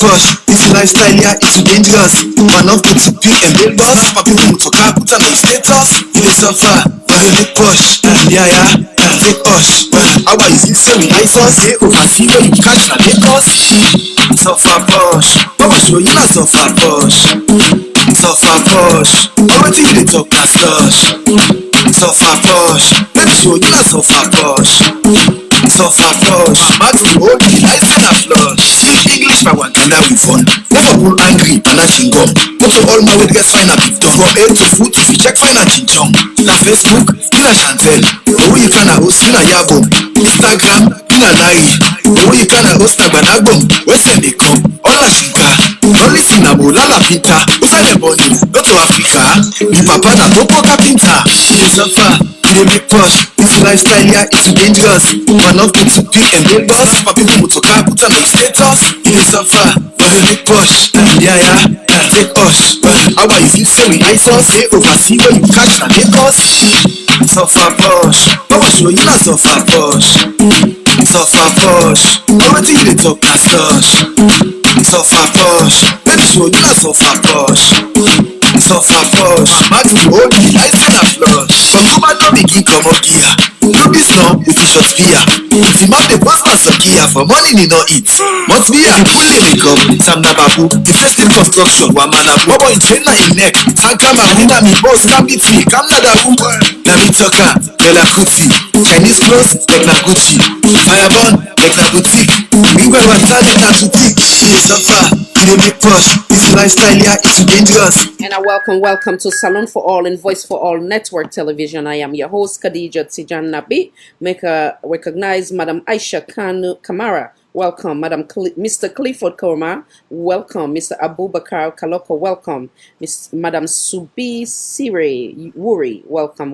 Porsh, this lifestyle here is dangerous. Man of the TP and build boss. Papa people to car put on your status. You dey suffer, but you make Porsh. Yeah, take Porsh. How about you say we nice us? Hey, oversee where you catch na Lagos. Suffer Porsh, Papa show you na suffer Porsh. Suffer Porsh, already you dey talk na slush. Suffer Porsh, let me show you na suffer Porsh. Suffer Porsh, Martin hold the lights and a flush. English by one Ghana we fun. Liverpool angry, Panachin gum. Go to all my way to get fine a big dog. From A to food, if you check fine a chinchong. Na Facebook, in a Chantel. The way you can host in a Yabom. Instagram, in a Nari. The way you can host a Banagom. West End they come, all a Shinka. Only Sinabo, Lala Pinta. Usa the money, go to Africa. The papa na Popo Kapinta. Suffer. You dey make Porsh, this lifestyle here is dangerous. Man of the TP and build boss. Papa people to car put on your status. You dey suffer, but you make Porsh. Yeah, take Porsh. How about you say we nice us? Hey, oversee where you catch na Lagos. Suffer Porsh, Papa show you na suffer Porsh. Suffer Porsh, already you dey talk na slush. Suffer Porsh, let me show you na suffer Porsh. Suffer Porsh, Martin hold the lights and a flush. From Cuba to begin come up gear. No be snow with the short beer. If you mount the post pass of gear for money ni no eat. Must be a fully make up. Sam Nababu, the first in construction, one man up. Bobo in chain na in neck. Sankama winner me boss can be free. Come na da woo. Na me talker, Bella Kuti. Chinese clothes like na Gucci. Fireborn like na boutique. Big well was started na boutique. Suffer, you dey make Porsh. This lifestyle here is dangerous. And I welcome to Salon for All and Voice for All Network Television. I am your host, Khadija Tijan Nabi. Make recognize Madam Aisha Khan Kamara. Welcome, Mr. Clifford Koma. Welcome, Mr. Abubakar Kaloko. Welcome, Madam Subi Sire Wuri. Welcome.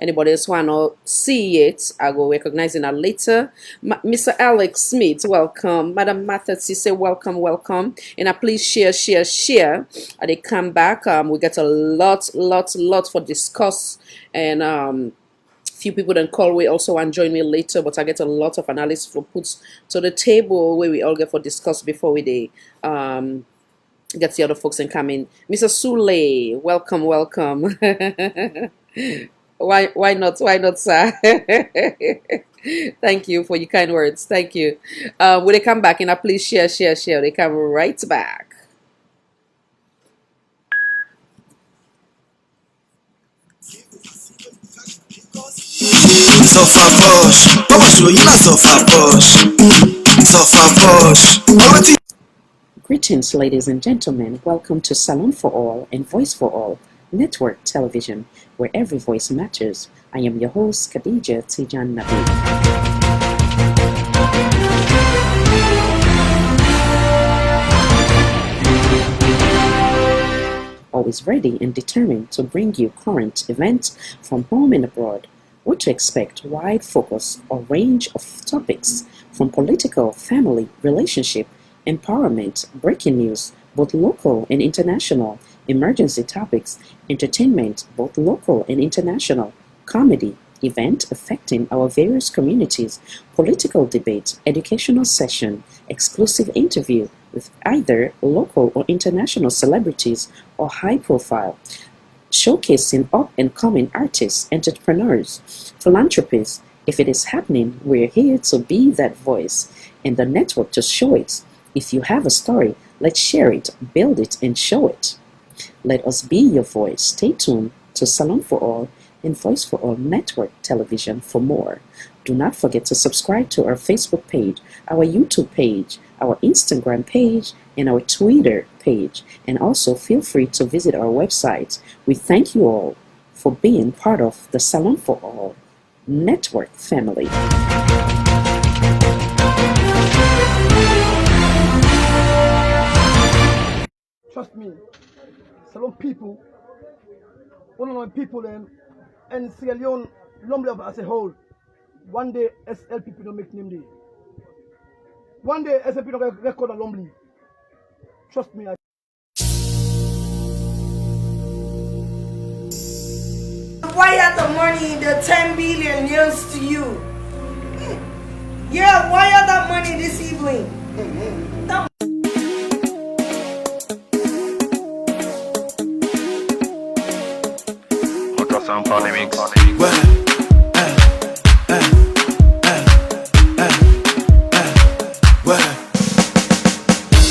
Anybody else want to see it? I will recognize it later. Mr. Alex Smith. Welcome, Madam Martha Sise. Welcome. And please share. They come back. We get a lot for discuss and few people then call we also and join me later, but I get a lot of analysis for puts to the table where we all get for discuss before we get the other folks and come in. Mr. Sule, welcome. why not, sir? Thank you for your kind words. Thank you. Will they come back and please share. They come right back. Suffer Porsh, Papa show you na suffer Porsh. Suffer Porsh. Greetings, ladies and gentlemen. Welcome to Salon for All and Voice for All Network Television, where every voice matters. I am your host, Khadija Tijan Nabi. Always ready and determined to bring you current events from home and abroad. What to expect, wide focus or range of topics from political, family, relationship, empowerment, breaking news, both local and international, emergency topics, entertainment, both local and international, comedy, event affecting our various communities, political debate, educational session, exclusive interview with either local or international celebrities or high profile, showcasing up-and-coming artists, entrepreneurs, philanthropists. If it is happening, we're here to be that voice and the network to show it. If you have a story, let's share it, build it, and show it. Let us be your voice. Stay tuned to Salon for All and Voice for All Network Television for more. Do not forget to subscribe to our Facebook page, our YouTube page, our Instagram page, and our Twitter page. And also feel free to visit our website. We thank you all for being part of the Salon for All Network family. Trust me, Salon people, one of my people them, and Sierra Leone, Lomble as a whole, one day SLPP don't make name day. One day SLP don't record a Lomble. Trust me. Why are the money, the 10 billion years to you? Yeah, why are that money this evening? Sample remix.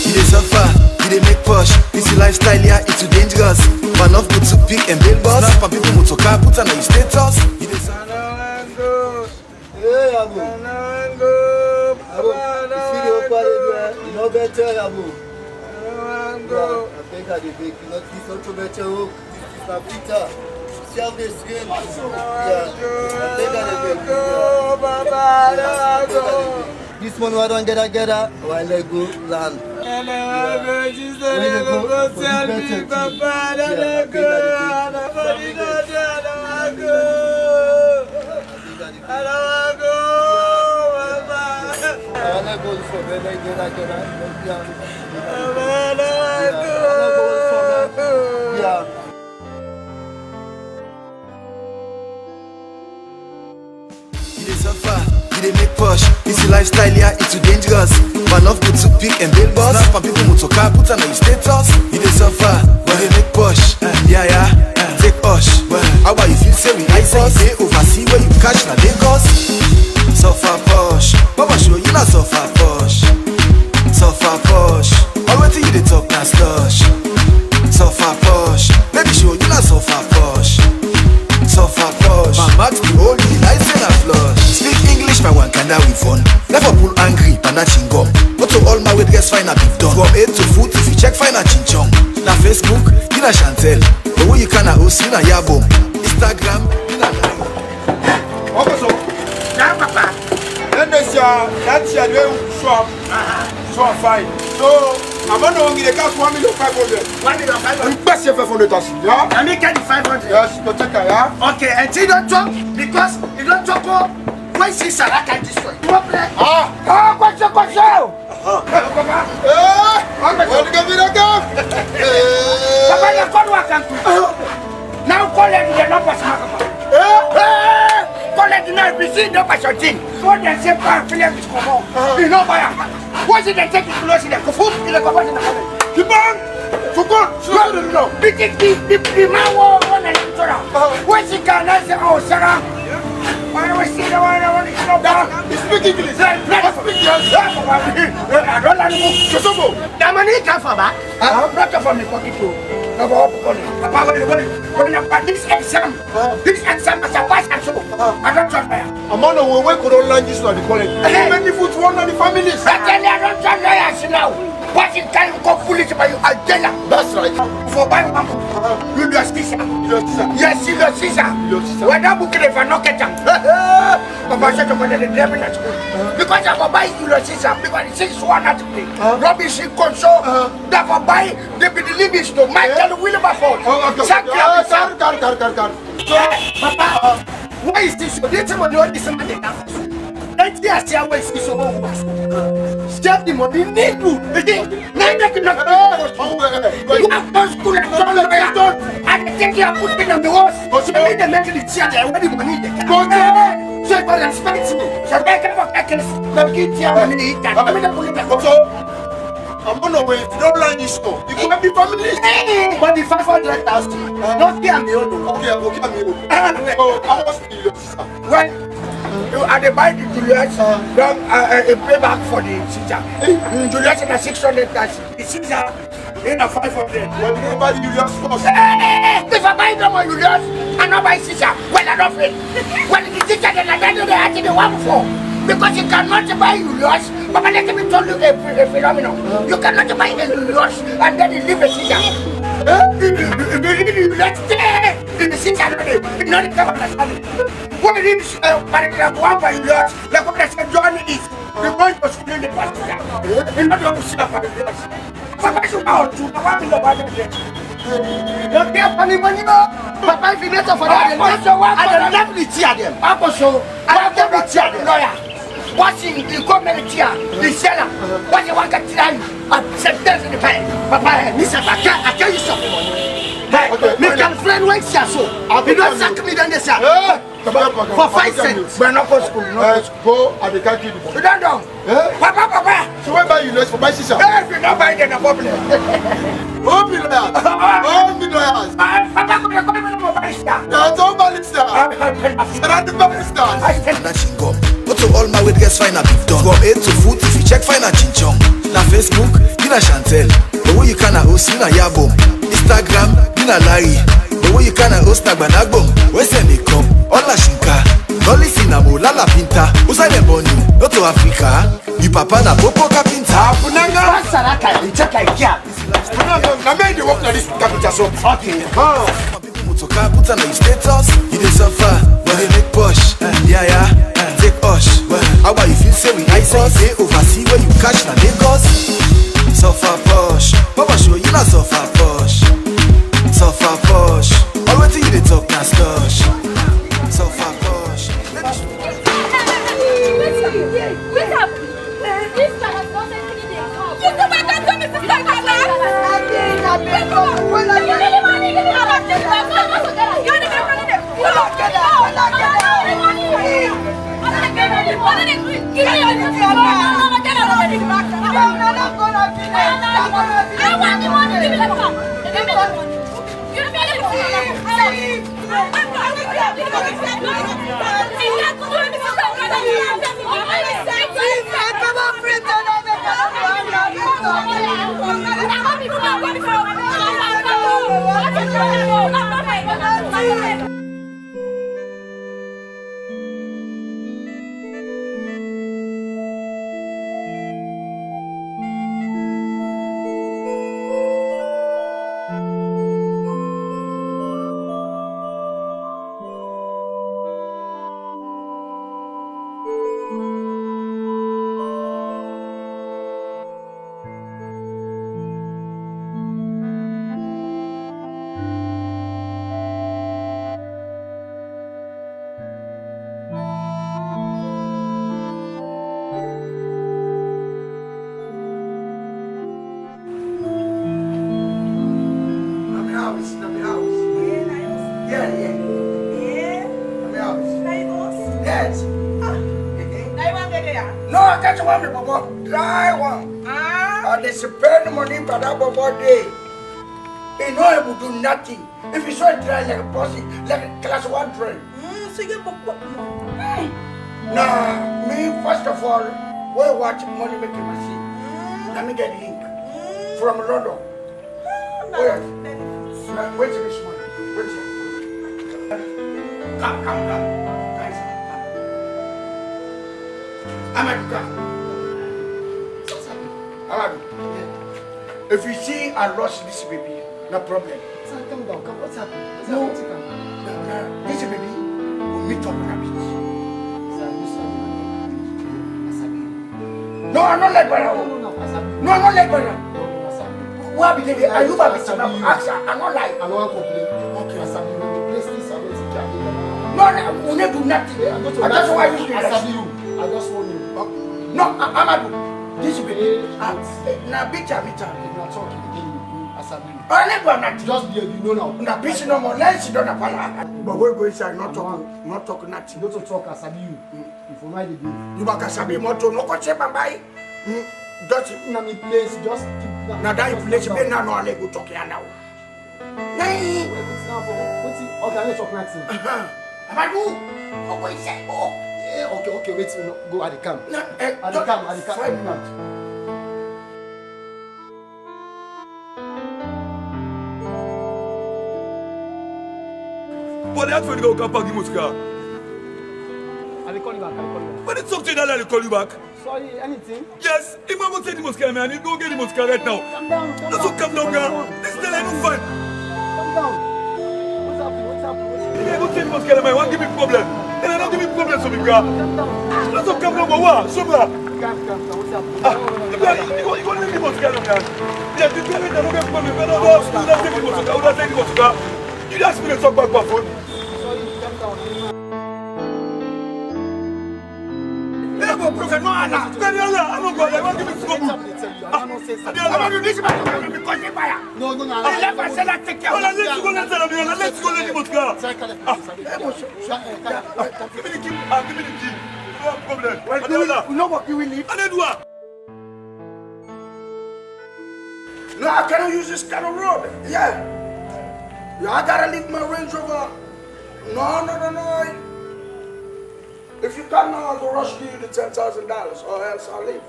You dey suffer, you dey make Porsh. This lifestyle here, it's too dangerous. Man of good to pick and build boss. Snap and people motocar, put on your status. You dey Hey, Abu. Abu, you see the opera, you know better, Abu. I think I did big, you know, this also better. This is my pizza. See how this game. Yeah, I think I did big. This one, I don't get up. While I go land. You dey suffer, you dey make Porsh. This lifestyle here, it's too dangerous. Man of good to pick and build boss. Snap and people motocar, put on your status. You dey suffer, you dey make Porsh. Take Porsh. How about you feel say we ice and you dey oversee where you catch na Lagos? Suffer Porsh, Papa show you na suffer Porsh. Suffer Porsh, all wetin you dey talk na slush. Suffer Porsh, baby show you na suffer Porsh. Suffer Porsh, my max the holy lights and a flush. Speak English, my one kinda we fun. Liverpool angry, panda chingom. Go to all my weight guys find a big dog. From 8 to foot, if you check find a chinchong. Na Facebook, you na Chantel. The way you can a host, you na Yabom. Instagram, you na Live. Okay, so. Yeah, Papa. Then this year, that year they shop. So fine. So I'm not going to get 1,500,000. 1,500,000. Best you 500,000, yeah? Let me get the 500. Yes, to take care, yeah? Okay, and you don't talk because you don't talk. Why is this I can destroy? What's your question? Papa. What give me the gum? Papa, you call what can do. Now call it the number. Call it the number. See no passion thing. So they say part film is come on. You know why? What's it they take it close in the food in the cover in the corner? Keep on. So good. No. The man won't let it go. What's it can I say? Oh, Sarah. I always see the one I want to know about. You speak English. Let's speak yourself. I don't like to go. The money come from back. Not from the pocket too. This exam is a pass and so. I don't trust her. I'm on the way to online this one, the college. Many food one on the families. I don't trust her now. What you can go foolish about you, I tell you. That's right. For my mom, you lost Caesar. Yes, you lost Caesar. When I book it, if I knock it down, Papa said to go to the devil at school. Because I will buy you lost Caesar, because it's 6 1 at the play. Rubbish in console, that will buy the limits to Michael Wilberforce. Papa, why is this? This is what you want to say. Let's see how it's so over. Step the money, need to. Neither can not go. You have no school and don't know where you're and I think you are putting on the walls. So you need to make it chair there where the money go there. So for responsible. So they can work at this. Now get your money. I'm going to put it back. I'm on the way. If you don't like this store, you can be families. But the 500,000. Not be on the old. Okay, I'll give you. So I was the Well, you are the buy the Julius, a payback for the Caesar. Julius in a 600,000. The Caesar in a 500. when nobody you just cost. If I buy them on Julius, I not buy Caesar. Well, I don't feel. When the Caesar, then I don't have to be one for. Because you cannot buy Julius, but let me tell you a phenomenon. You cannot buy a Julius and then you leave a Caesar. Let's say the Caesar, not the government. What it is, paragraph 1 by Julius, the government John is the one was in the pastor. In not see a paragraph. Papa should out to the one in the bottom. Don't get funny money, Papa, if you get for that, I don't have the tear them. Papa, so I don't have the tear them. Lawyer. Watching the government here, the seller, what you want to tell you, I'm sentenced in the pen. Papa, listen, I tell you something. Me can friend wait here, so you don't sack me down this year. For 5 cents, we're not going to school. Let's go at the country. You don't know. Papa. So when buy you let's for buy sister. If you don't buy, then a problem. Oh, me lawyers. Oh, me lawyers. Papa, come here, come here, Don't buy the best dance. Na chingom. Go to all my way guys find a big dog. From A to food if you check find a chinchong. Na Facebook, you na Chantel. The way you can host you na Yabom. Instagram, you na Larry. The way you can host na Gbanagbom. Where say me come? All la shinka. Dolly Sinamo, Lala Pinta. Who's I them born you? Go to Africa. You papa na Popo Kapinta. Punanga, Saraka, it's just like yeah. Punanga, I made you work like this capital so. Okay. Motoka put on your status. You dey suffer, but they make Porsh. Yeah, take Osh. How about if you say we nice us? They oversee where you catch na Lagos. Suffer Porsh. Papa show you not suffer Porsh. Suffer Porsh. All what you dey talk na stush. Suffer Porsh. What's up? This man has not said anything. You do my God to me, Sister Carla. No, that's one me, Bobo. Dry one. And they spend money for that Bobo day. They know he will do nothing. If you saw it dry like a pussy, like a class 1 train. So you Bobo. Nah, me first of all, we watch money making machine. Let me get the ink from London. Wait till this one. Wait till. Come. Guys, come. Amadou. If you see I lost this baby, no problem. Calm down. What's happening? No. This baby will meet up in a beach. No, I'm not like Barrow. No, I'm not like Barrow. What be the are you back? I'm not like. I don't complain. Okay. No, we need do nothing. That's why you do that. I just want you. No, Amadou. This baby. Now, bitch. If you're talking again, I never not. just be, you know now. Now, bitch, no more. Let's sit down and follow. But we're going inside, not talking nothing. You don't talk as you. If you know the day. You back as a bit more to no coach, bye. Just In a place, just now that place, be now no go talk here now. Nay. It's now for what's it? Okay, let's talk next thing. Amadou, what you say? Oh, Yeah, okay, wait, go at the camp. no, At the camp. 5 minutes. But that's when you go back in Moscow. I will call you back. When it's something that I'll call you back. Sorry, anything? Yes, if I want to take the Moscow, man, you go get the Moscow right now. Calm down. That's what come down, girl. This still ain't no fun. Calm down. What's happening? If I go take the Moscow, man, won't give me problem. And I don't give me problem, so big, girl. Calm down. That's what come down, but what? So, bro. Calm. What's happening? You go leave the Moscow, man. Yes, you tell me that I don't get problem. But I don't take the Moscow. I don't take the Moscow. You ask me to talk back my phone. Sorry, calm down. No, I'm not going to give me trouble. Amadou, this man because they buy. No. I never said I take care of Let's go, let's go, let's go, let the Moscow. Give me the key. Give me the key. No problem. Well, you know what you will need? I need what? No, I cannot use this kind of road. Yeah. I gotta leave my Range Rover No. If you come now, I'll go rush give you the $10,000 or else I'll leave.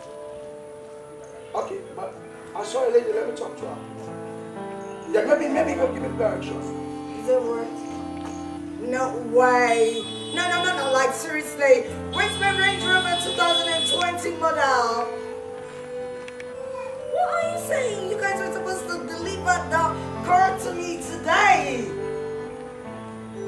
Okay, but I saw a lady, let me talk to her. Yeah, maybe go give me direction. Is it worth? No way. No, like seriously. Where's my Range Rover 2020 model? What are you saying? You guys are supposed to deliver the car to me today.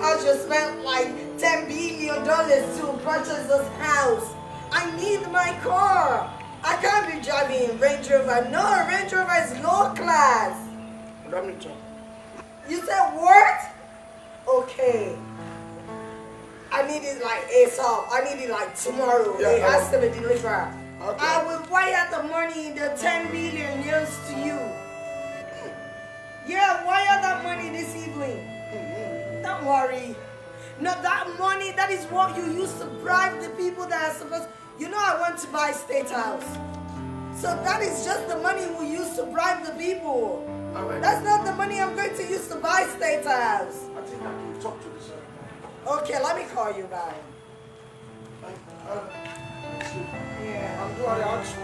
I just spent like $10 billion to purchase this house. I need my car. I can't be driving Range Rover. No, Range Rover is low class. You said what? Okay. I need it like ASAP. I need it like tomorrow. Yeah, it has to be delivered. Okay. I will wire the money, the 10 million years to you. Yeah, wire that money this evening. Don't worry. No, that money, that is what you use to bribe the people that are supposed. You know I want to buy State House. So that is just the money we use to bribe the people. Right. That's not the money I'm going to use to buy State House. I think I can talk to this. Okay, let me call you back. Yeah. I'm doing the ask for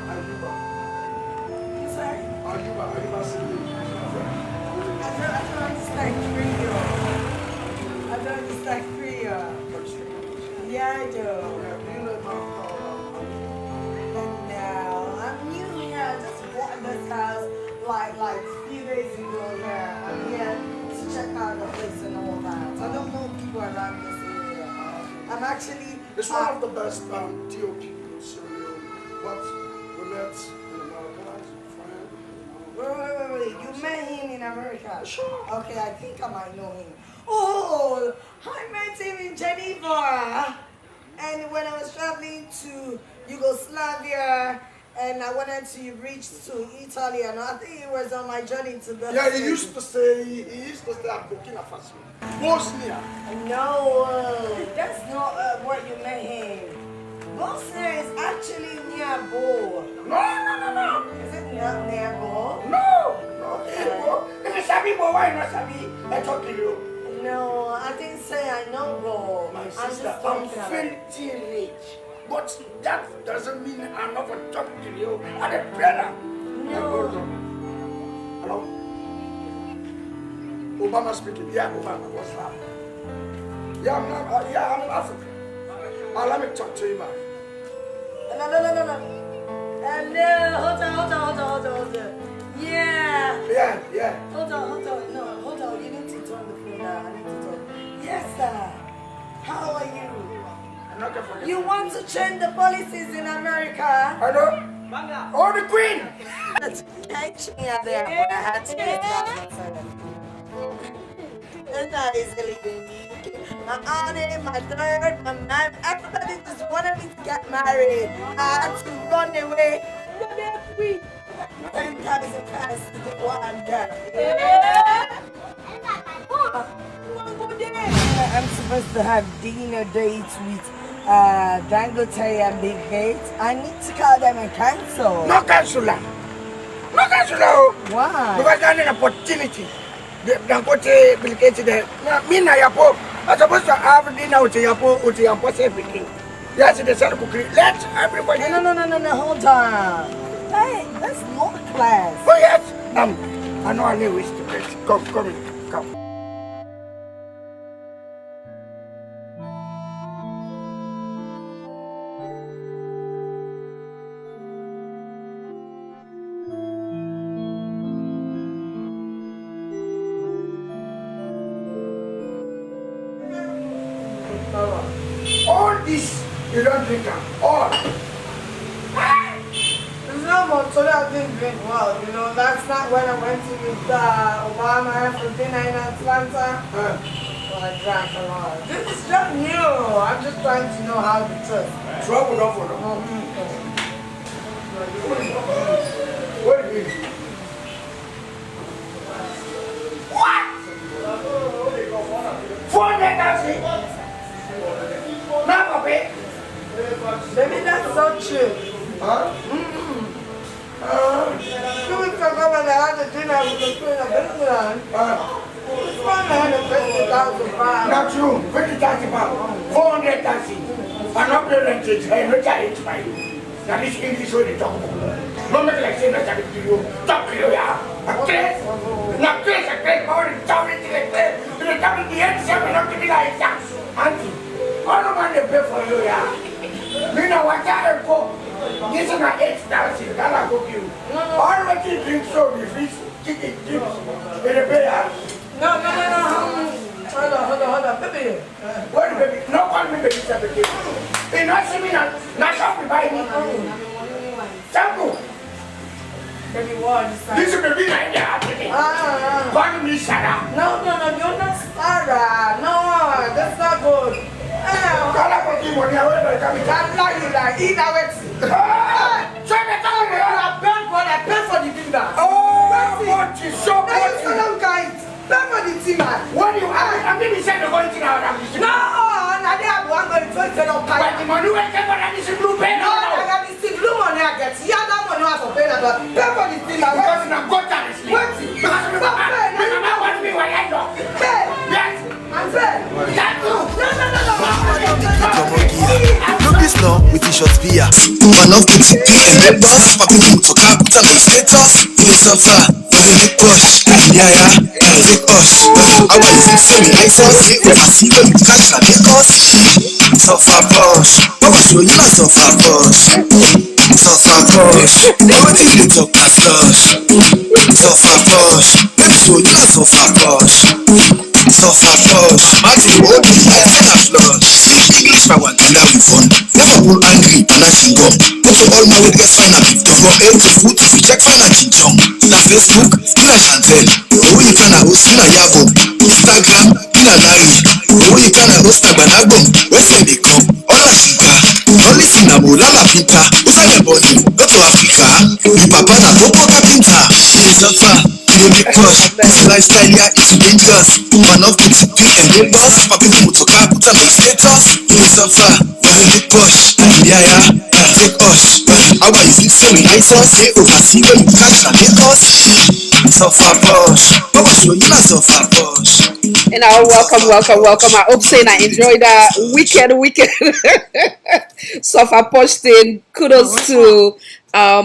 Ayuba. You sorry? Ayuba City. I don't understand Creole. I don't understand Creole. Yeah, I do. Yeah, do you know about No, I'm new here. I just bought this house like a few days ago. Yeah, I'm here to check out the place and all that. I don't know people around this area. I'm actually. It's one of the best DOP in Syria. But we met in America as a friend. Wait. You met him in America? Sure. Okay, I think I might know him. Oh, I met him in Geneva. And when I was traveling to Yugoslavia, and I wanted to reach to Italy, and I think it was on my journey to the. Yeah, he used to stay at Burkina Faso. Bosnia. No, that's not where you met him. Bosnia is actually near Bo. No. Is it not near Bo? No. If it's Sabi, why not Sabi? I talk to you. No, I didn't say I know Bo. My I'm sister, just I'm talking about. filthy rich. But that doesn't mean I'm not going to talk to you. I'm a brother. No. Hello? Obama speaking. Yeah, Obama. What's that? Yeah, I'm in Africa. Let me talk to you, man. No. No, hold on. Yeah. Hold on. No, hold on. You need to turn the phone down. I need to talk. Yes, sir. How are you? I'm not going to forget. You want to change the policies in America? I know. Oh, the Queen! Catch me out there, but I had to get that myself. That's not easily doing my auntie, my third, my mom, everybody just wanted me to get married. I had to run away. 10,000 pounds to get what I'm done. I'm supposed to have dinner dates with Dangote and Big Gates. I need to call them and cancel. No cancel. Why? Because I need an opportunity. Dangote, Bill Gates, me na Yapo. I'm supposed to have dinner with Yapo, everything. Yes, they said, let everybody. No, hold on. Hey, that's low class. Oh, yes. I know I need to waste the place. Come. All this, you don't drink them. All. It's not more so that I didn't drink well, you know. That's not when I went to meet Obama for dinner in Atlanta. So I drank a lot. This is just new. I'm just trying to know how to trust. Trouble up for them. What is it? What? 400,000? Not a bit. Baby, that's so true. Huh? 2 weeks ago when I had a dinner with the Queen of England, this man had a $50,000 pounds. Not true. 20,000 pounds. 400,000. I'm not going to say no challenge by you. Now this English way they talk about. No make like say no challenge to you. Talk to you, yeah. Okay? Now Chris, more than talking to the place. To the top of the end, seven not to be like that. Auntie, all the money they pay for you, yeah. Me know what I for. This is my 8,000. I'll go you. All the things drink so the fish, chicken, chips, in the bed. No. Hold on, baby. What baby? No call me baby, baby. You not see me now. Not shop me buy me. Sample. Baby, what? This is baby like that. Call me Sarah. No, you're not Sarah. No, that's not good. Call up with you when you're ready. I like you like eat out it. Try to tell me. I pay for the dinner. Oh, what is so Now you good? don't kind. Pay for the dinner. What do you have? I'm going to send the going to now. No, I have one going to say no But the kind. money will come on and it's a blue pen. No, I got this blue money I get. Yeah, that money I have to pay that. Pay for the dinner. Because I'm going to sleep. Wait. Because my mama wants me when I go. Pay. Yes. I'm fair. That's all. No this now with t-shirt beer. Man of the TP and the boss. Papi mutoka put on status. In a sofa, big push. Yeah, big push. I want to see me exhaust. Oversee when you cash and make us. Sofa push. I was show you not sofa push. Sofa push. Everything they talk as lush. Sofa push. Let me show you not sofa push. Sofa push. Martin hold me like a flush. English for one killer with fun. Never pull angry, panaching gum. Put to all my way guess fine and to from A to foot. If you check fine and chinchong. Na Facebook, ina Chantel. Oh, you can host ina Yabo. Instagram, ina Larry. Oh, you can host Tabanabong. Where say they come? All Shiba. Only Sinabo, Lala Pinta. Usa your body, go to Africa. You papa na Popo Kapinta. Sofa. You make push, this lifestyle yeah is dangerous. Man of the TP and the boss. Papi mutoka put on status. You make sofa, you make push. Yeah, take us. How about you say me nice us? Hey, oversee when you cash and make us. Sofa push. Papa show you not sofa push. And now welcome. I hope saying I enjoyed that wicked sofa posting. Kudos to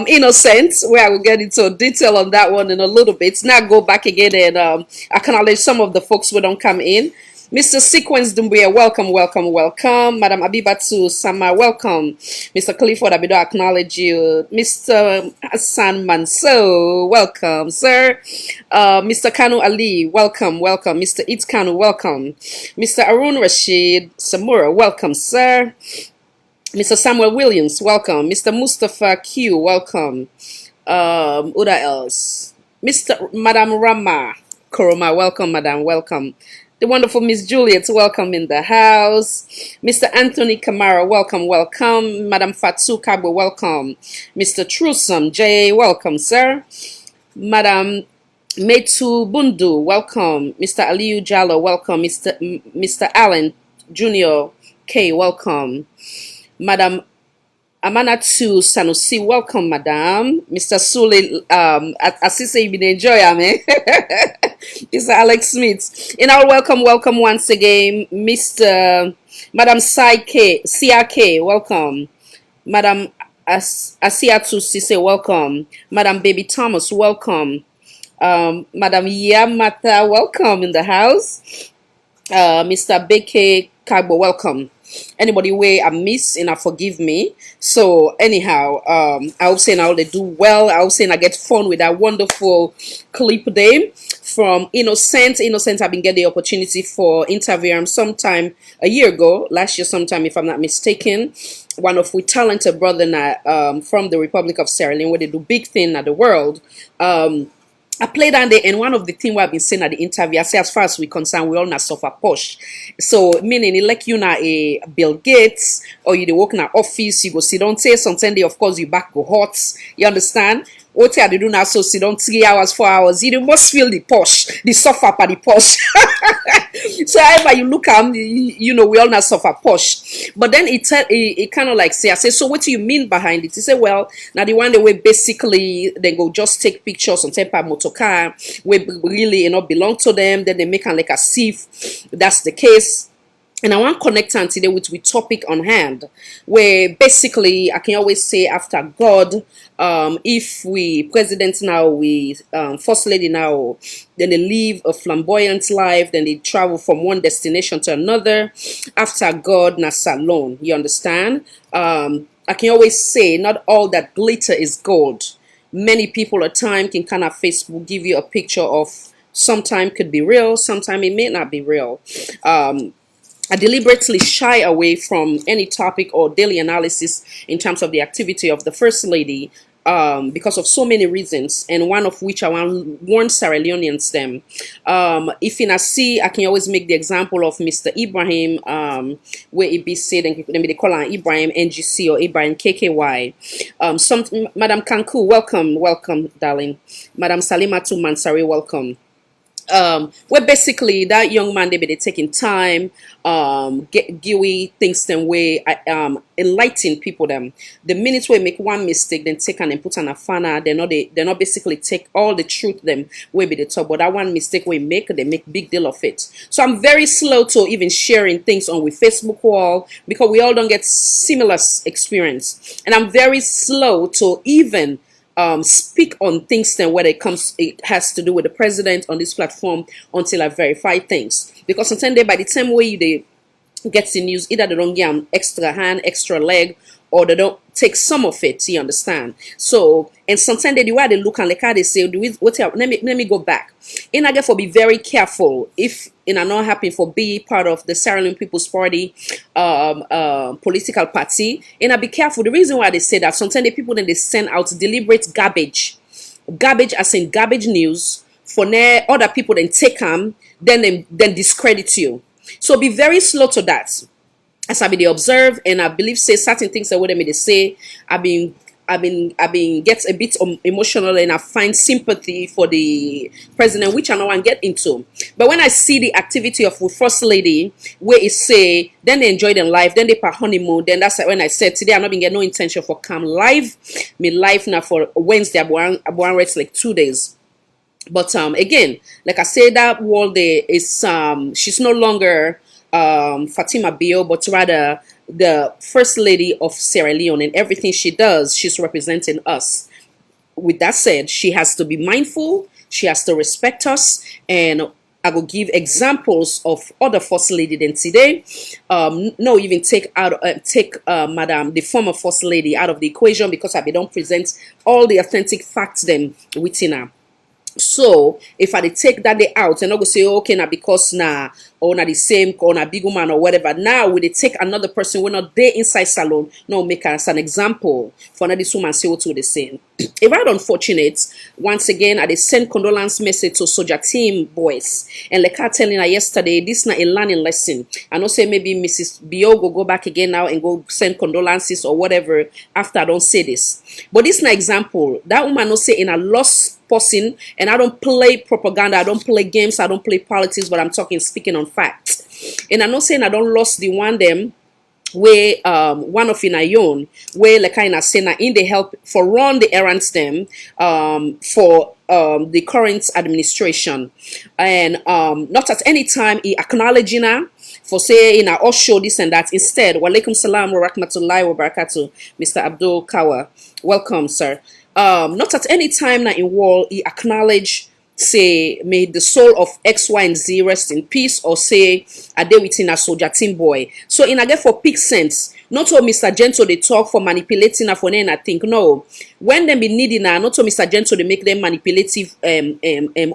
Innocent, where I will get into detail on that one in a little bit. Now go back again and acknowledge some of the folks who don't come in. Mr. Sequence Dumbuya, welcome. Madam Abibatu Sama, welcome. Mr. Clifford Abido, acknowledge you. Mr. Hassan Manso, welcome, sir. Mr. Kanu Ali, welcome. Mr. It Kanu, welcome. Mr. Arun Rashid Samura, welcome, sir. Mr. Samuel Williams, welcome. Mr. Mustafa Q, welcome. Who else? Madam Rama Koroma, welcome, madam, welcome. The wonderful Miss Juliet, welcome in the house. Mr. Anthony Kamara, welcome. Madam Fatsu Kabo, welcome. Mr. Trusum J, welcome, sir. Madam Metu Bundu, welcome. Mr. Aliyu Jallo, welcome. Mr. Allen Jr. K, welcome. Madam Amanatu Sanusi, welcome, madam. Mr. Sule, Asise, you been enjoying, man. Mr. Alex Smith. And I'll welcome once again, Madam CRK, welcome. Madam Asiatu Sise, welcome. Madam Baby Thomas, welcome. Madam Yamata, welcome in the house. Mr. Beke Kagbo, welcome. Anybody where I miss and I forgive me. So anyhow, I hope saying I they do well. I hope saying I get fun with that wonderful clip there from Innocent. I've been getting the opportunity for interviewing sometime a year ago, last year sometime if I'm not mistaken. One of we talented brother from the Republic of Sierra Leone where they do big thing at the world. I played down there, and one of the things I've been saying at the interview, I say as far as we concerned, we all not suffer posh. So meaning like you na a Bill Gates or you work in an office, you go sit down say something day, of course you back go hot. You understand? what they do now, so sit on 3 hours, 4 hours. You must feel the posh, the suffer by the posh. So however you look at, you know, we all not suffer posh. But then it kind of like say, I say, so what do you mean behind it? He said, well, now the one the way basically they go just take pictures on temper motor car, where really you know belong to them, then they make an like a if that's the case. And I want to connect on today with topic on hand, where basically I can always say after God, if we president now, we first lady now, then they live a flamboyant life, then they travel from one destination to another. After God, na salon. You understand? I can always say not all that glitter is gold. Many people at times can kind of Facebook give you a picture of sometime could be real, sometime it may not be real. I deliberately shy away from any topic or daily analysis in terms of the activity of the First Lady because of so many reasons, and one of which I want to warn Sierra Leoneans them. If in a see, I can always make the example of Mr. Ibrahim, where it be said, and they call him Ibrahim NGC or Ibrahim KKY. Madam Kanku, welcome, darling. Madam Salimatu Mansari, welcome. Where basically that young man they be taking time, get GUI things them way, enlighten people them. The minute we make one mistake, then take and put on a fana, they not basically take all the truth them way be the top. But that one mistake we make, they make big deal of it. So I'm very slow to even sharing things on with Facebook wall because we all don't get similar experience, and I'm very slow to even speak on things then whether it has to do with the president on this platform until I verify things. Because sometimes by the time way they get the news, either they don't give them extra hand, extra leg, or they don't take some of it, you understand? So, and sometimes they do why they look and like how they say, let me go back. And I get for be very careful if I'm not happy for be part of the Sierra Leone People's Party political party. And I be careful. The reason why they say that sometimes the people then they send out deliberate garbage as in garbage news for other people then take them, then discredit you. So be very slow to that. As I be they observe, and I believe say certain things that what they say, I've been gets a bit emotional, and I find sympathy for the president, which I know I get into. But when I see the activity of the First Lady, where it say, then they enjoy their life, then they per honeymoon, then that's when I said today I'm not been get no intention for come live. Me live now for Wednesday, I rest like 2 days. But again, like I said, that world there is she's no longer Fatima Bio, but rather the First Lady of Sierra Leone, and everything she does, she's representing us. With that said, she has to be mindful, she has to respect us, and I will give examples of other First Lady than today. No, even take Madam, the former First Lady, out of the equation because I don't present all the authentic facts them within her. So if I take that day out and I go say okay now because now or not the same or not big woman or whatever, now we they take another person we're not there inside salon, no make us an example for this woman say what the same. If I'm unfortunate, once again I send condolence message to soldier team boys, and like I telling her yesterday, this not a learning lesson. I know say maybe Mrs. Bio go back again now and go send condolences or whatever after I don't say this. But this not example. That woman no say in a lost person, and I don't play propaganda, I don't play games, I don't play politics, but I'm speaking on facts. And I'm not saying I don't lost the one them where one of in a own where like kind of say in the help for run the errands them for the current administration, and not at any time he acknowledging her for saying or show this and that. Instead, walaikum salam wa rahmatullahi wa barakatuh, Mr. Abdul Kawa, welcome sir. Not at any time now in war he acknowledge say may the soul of X, Y, and Z rest in peace, or say a day within a soldier team boy. So in a get for peak sense, not all Mr. Gento they talk for manipulating her for I think no. When them be needing her, not all Mr. Gento they make them manipulative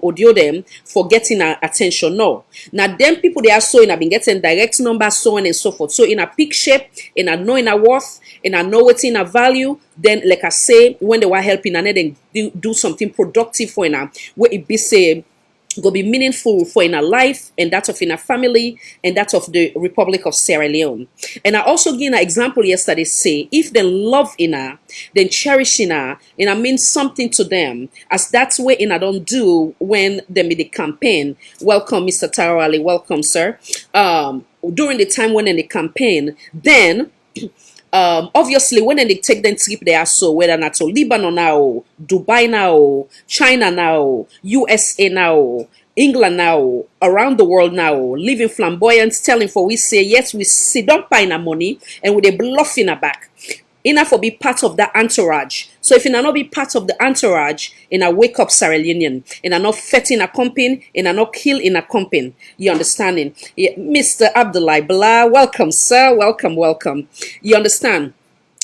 audio them for getting her attention. No. Now them people they are so in have been getting direct numbers, so on and so forth. So in a peak shape, in a knowing a worth, in a know what's in a value, then like I say, when they were helping and then do something productive for her, where it be say go be meaningful for in our life and that of in our family and that of the Republic of Sierra Leone. And I also gave an example yesterday, say, if they love in her, then cherish in her, and I mean something to them, as that's what in I don't do when they made the campaign. Welcome, Mr. Tarawali, welcome, sir. During the time when in the campaign, then obviously when they take them trip there, so whether not to Lebanon now, Dubai now, China now, USA now, England now, around the world now, living flamboyant, telling for we say yes, we sit down buying our money and with a bluff in our back. Enough for be part of the entourage. So if you not be part of the entourage, in a wake up Sierra Leonean, in a not fet in a company, in a not kill in a company. You understanding? Yeah, Mr. Abdullah Blah, welcome, sir. Welcome, welcome. You understand?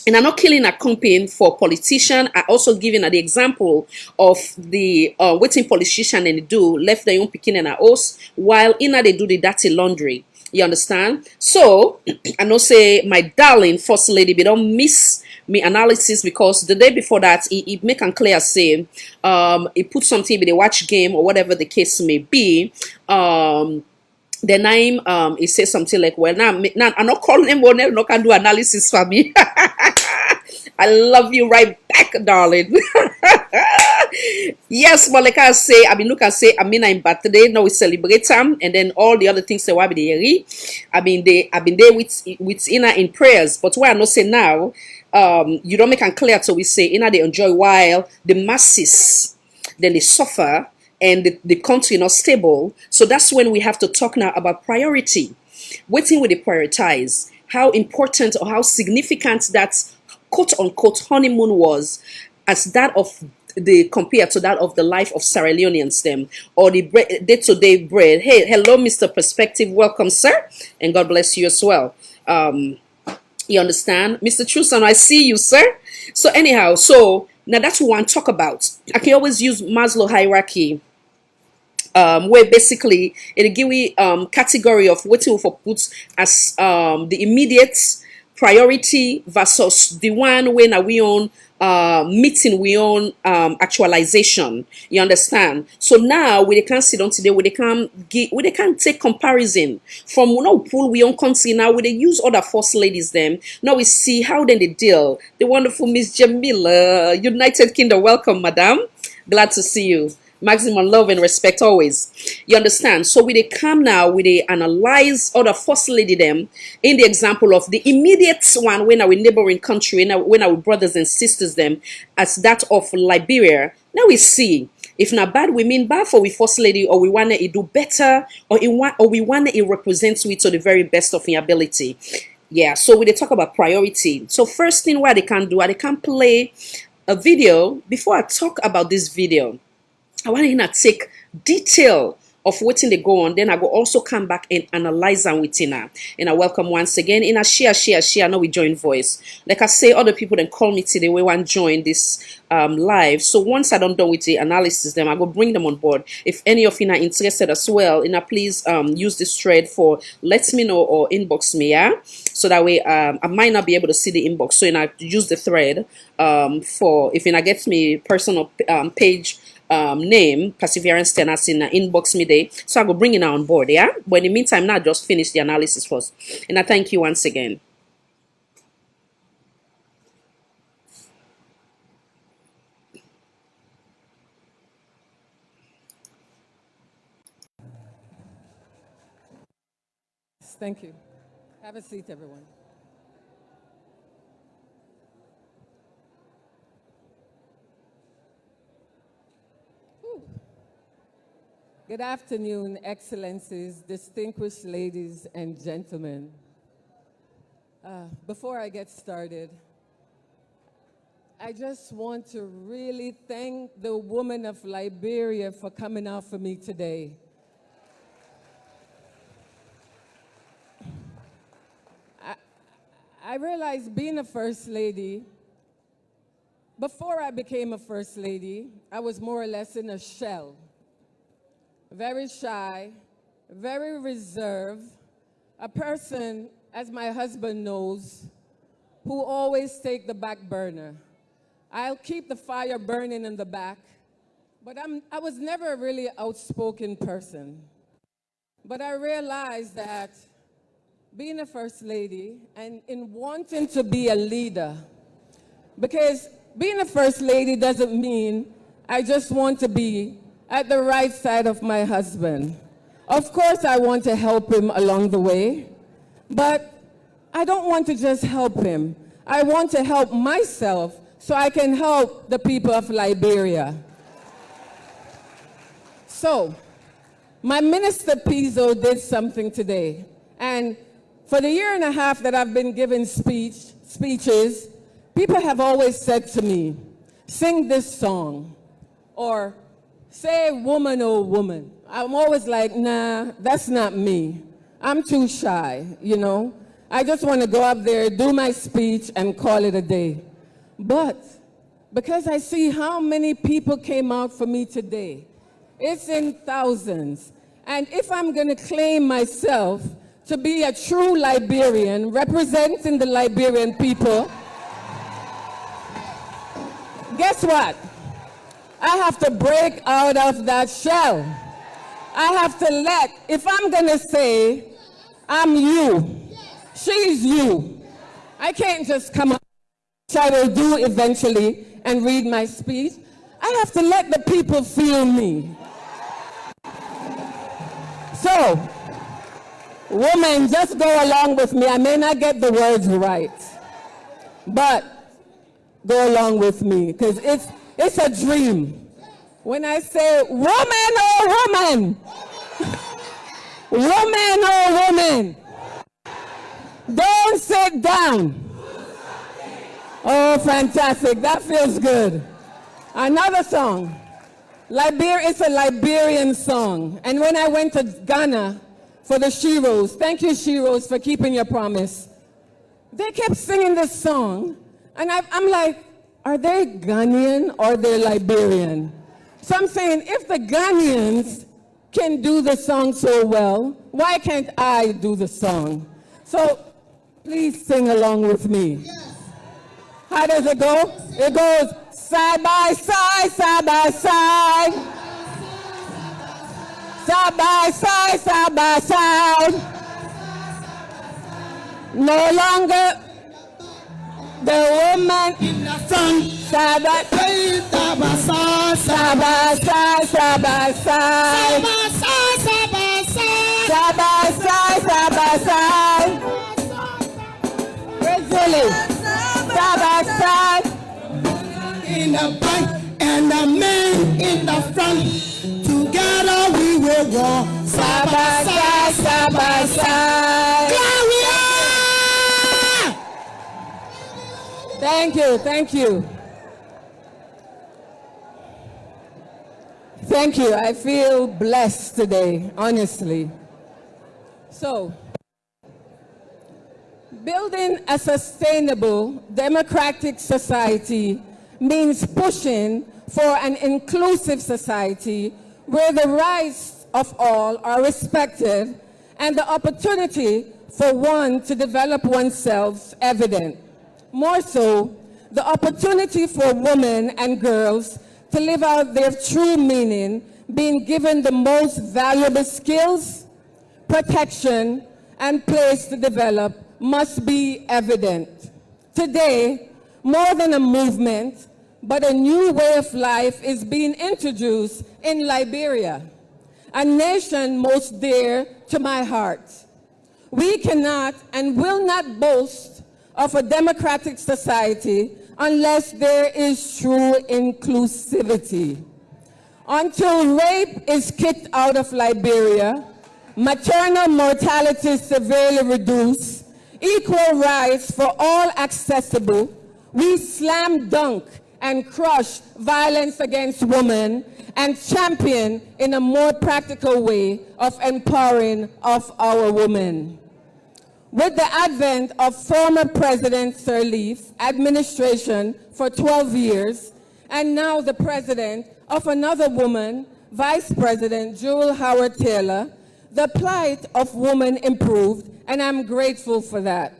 And I'm not killing a campaign for politician. I also giving the example of the waiting politician and they do left their own picking and a house while in they do the dirty laundry. You understand? So I know say my darling first lady, but don't miss me analysis because the day before that it make and clear say it put something with a watch game or whatever the case may be. The name it says something like, well, now I'm not calling him, no can do analysis for me. I love you right back, darling. Yes, but like I say, I mean, look, I say, I mean, I'm birthday now we celebrate them, and then all the other things that why be there. I've been there with Ina in prayers, but what I not say now, you don't make it clear so we say Ina they enjoy while the masses then they suffer and the country not stable. So that's when we have to talk now about priority. Waiting with the prioritize, how important or how significant that quote unquote honeymoon was as that of the compared to that of the life of Sierra Leoneans them or the day-to-day bread. Hey, hello, Mr. Perspective, welcome, sir, and God bless you as well. You understand, Mr. Truson? I see you, sir. So anyhow, so now that's what I want to talk about. I can always use Maslow hierarchy. Where basically it give we category of what we for put as the immediate priority versus the one when are we on meeting we on actualization. You understand? So now we can sit down today, we can take comparison from pool we on country now we they use other first ladies them. Now we see how then they deal. The wonderful Miss Jamila, United Kingdom, welcome, madam. Glad to see you. Maximum love and respect always. You understand? So we they come now, we they analyze other first lady them in the example of the immediate one when our neighboring country, when our brothers and sisters them as that of Liberia. Now we see if not bad, we mean bad for we first lady, or we want it do better, or we want it represents we to the very best of your ability. Yeah. So we they talk about priority. So first thing what they can do, they can play a video. Before I talk about this video, I want to take detail of what's in the go on. Then I will also come back and analyze them with Tina. And I welcome once again in a share. Now we join voice. Like I say, other people then call me today. We want to join this live. So once I don't done with the analysis, then I will bring them on board. If any of you are interested as well, please use this thread for let me know or inbox me. Yeah, so that way I might not be able to see the inbox. So I use the thread for if you get me personal page. Name Perseverance Tennis in inbox me day, so I will bring it on board. Yeah, but in the meantime, now just finish the analysis first, and I thank you once again. Thank you. Have a seat, everyone. Good afternoon, Excellencies, distinguished ladies and gentlemen. Before I get started, I just want to really thank the woman of Liberia for coming out for me today. I realized being a first lady, before I became a first lady, I was more or less in a shell. Very shy, very reserved, a person, as my husband knows, who always take the back burner. I'll keep the fire burning in the back, But I was never a really outspoken person. But I realized that being a first lady and in wanting to be a leader, because being a first lady doesn't mean I just want to be at the right side of my husband. Of course, I want to help him along the way, but I don't want to just help him. I want to help myself so I can help the people of Liberia. So, my Minister Pizzo did something today, and for the year and a half that I've been giving speeches, people have always said to me, sing this song, or say woman oh woman. I'm always like, nah, that's not me. I'm too shy, you know? I just want to go up there, do my speech, and call it a day. But because I see how many people came out for me today, it's in thousands. And if I'm going to claim myself to be a true Liberian, representing the Liberian people, guess what? I have to break out of that shell. I have to if I'm going to say, I'm you, she's you, I can't just come up, which I will do eventually, and read my speech. I have to let the people feel me. So, women, just go along with me. I may not get the words right, but go along with me, because it's a dream. When I say, woman, oh woman, woman, oh woman, don't sit down. Oh, fantastic. That feels good. Another song. It's a Liberian song. And when I went to Ghana for the Shiros, thank you, Shiros, for keeping your promise, they kept singing this song. And I'm like, are they Ghanaian or they're Liberian? So I'm saying, if the Ghanaians can do the song so well, why can't I do the song? So please sing along with me. How does it go? It goes side by side, side by side. Side by side, side by side. No longer the woman in the front. Side by side, side by side, side by side, side by side. Side by side, side by side. Brazilian. Side by side. In the back and the man in the front. Together we will walk. Side by side, side by side. Gloria! Thank you, thank you. Thank you. I feel blessed today, honestly. So, building a sustainable, democratic society means pushing for an inclusive society where the rights of all are respected and the opportunity for one to develop oneself evident. More so, the opportunity for women and girls to live out their true meaning, being given the most valuable skills, protection, and place to develop must be evident. Today, more than a movement, but a new way of life is being introduced in Liberia, a nation most dear to my heart. We cannot and will not boast of a democratic society unless there is true inclusivity. Until rape is kicked out of Liberia, maternal mortality severely reduced, equal rights for all accessible, we slam dunk and crush violence against women and champion in a more practical way of empowering of our women. With the advent of former President Sirleaf's administration for 12 years, and now the president of another woman, Vice President Jewel Howard Taylor, the plight of women improved, and I'm grateful for that.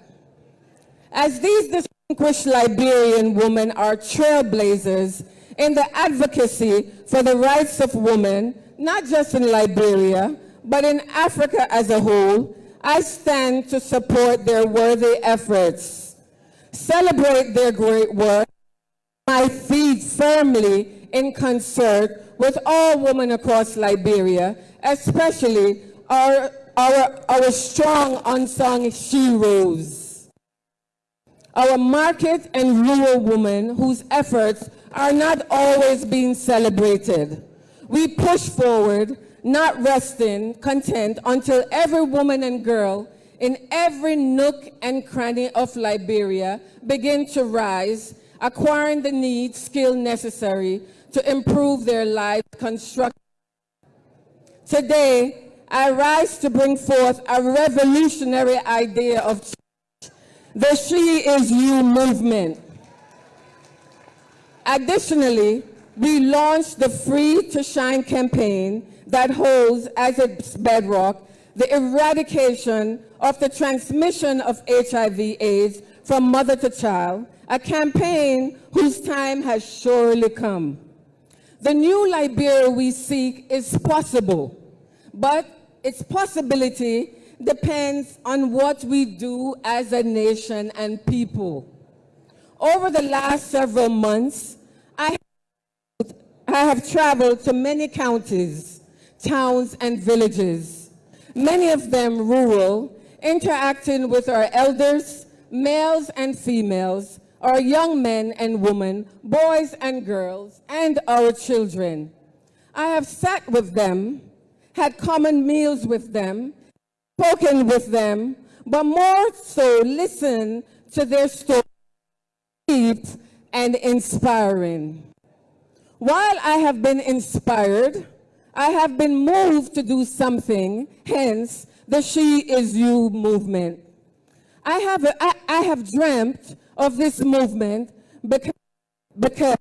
As these distinguished Liberian women are trailblazers in the advocacy for the rights of women, not just in Liberia, but in Africa as a whole, I stand to support their worthy efforts, celebrate their great work, my feet firmly in concert with all women across Liberia, especially our strong unsung sheroes, our market and rural women whose efforts are not always being celebrated. We push forward, not resting content until every woman and girl in every nook and cranny of Liberia begin to rise, acquiring the needs, skill necessary to improve their life construction. Today, I rise to bring forth a revolutionary idea of change, the She Is You movement. Additionally, we launched the Free to Shine campaign that holds as its bedrock the eradication of the transmission of HIV/AIDS from mother to child, a campaign whose time has surely come. The new Liberia we seek is possible, but its possibility depends on what we do as a nation and people. Over the last several months, I have traveled to many counties, towns, and villages, many of them rural, interacting with our elders, males and females, our young men and women, boys and girls, and our children. I have sat with them, had common meals with them, spoken with them, but more so listened to their stories, deep and inspiring. While I have been inspired, I have been moved to do something, hence the She Is You movement. I have dreamt of this movement because,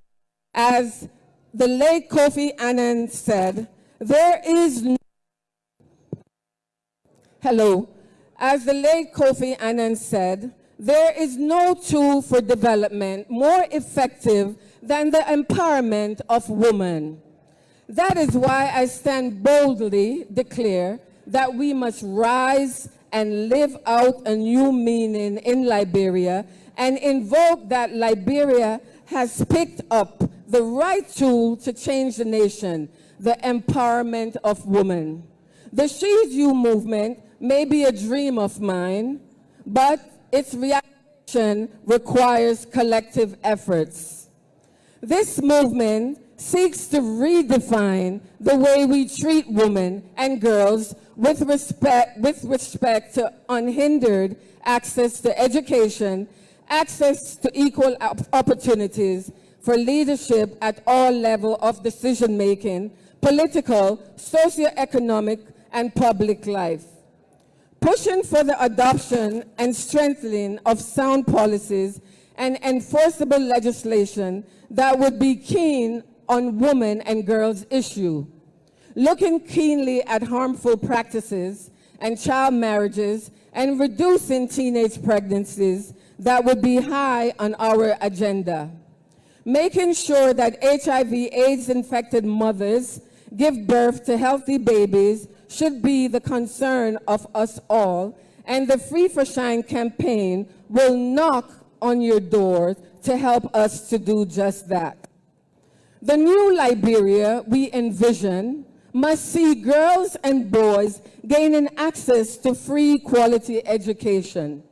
as the late Kofi Annan said, as the late Kofi Annan said, there is no tool for development more effective than the empowerment of women. That is why I stand boldly declare that we must rise and live out a new meaning in Liberia and invoke that Liberia has picked up the right tool to change the nation, the empowerment of women. The She Is You movement may be a dream of mine, but its realization requires collective efforts. This movement seeks to redefine the way we treat women and girls with respect to unhindered access to education, access to equal opportunities for leadership at all levels of decision-making, political, socioeconomic, and public life. Pushing for the adoption and strengthening of sound policies and enforceable legislation that would be keen on women and girls' issue. Looking keenly at harmful practices and child marriages and reducing teenage pregnancies that would be high on our agenda. Making sure that HIV/AIDS infected mothers give birth to healthy babies should be the concern of us all, and the Free for Shine campaign will knock on your door to help us to do just that. The new Liberia we envision must see girls and boys gaining access to free quality education,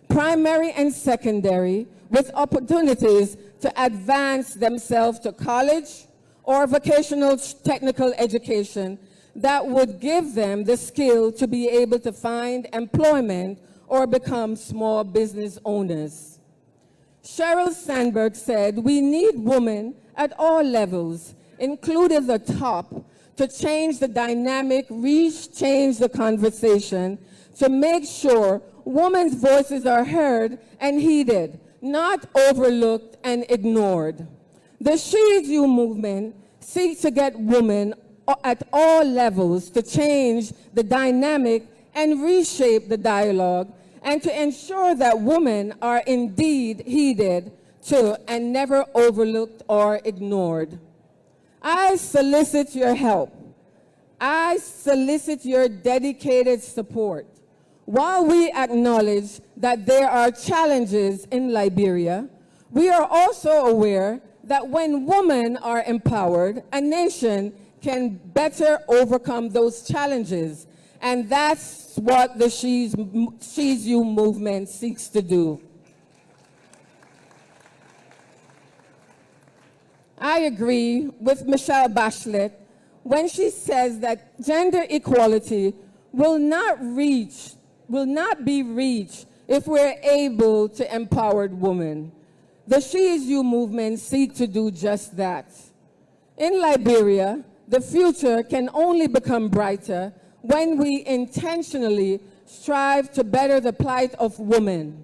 primary and secondary, with opportunities to advance themselves to college or vocational technical education that would give them the skill to be able to find employment or become small business owners. Sheryl Sandberg said, "We need women at all levels, including the top, to change the dynamic, change the conversation, to make sure women's voices are heard and heeded, not overlooked and ignored." The She Is You movement seeks to get women at all levels to change the dynamic and reshape the dialogue, and to ensure that women are indeed heeded to and never overlooked or ignored. I solicit your help. I solicit your dedicated support. While we acknowledge that there are challenges in Liberia, we are also aware that when women are empowered, a nation can better overcome those challenges. And that's what the She's You movement seeks to do. I agree with Michelle Bachelet when she says that gender equality will not be reached if we're able to empower women. The She's You movement seek to do just that. In Liberia, the future can only become brighter when we intentionally strive to better the plight of women.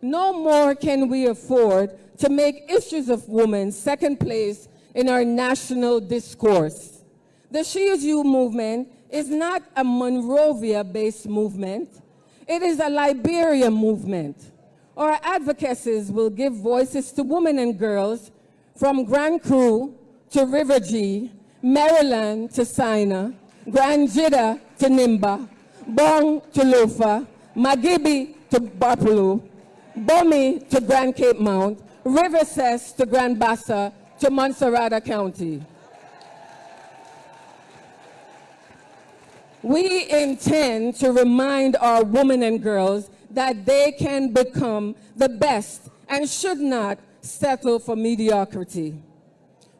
No more can we afford to make issues of women second place in our national discourse. The She's You movement is not a Monrovia-based movement. It is a Liberia movement. Our advocacies will give voices to women and girls from Grand Cru to River G, Maryland to Sina, Grand Jida to Nimba, Bong to Lofa, Magibi to Bapulu, Bomi to Grand Cape Mount, River Cess to Grand Bassa to Montserrat County. We intend to remind our women and girls that they can become the best and should not settle for mediocrity.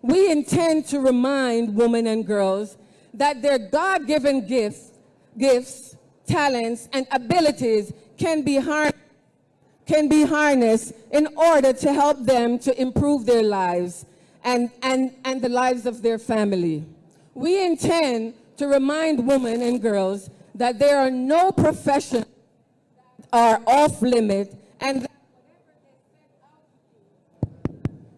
We intend to remind women and girls that their God-given gifts, talents, and abilities can be harnessed in order to help them to improve their lives and the lives of their family. We intend to remind women and girls that there are no professions that are off limit and that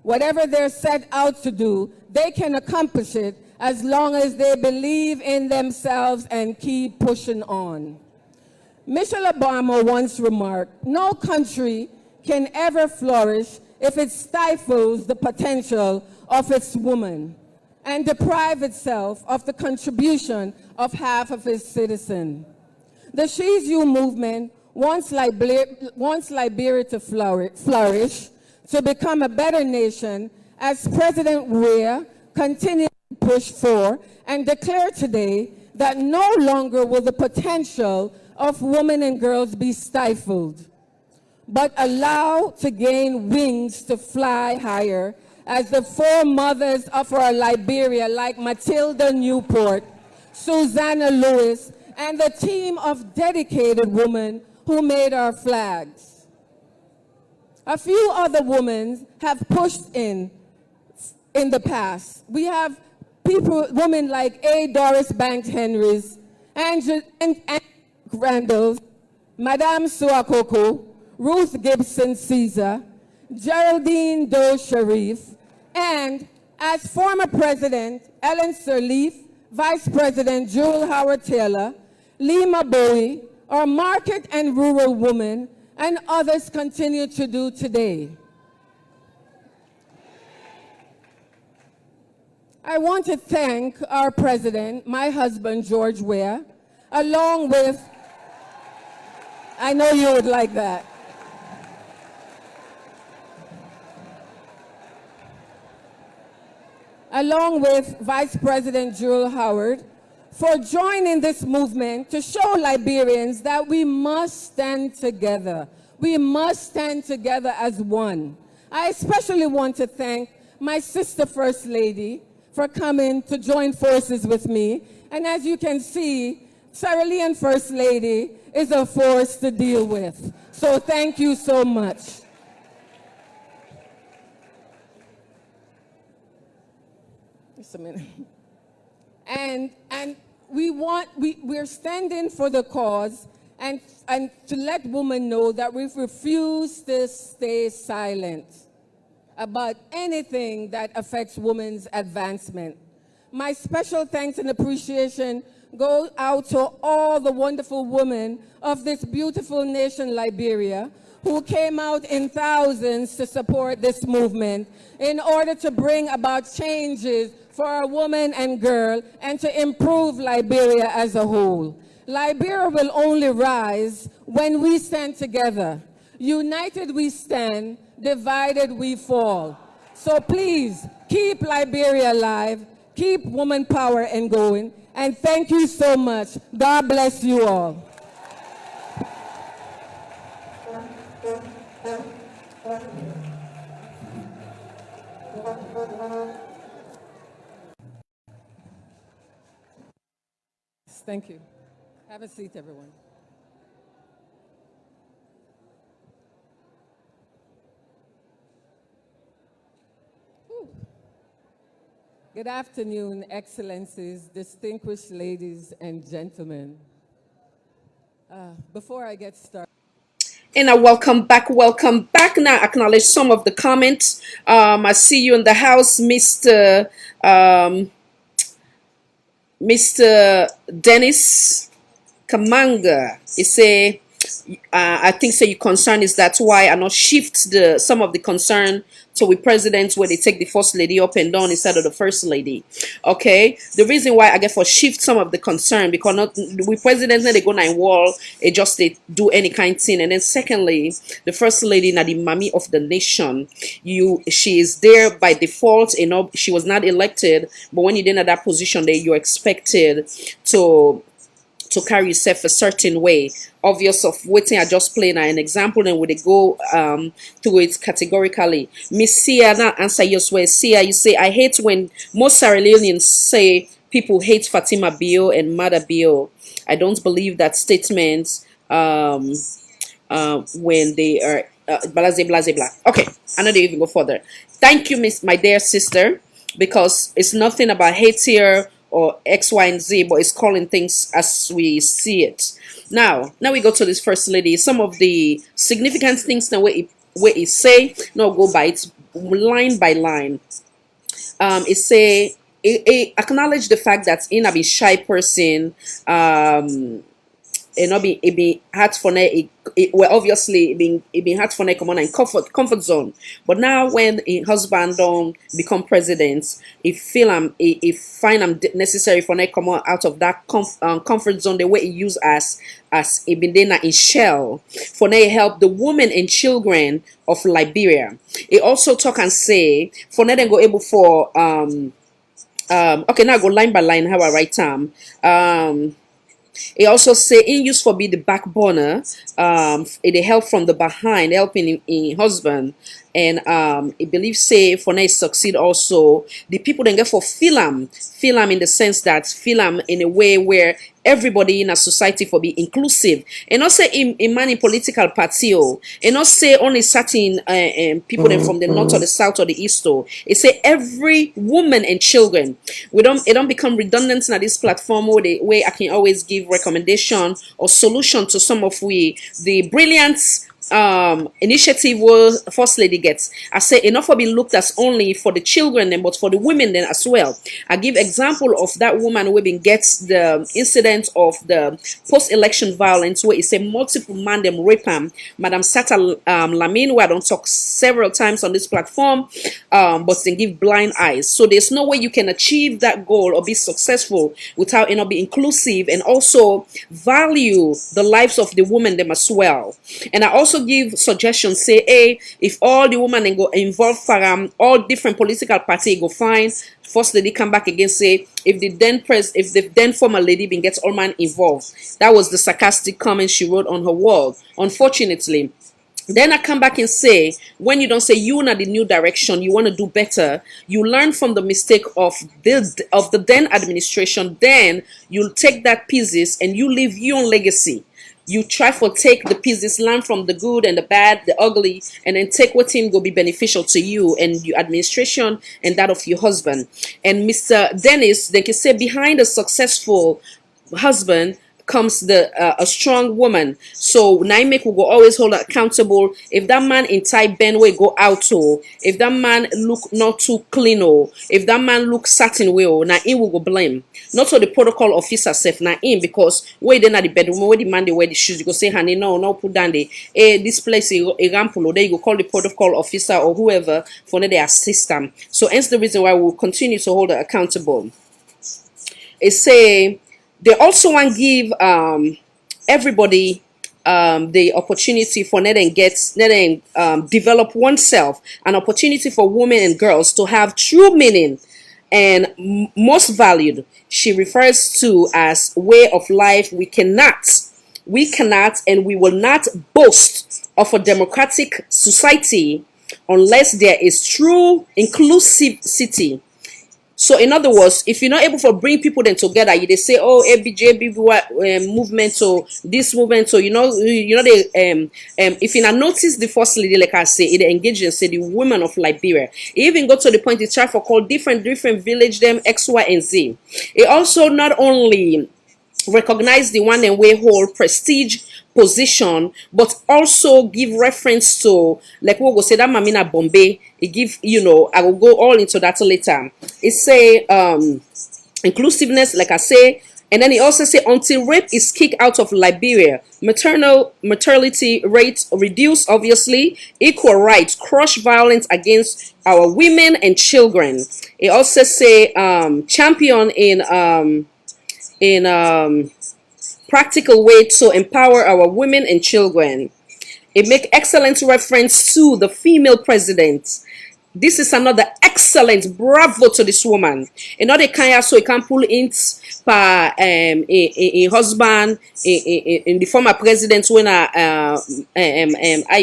whatever they're set out to do, they can accomplish it as long as they believe in themselves and keep pushing on. Michelle Obama once remarked, "No country can ever flourish if it stifles the potential of its women and deprive itself of the contribution of half of its citizens." The She's You movement wants Liberia to flourish, to become a better nation, as President Weah continues to push for and declare today that no longer will the potential of women and girls be stifled, but allowed to gain wings to fly higher, as the foremothers of our Liberia, like Matilda Newport, Susanna Lewis, and the team of dedicated women who made our flags. A few other women have pushed in the past. We have women like A. Doris Banks Henrys, and Randall, Madame Suakoko, Ruth Gibson Caesar, Geraldine Doe Sharif, and as former President Ellen Sirleaf, Vice President Jewel Howard Taylor, Lima Bowie, our market and rural women, and others continue to do today. I want to thank our president, my husband, George Weah, along with, I know you would like that, along with Vice President Jewel Howard, for joining this movement to show Liberians that we must stand together. We must stand together as one. I especially want to thank my sister First Lady for coming to join forces with me. And as you can see, Sierra Leone First Lady is a force to deal with. So thank you so much. Just a minute. And we're standing for the cause and to let women know that we refuse to stay silent about anything that affects women's advancement. My special thanks and appreciation go out to all the wonderful women of this beautiful nation, Liberia, who came out in thousands to support this movement in order to bring about changes for our woman and girl and to improve Liberia as a whole. Liberia will only rise when we stand together. United we stand, divided we fall. So please, keep Liberia alive, keep woman power and going, and thank you so much. God bless you all. Thank you. Have a seat, everyone. Whew. Good afternoon, Excellencies, distinguished ladies and gentlemen. Before I get started, And I welcome back. Now, acknowledge some of the comments. I see you in the house, Mr. Dennis Kamanga. He say, I think so your concern is that's why I not shift some of the concern to we presidents where they take the first lady up and down instead of the first lady. Okay, the reason why I get for shift some of the concern because not we presidents they go nine wall it just they do any kind of thing. And then secondly, the first lady na the mommy of the nation. She is there by default. You know, she was not elected, but when you didn't have that position there, you're expected to carry yourself a certain way. Obvious of waiting, I just playing an example, and would they go to it categorically. Miss Sia, now answer your way. Sia, you say, I hate when most Sierra Leoneans say people hate Fatima Bio and Mada Bio. I don't believe that statement when they are blah. Okay, I know they even go further. Thank you, my dear sister, because it's nothing about hate here or X, Y, and Z, but it's calling things as we see it. Now we go to this first lady. Some of the significant things now where it say, no, go by it line by line. It say, it acknowledge the fact that in a be shy person, it be hard for well obviously it been hard for come on in comfort zone. But now when a husband don't become president, it find necessary for come on out of that comfort zone the way it use as it been there in shell for help the women and children of Liberia. It also talk and say for them go able for okay, now go line by line how I write time. It also say in use for be the backboner. It help from the behind, helping in husband, and it believes say for nice succeed also the people then get for film in the sense that film in a way where everybody in a society for be inclusive, and not say in many political party, and not say only certain people then from the north or the south or the east. It say every woman and children. It don't become redundant in this platform where I can always give recommendation or solution to some of the brilliant initiative was first lady gets. I say enough will be looked as only for the children then, but for the women then as well. I give example of that woman who been gets the incident of the post-election violence where it's a multiple man them rape Madam Sata Lamin, who I don't talk several times on this platform, but then give blind eyes. So there's no way you can achieve that goal or be successful without be inclusive and also value the lives of the women them as well. And I also give suggestions, say, hey, if all the women then go involved for all different political parties go fine. First lady come back again, say, if the then former lady been gets all man involved. That was the sarcastic comment she wrote on her wall. Unfortunately, then I come back and say, when you don't say you know the new direction, you want to do better, you learn from the mistake of the then administration, then you'll take that pieces and you leave your own legacy. You try for take the pieces, learn from the good and the bad, the ugly, and then take what thing will be beneficial to you and your administration and that of your husband. And Mr. Dennis, they can say behind a successful husband, comes the a strong woman. So Naimik will go always hold her accountable. If that man in tight bend way go out or if that man look not too clean or if that man look certain way or na in will go blame. Not so the protocol officer self na in because where then at the bedroom where the man they wear the shoes you go say honey no put down the this place example or there you go call the protocol officer or whoever for their system. So hence the reason why we'll continue to hold her accountable. It say they also want to give everybody the opportunity for develop oneself, an opportunity for women and girls to have true meaning and most valued. She refers to as way of life. We cannot and we will not boast of a democratic society unless there is true inclusivity. So in other words, if you're not able to bring people then together, they say, oh, ABJ, movement, or this movement, so they if you not notice the first lady, like I say, it engaged and say the women of Liberia. It even got to the point it tried for call different village them X, Y, and Z. It also not only recognize the one and way hold prestige position, but also give reference to like what we say that Mamina Bombay. It give I will go all into that later. It say inclusiveness, like I say, and then it also say until rape is kicked out of Liberia, maternity rates reduce, obviously, equal rights, crush violence against our women and children. It also say champion in practical way to empower our women and children. It make excellent reference to the female president. This is another excellent bravo to this woman. Another kind so he can pull in a husband in the former president when I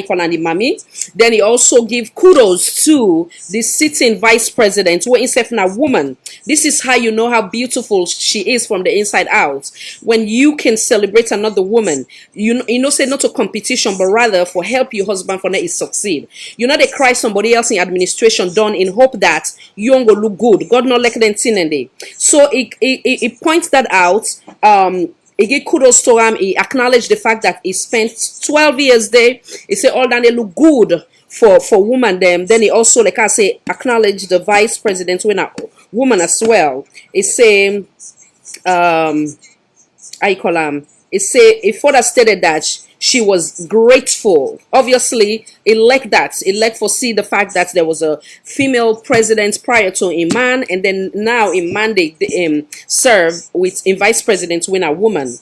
call the mommy. Then he also give kudos to the sitting vice president who is a woman. This is how you know how beautiful she is from the inside out. When you can celebrate another woman, say not a competition, but rather for help your husband for that is succeed. They cry somebody else in administration done in hope that you won't go look good. God not like them thing and day. So it points that out. He gave kudos to him. He acknowledged the fact that he spent 12 years there. He said all that they look good for woman them. Then he also, like I say, acknowledged the vice president when a woman as well. He say I call him. It further stated that she was grateful. Obviously, it like for see the fact that there was a female president prior to a man, and then now in man they serve with a vice president when a woman.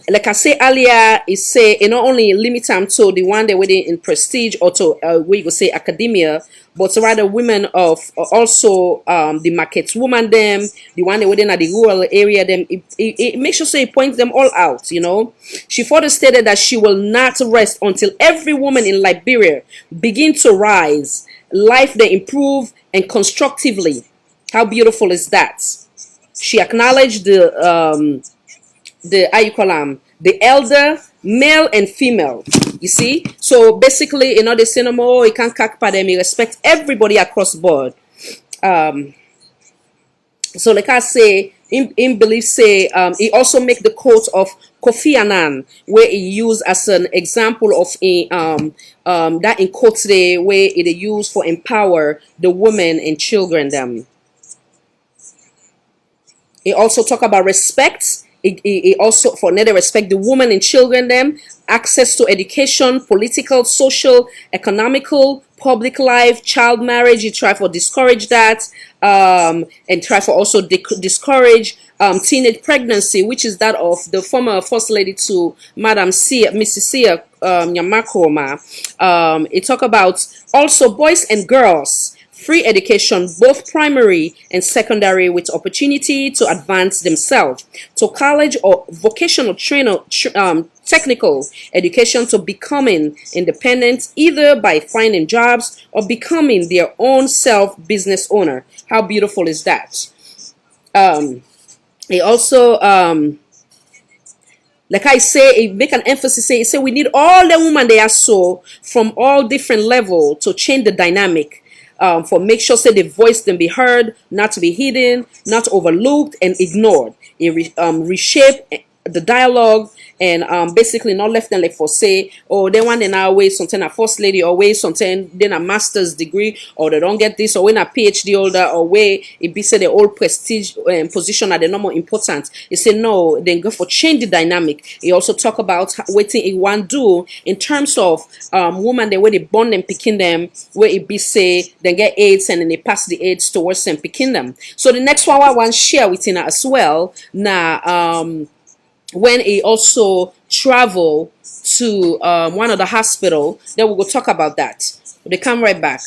Like I say earlier, it say it not only limit them to the one they within in prestige or to we go say academia, but rather women of also the market woman them, the one they within at the rural area them. It makes sure so it points them all out. She further stated that she will not rest until every woman in Liberia begin to rise, life they improve and constructively. How beautiful is that? She acknowledged the elder male and female, you see. So basically the cinema you can't them, you respect everybody across board. So like I say in belief say he also make the quote of Kofi Annan where he used as an example of a that in quotes the way it used for empower the women and children them. He also talk about respect. It also for another respect the woman and children them, access to education, political, social, economical, public life, child marriage. You try for discourage that, and try for also discourage teenage pregnancy, which is that of the former first lady to Madam Sia, Mrs. Sia Nyamakoma. It talk about also boys and girls. Free education, both primary and secondary, with opportunity to advance themselves, to college or vocational technical education, to becoming independent, either by finding jobs or becoming their own self-business owner. How beautiful is that? It also, like I say, it make an emphasis, say we need all the women they are so from all different levels to change the dynamic. For make sure say the voice can be heard, not to be hidden, not overlooked and ignored. It reshape the dialogue and basically not left them like for say, or they want in our way something a first lady or way something then a master's degree or they don't get this or when a PhD holder or way it be say the old prestige position are the no more important. He say no, then go for change the dynamic. He also talk about waiting he want do in terms of woman the way they born them picking them where it be say then get AIDS and then they pass the AIDS towards them picking them. So the next one I want to share with you as well now when he also travel to one of the hospital, then we'll go talk about that. They come right back.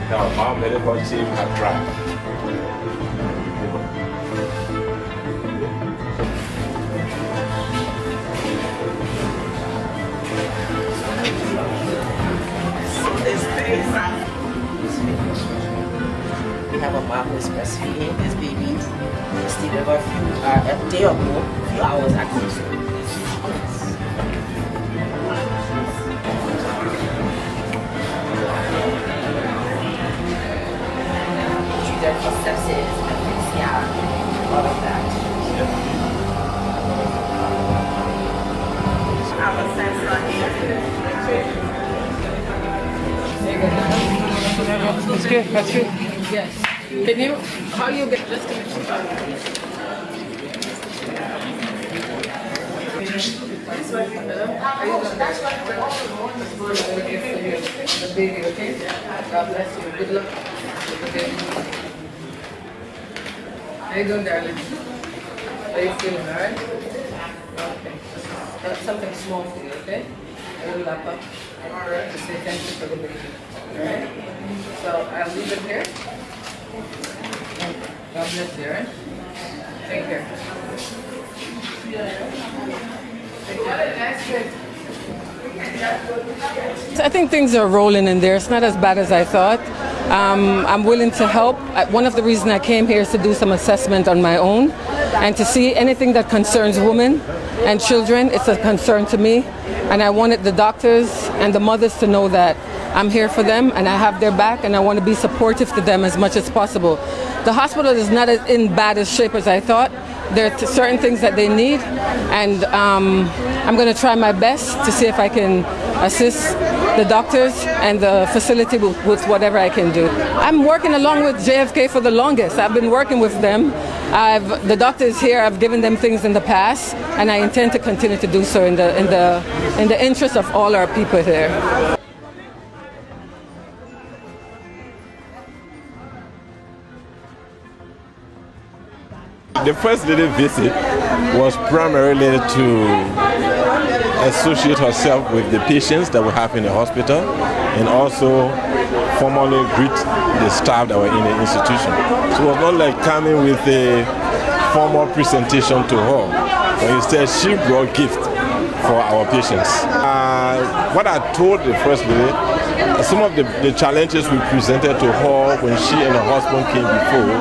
Now, mom made a team have tried. We have a mom who's breastfeeding his baby. Still over a day or more, a few hours actually. Treated for sepsis, anemia, all of that. Our sense That's good. That's good. Yes. Can you? How you get? Let's get the baby, okay? God bless you. Good luck with the baby. How you doing, darling? How you feeling, all right? Okay. That's something small for you, okay? A little lap up. All right. To say thank you for the baby. All right? So I'll leave it here. God bless you, all right? Take care. I think things are rolling in there. It's not as bad as I thought. I'm willing to help. One of the reasons I came here is to do some assessment on my own and to see anything that concerns women and children. It's a concern to me, and I wanted the doctors and the mothers to know that I'm here for them and I have their back and I want to be supportive to them as much as possible. The hospital is not as in bad as shape as I thought. There are certain things that they need, and I'm going to try my best to see if I can assist the doctors and the facility with whatever I can do. I'm working along with JFK for the longest. I've been working with them. The doctors here, I've given them things in the past, and I intend to continue to do so in the interest of all our people here. The first lady visit was primarily to associate herself with the patients that we have in the hospital and also formally greet the staff that were in the institution. So it was not like coming with a formal presentation to her, but instead she brought gifts for our patients. What I told the first lady, some of the challenges we presented to her when she and her husband came before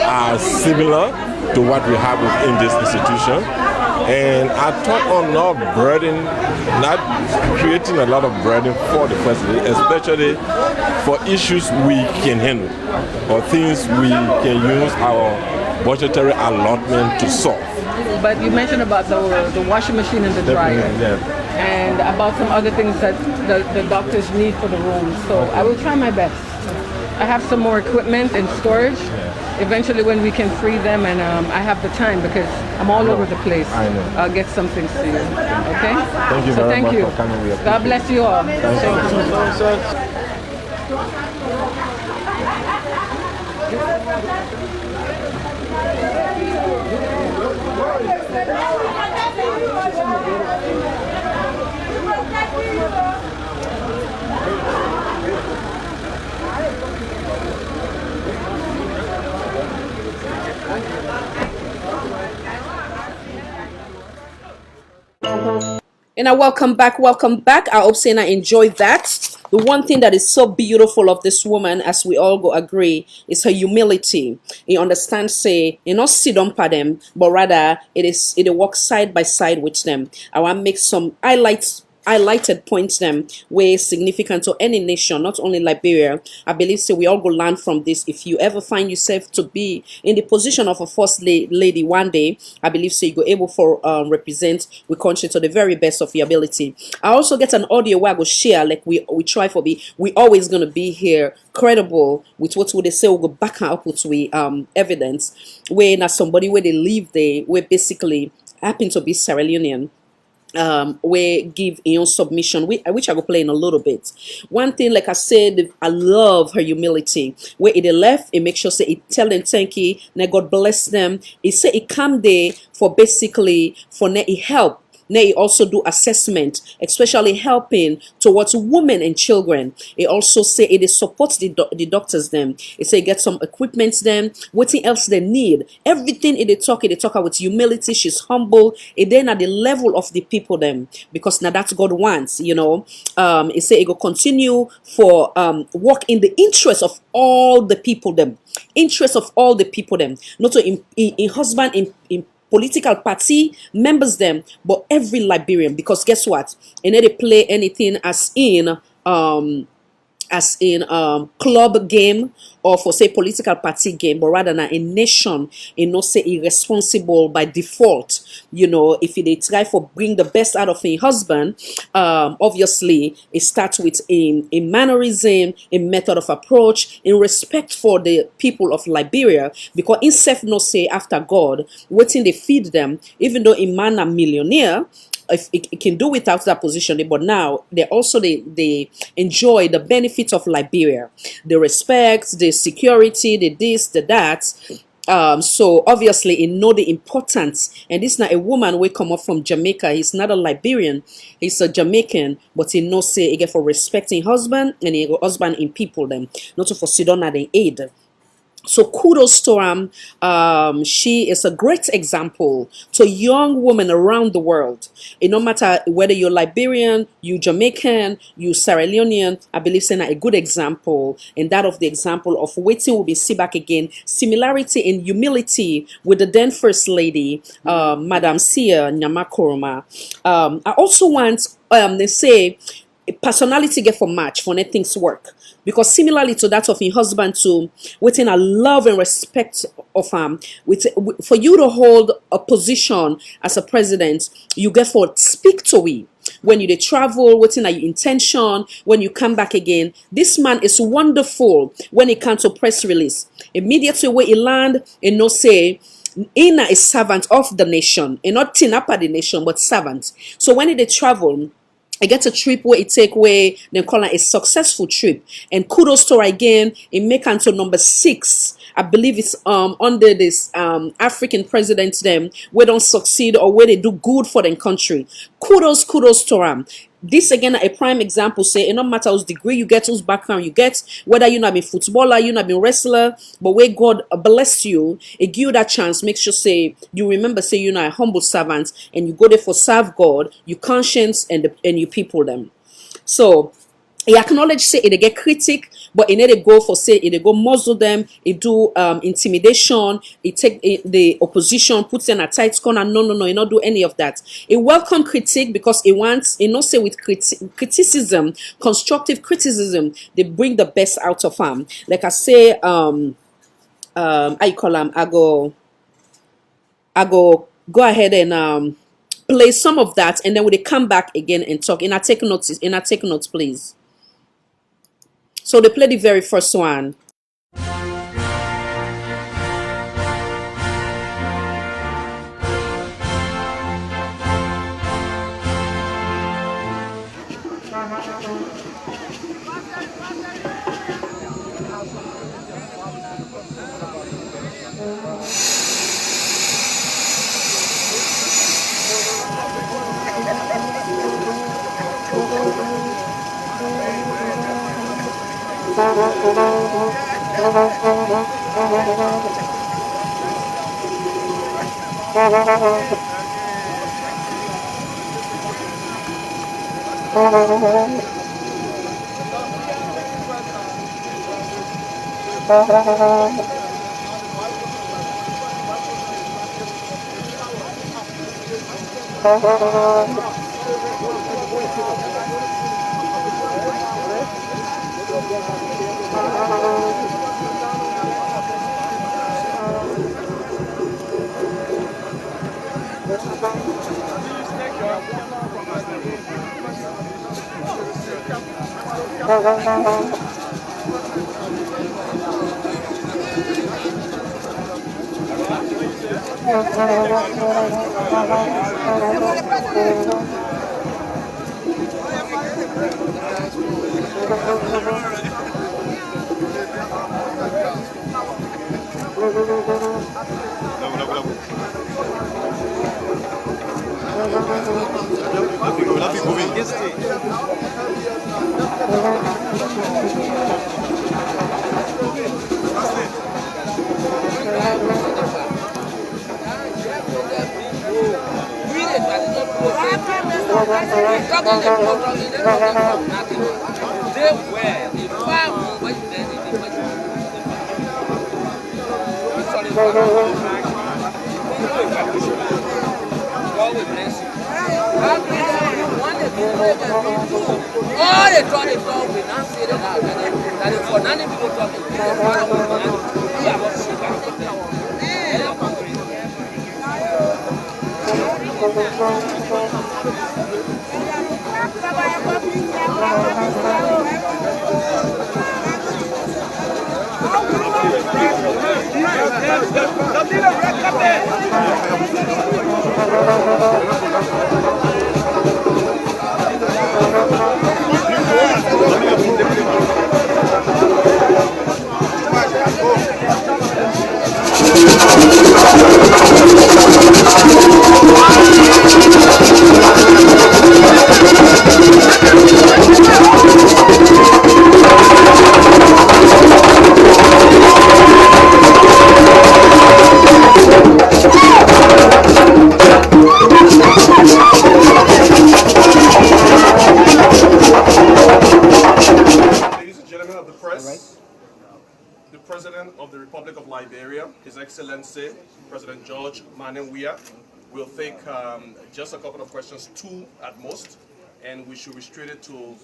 are similar to what we have within this institution. And I thought on not creating a lot of burden for the first lady, especially for issues we can handle or things we can use our budgetary allotment to solve. But you mentioned about the washing machine and the dryer, and about some other things that the doctors need for the rooms. So I will try my best. I have some more equipment and storage. Eventually when we can free them and I have the time, because I'm all over the place. I know. I'll get some things to you. Okay? Thank you So very thank much you. for coming. We God bless you all. Thank you. And I welcome back. I hope saying I enjoyed that. The one thing that is so beautiful of this woman, as we all go agree, is her humility. He understands, say, you not sit on them, but rather it works side by side with them. I want to make some highlighted points them way significant to any nation, not only Liberia. I believe so we all go learn from this. If you ever find yourself to be in the position of a first lady one day, I believe so you go able for represent we country to the very best of your ability. I also get an audio where I go share, like we try for be, we always gonna be here credible with what would they say, we'll go back and up with we evidence where now somebody where they live there where basically happen to be Sierra Leonean, we give in submission, which I will play in a little bit. One thing, like I said, I love her humility. Where it left, it makes sure say it tell them thank you, now God bless them. It say it come there for basically for now it help. Now it also do assessment, especially helping towards women and children. It also say it supports the doctors them. It say get some equipment them, what else they need. Everything it talk her with humility. She's humble. It then at the level of the people them, because now that's God wants, you know. It say it will continue for work in the interest of all the people them. Interest of all the people them. Not to in husband in political party members them, but every Liberian, because guess what? And they play anything as in club game or for say political party game, but rather than a nation, you know, say irresponsible by default. You know, if they try for bring the best out of a husband, obviously it starts with a mannerism, a method of approach, in respect for the people of Liberia, because in self no say after God, waiting they feed them, even though a man a millionaire. If it can do without that position, but now they enjoy the benefits of Liberia, the respect, the security, the this, the that. So obviously he know the importance, and this is not a woman we come up from Jamaica. He's not a Liberian, he's a Jamaican, but he know say again for respecting husband and he husband in people them, not to for sit down at the aid. So kudos to she is a great example to young women around the world. It no matter whether you're Liberian, you Jamaican, you Sierra Leonean, I believe saying a good example, and that of the example of waiting will be see back again. Similarity in humility with the then First Lady, Madam Sia Nyamakoroma. I also want they say personality get for match for let things work. Because similarly to that of your husband too, within a love and respect of for you to hold a position as a president, you get for speak to we. When you travel, within your intention, when you come back again, this man is wonderful when it comes to press release. Immediately when he land, and no say, Ina is servant of the nation, and not tinapa the nation, but servant. So when they travel, I get a trip where it take away, they call it a successful trip. And kudos to her again, it make until number 6. I believe it's under this African presidents them where don't succeed or where they do good for their country. Kudos to them. This again a prime example say it no matter whose degree you get, whose background you get, whether you not been footballer, you not been wrestler, but where God bless you, it give you that chance. Make sure say you remember say you're not a humble servant and you go there for serve God, you conscience and you people them. So he acknowledge say it get critic, but it need to go for say it go muzzle them, it do intimidation, it take the opposition, puts in a tight corner. No, it not do any of that. It welcome critique because it wants, it not say with criticism, constructive criticism, they bring the best out of them. Like I say, I call them, I go go ahead and play some of that, and then when they come back again and talk, and I take notes, please. So they play the very first one. President of the Republic of Liberia, His Excellency President George Manenwia, will take just a couple of questions, 2 at most, and we should restrict it to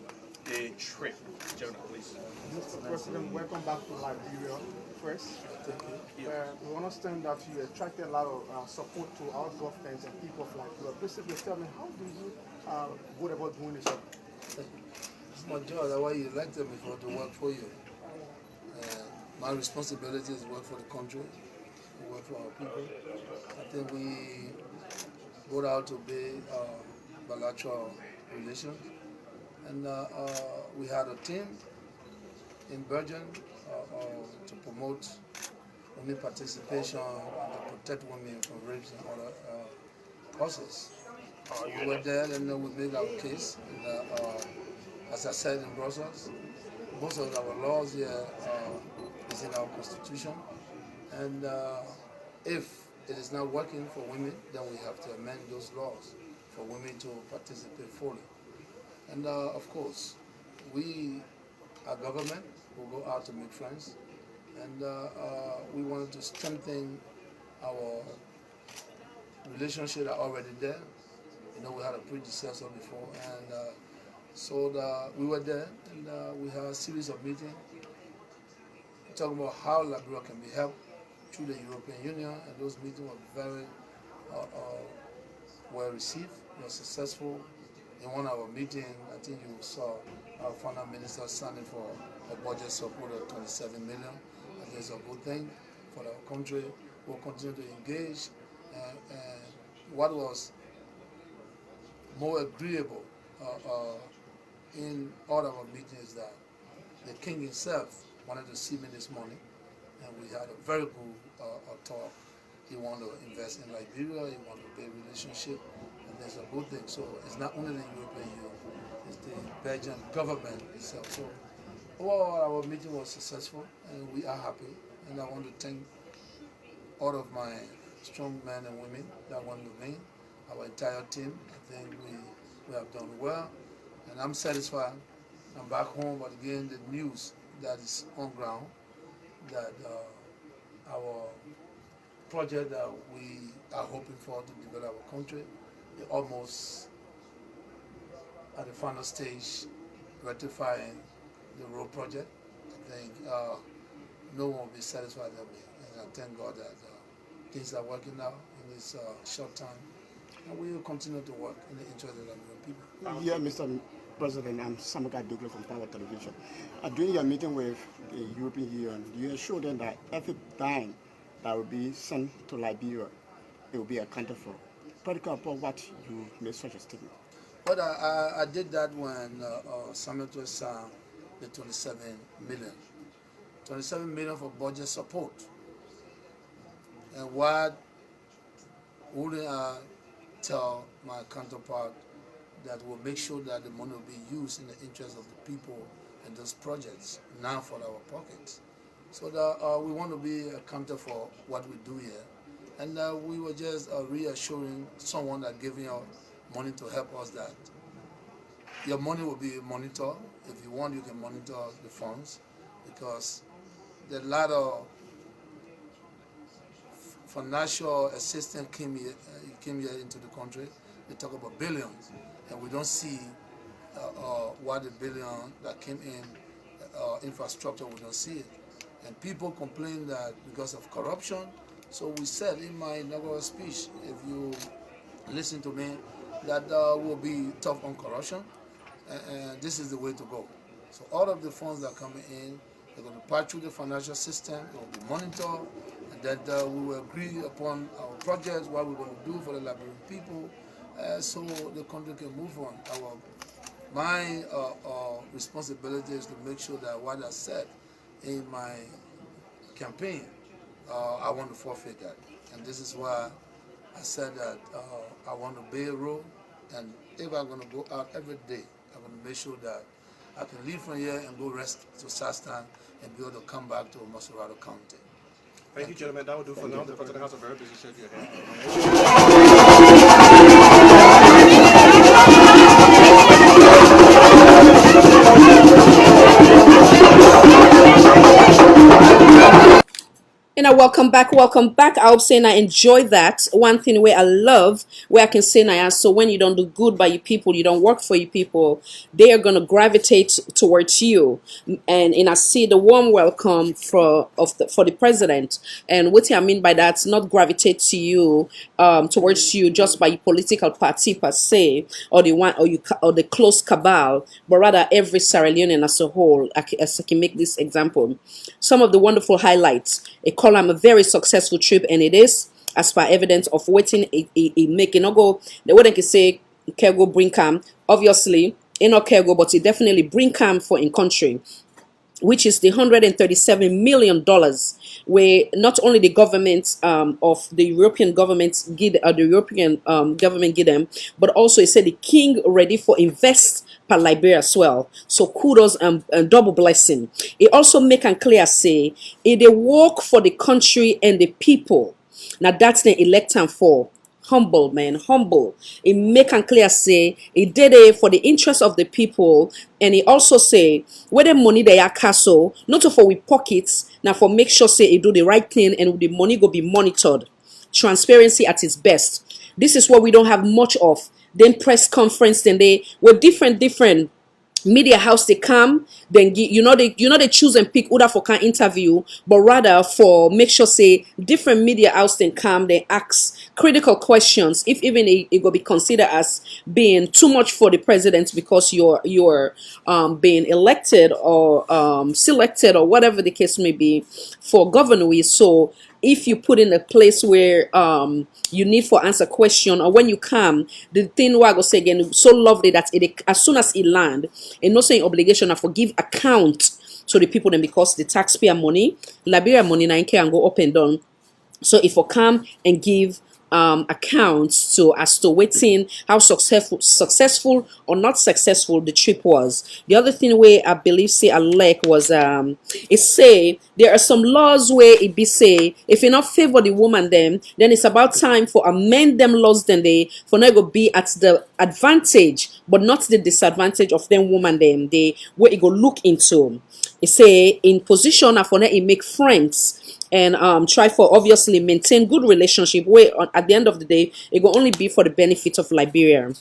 the trip. General, please. Mr. President, welcome back to Liberia first. Thank you. We understand that you attracted a lot of support to our government and people of Liberia. Please tell me, how do you go about doing this? It's my job. That's why you elected me to work for you. My responsibility is to work for the country, to work for our people. I think we go out to build bilateral relations. And we had a team in Belgium to promote women participation and to protect women from rapes and other causes. We were there and we made our case. And, as I said in Brussels, most of our laws here is in our constitution, and if it is not working for women, then we have to amend those laws for women to participate fully. And of course, we, our government, will go out to make friends, and we wanted to strengthen our relationship that are already there. You know, we had a predecessor before, and so we were there, and we had a series of meetings talking about how Liberia can be helped through the European Union, and those meetings were very well received, were successful. In one of our meetings, I think you saw our finance minister signing for a budget support of 27 million. I think it's a good thing for our country. We'll continue to engage. And what was more agreeable in all of our meetings that the king himself wanted to see me this morning, and we had a very good talk. He wanted to invest in Liberia, he wanted to build a relationship, and that's a good thing. So it's not only the European Union, it's the Belgian government itself. So Well, our meeting was successful and we are happy. And I want to thank all of my strong men and women that went with me, our entire team. I think we have done well. And I'm satisfied. I'm back home, but again, the news that is on ground, that our project that we are hoping for to develop our country is almost at the final stage, rectifying the road project. I think no one will be satisfied with me. And I thank God that things are working out in this short time. And we will continue to work in the interest of the Nigerian people. Yeah, Mr. President, I'm Samuka Douglas from Power Television. During your meeting with the European Union, you assured them that every dime that will be sent to Liberia, it will be accounted for. Practically upon what you made such a statement. But I did that when Summit was signed the 27 million. 27 million for budget support. And what would I tell my counterpart that will make sure that the money will be used in the interest of the people and those projects, now for our pockets. So that we want to be accounted for what we do here. And we were just reassuring someone that giving out money to help us that your money will be monitored. If you want, you can monitor the funds, because the lot of financial assistance came here into the country. They talk about billions, and we don't see what the billion that came in infrastructure. We don't see it, and people complain that because of corruption. So we said in my inaugural speech, if you listen to me, that will be tough on corruption, and this is the way to go. So all of the funds that are coming in, they're going to pass through the financial system, it will be monitored, and then we will agree upon our projects, what we're going to do for the Liberian people, so the country can move on. My responsibility is to make sure that what I said in my campaign, I want to forfeit that. And this is why I said that I want to build a road, and if I'm going to go out every day, I'm going to make sure that I can leave from here and go rest to Sastan and be able to come back to Moserado County. Thank you, gentlemen. That will do for now. The President has a very busy schedule ahead. And welcome back, welcome back. I hope saying I enjoy that. One thing where I love, where I can say now, so when you don't do good by your people, you don't work for your people, they are gonna gravitate towards you. And I see the warm welcome for the president. And what I mean by that, not gravitate to you towards you just by your political party per se, or the one or the close cabal, but rather every Sierra Leonean as a whole. As I can make this example, some of the wonderful highlights. A column, a very successful trip, and it is, as per evidence of waiting a making. No go, the way they can say, Kergo bring calm. Obviously, not Kergo, but it definitely bring calm for in country, which is the $137 million, where not only the government of the European government give them, but also it said the king ready for invest per Liberia as well. So kudos and double blessing. It also make and clear say it they work for the country and the people. Now that's the elect them for. Humble, man, humble. It make and clear say it did it for the interest of the people, and it also say where the money they are castle, not for we pockets, now for make sure say it do the right thing and the money go be monitored. Transparency at its best. This is what we don't have much of. Then press conference, then they were different media house they come, then they choose and pick who for can interview, but rather for make sure say different media house then come, they ask critical questions, if even it will be considered as being too much for the president because you're being elected or selected or whatever the case may be for governor. So if you put in a place where you need for answer question, or when you come, the thing what I go say again, so lovely that it as soon as it land, and no saying obligation to give account to the people then, because the taxpayer money, Liberia money, 9K and go up and down. So if you come and give accounts to as to waiting how successful or not successful the trip was. The other thing where I believe say I like was it say there are some laws where it be say if you not favor the woman then it's about time for amend them laws then they for not go be at the advantage but not the disadvantage of them woman them they where it go look into. It say in position for it make friends and try for obviously maintain good relationship where at the end of the day it will only be for the benefit of Liberia.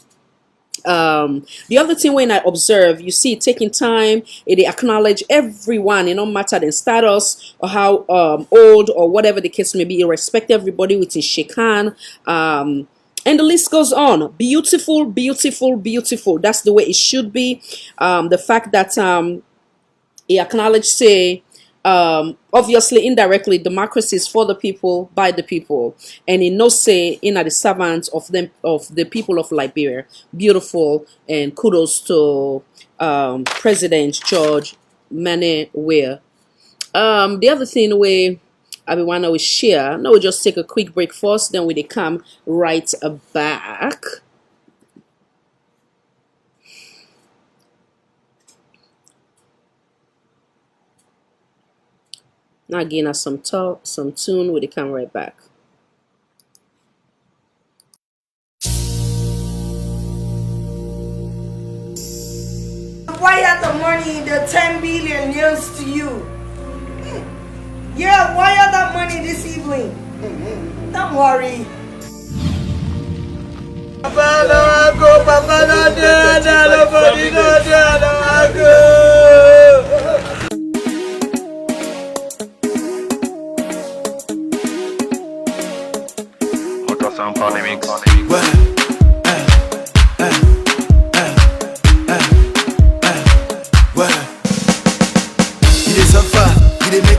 The other thing when I observe, you see taking time, they acknowledge everyone, no matter their status or how old or whatever the case may be, it respect everybody with his shake hand. And the list goes on. Beautiful, beautiful, beautiful. That's the way it should be. The fact that he acknowledged say obviously indirectly democracy is for the people by the people and in no say in the servants of them of the people of Liberia. Beautiful and kudos to President George Mane Weah. The other thing we I want to share now, we'll just take a quick break first then we come right back. Now again, some talk, some tune, we come right back. Why are the money, the 10 billion news to you? Yeah, why are that money this evening? Don't worry.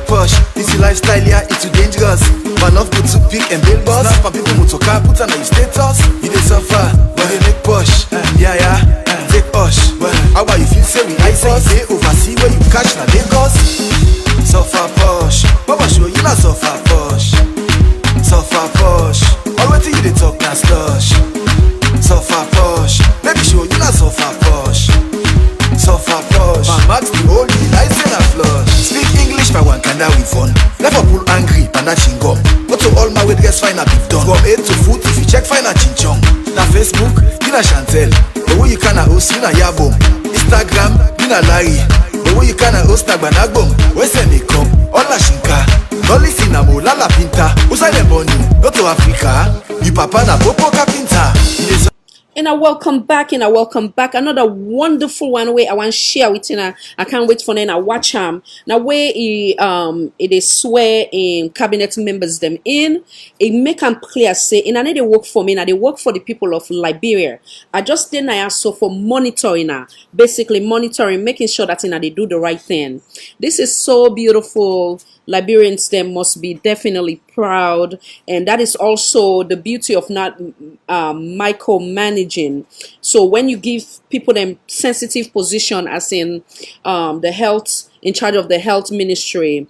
Porsh, this is lifestyle, yeah, it's too dangerous. Man of good to pick and build boss. Snap and people motocar, put on your status. You dey suffer, but they make Porsh. Yeah, take Porsh. How about you feel say we ice us? They oversee where you catch na Lagos. Suffer Porsh, Baba show you not suffer Porsh. Suffer Porsh, all wait till you dey talk na slush. Suffer Porsh, baby show you not suffer Porsh. Suffer Porsh, man Max the old license a flush. Speak English by one kinda with fun. Liverpool angry, panda chingom. Go to all my weight guys find a big done. From 8 to food if you check find a chinchong. Na Facebook, you na Chantel. The way you can host you na Yabom. Instagram, you na Larry. The way you can host na Gbanagbom. Where say me come, all la shinka. Dolly Sinamo, Lala Pinta. Usai them born you, go to Africa. You papa na Popo Kapinta. And I welcome back. Another wonderful one way I want to share with you. I can't wait for them. I watch him. Now where it is swear in cabinet members them in. It make them clear say in they work for me. Now they work for the people of Liberia. I just didn't ask so for monitoring basically monitoring, making sure that they do the right thing. This is so beautiful. Liberians them must be definitely proud, and that is also the beauty of not micromanaging. So when you give people them sensitive position as in the health in charge of the health ministry,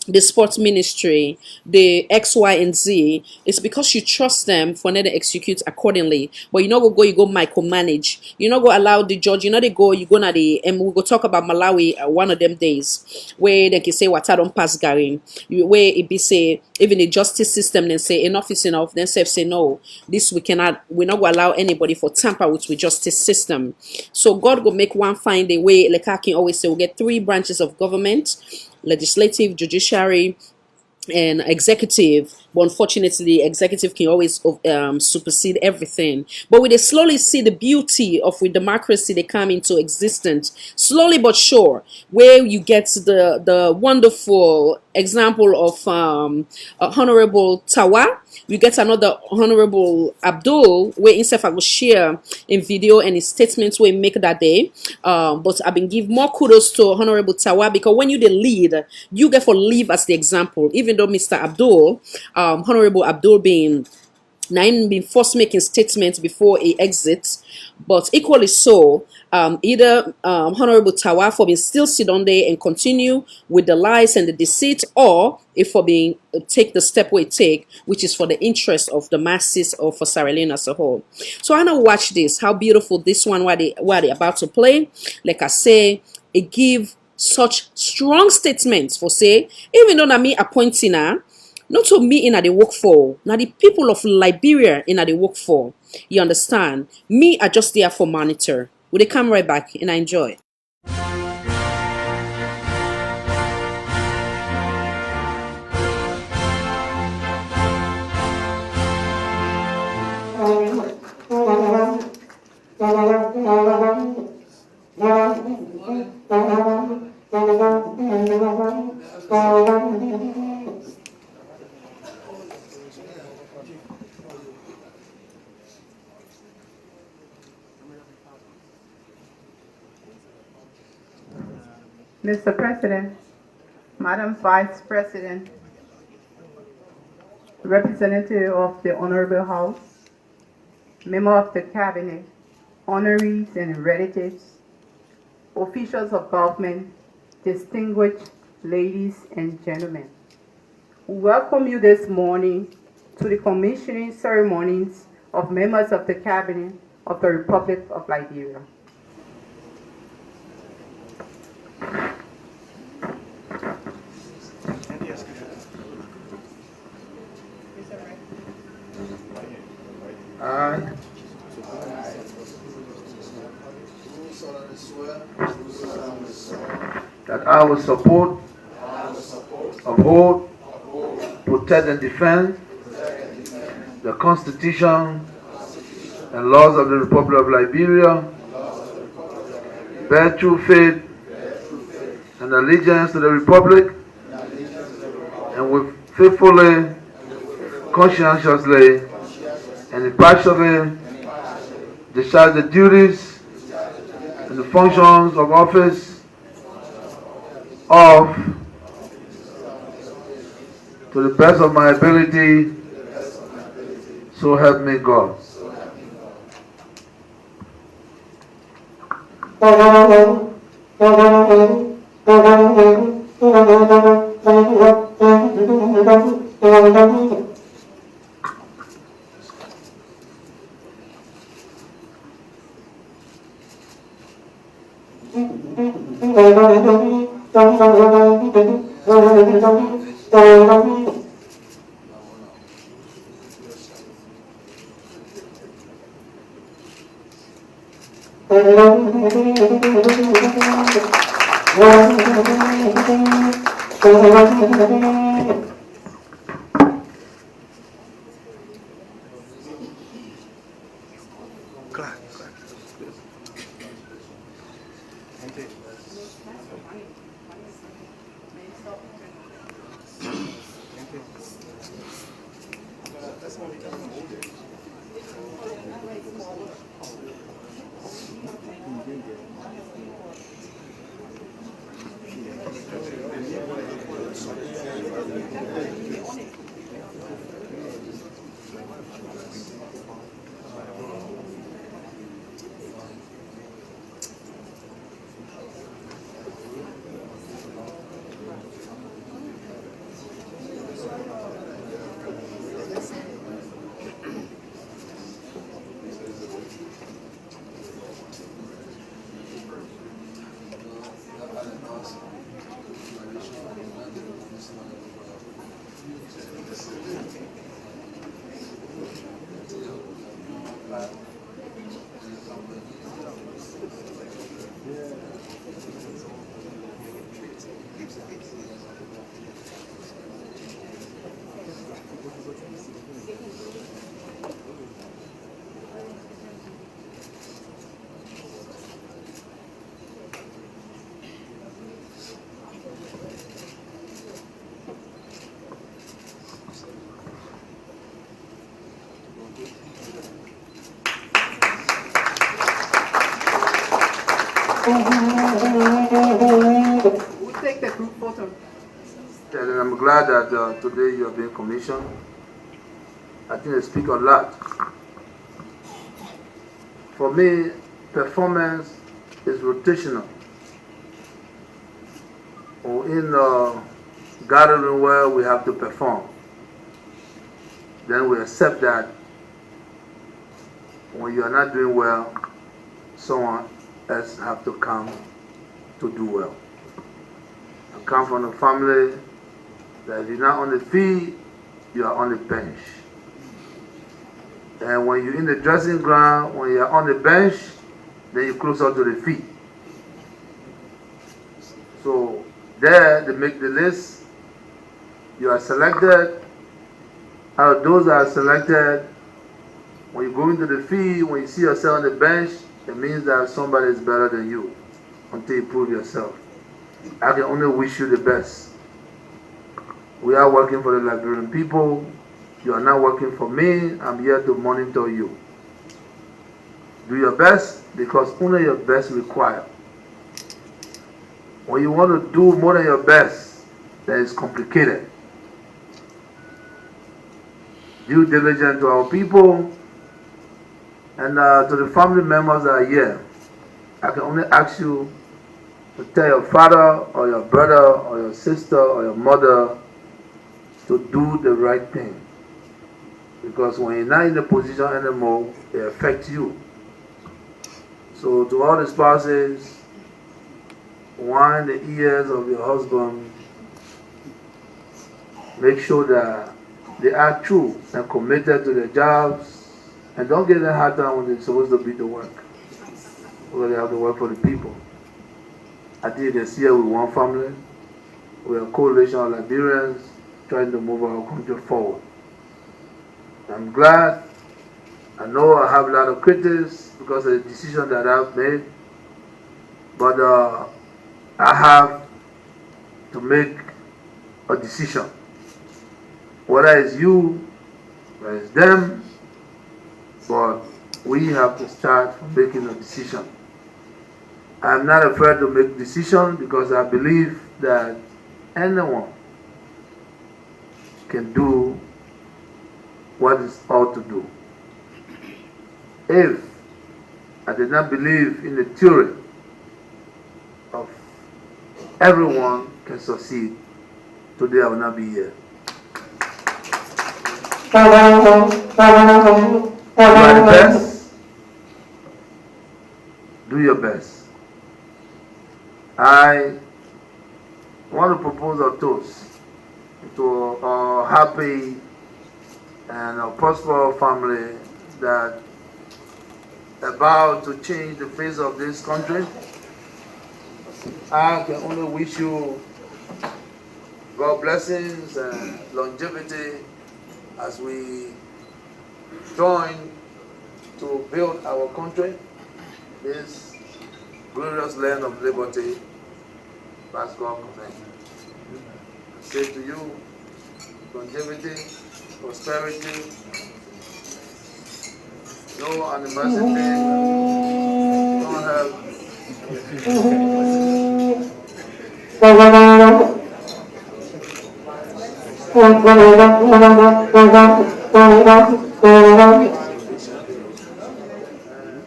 the sports ministry, the X, Y, and Z, it's because you trust them for them to execute accordingly. But you go micromanage. You go allow the judge. You go na the and we go talk about Malawi one of them days where they can say what I don't pass Gary. Where it be say even the justice system then say enough is enough. Then say no, this we're not going to allow anybody for tamper with the justice system. So God go make one find a way. Like I can always say, we get 3 branches of government: legislative, judiciary, and executive. But unfortunately the executive can always supersede everything. But we slowly see the beauty of with democracy they come into existence slowly but sure, where you get the wonderful example of Honorable Tawa. You get another Honorable Abdul, where instead I will share in video and his statements we make that day. But I've been give more kudos to Honorable Tawa, because when you the lead, you get for leave as the example. Even though Mr. Abdul, Honorable Abdul being Naim been forced making statements before he exits, but equally so, either Honorable Tawa for being still sit on there and continue with the lies and the deceit, or if for being take the step we take, which is for the interest of the masses or for Sierra Leone as a whole. So I now watch this, how beautiful this one, what they about to play. Like I say, it give such strong statements for say, even though na me appointing her, not to me in a they work for, now the people of Liberia in a they work for. You understand? Me are just there for monitor. Will they come right back and I enjoy? Mr. President, Madam Vice President, Representative of the Honorable House, Member of the Cabinet, honorees and relatives, officials of government, distinguished ladies and gentlemen. We welcome you this morning to the commissioning ceremonies of members of the Cabinet of the Republic of Liberia. I that I will support, uphold, protect and defend the Constitution and laws of the Republic of Liberia, bear true faith and allegiance to the Republic, and will faithfully, conscientiously, and impartially discharge the duties and the functions of office of, to the best of my ability, so help me God. We'll take the group photo. And I'm glad that today you are being commissioned. I think they speak a lot. For me, performance is rotational. Or in a gathering where we have to perform, then we accept that when you are not doing well, someone else have to come to do well. I come from a family that if you're not on the field, you are on the bench. And when you're in the dressing ground, when you're on the bench, then you're closer to the field. So there, they make the list. You are selected. Out of those that are selected, when you go into the field, when you see yourself on the bench, it means that somebody is better than you until you prove yourself. I can only wish you the best. We are working for the Liberian people. You are not working for me. I'm here to monitor you. Do your best because only your best required. When you want to do more than your best, that is complicated. Due diligence to our people and to the family members that are here. I can only ask you to tell your father or your brother or your sister or your mother to do the right thing. Because when you're not in the position anymore, it affects you. So to all the spouses, wind the ears of your husband. Make sure that they are true and committed to their jobs. And don't get that hard time when they're supposed to be to work. Because they have to work for the people. I think you can see here with one family. We're a coalition of Liberians trying to move our country forward. I'm glad. I know I have a lot of critics because of the decision that I've made. But I have to make a decision. Whether it's you, whether it's them, but we have to start making a decision. I'm not afraid to make decisions because I believe that anyone can do what is ought to do. If I did not believe in the theory of everyone can succeed, today I will not be here. You are the best. Do your best. I want to propose a toast to a happy and a prosperous family that about to change the face of this country. I can only wish you God blessings and longevity as we join to build our country, this glorious land of liberty. That's God command. I say to you, longevity, prosperity, no animosity, don't have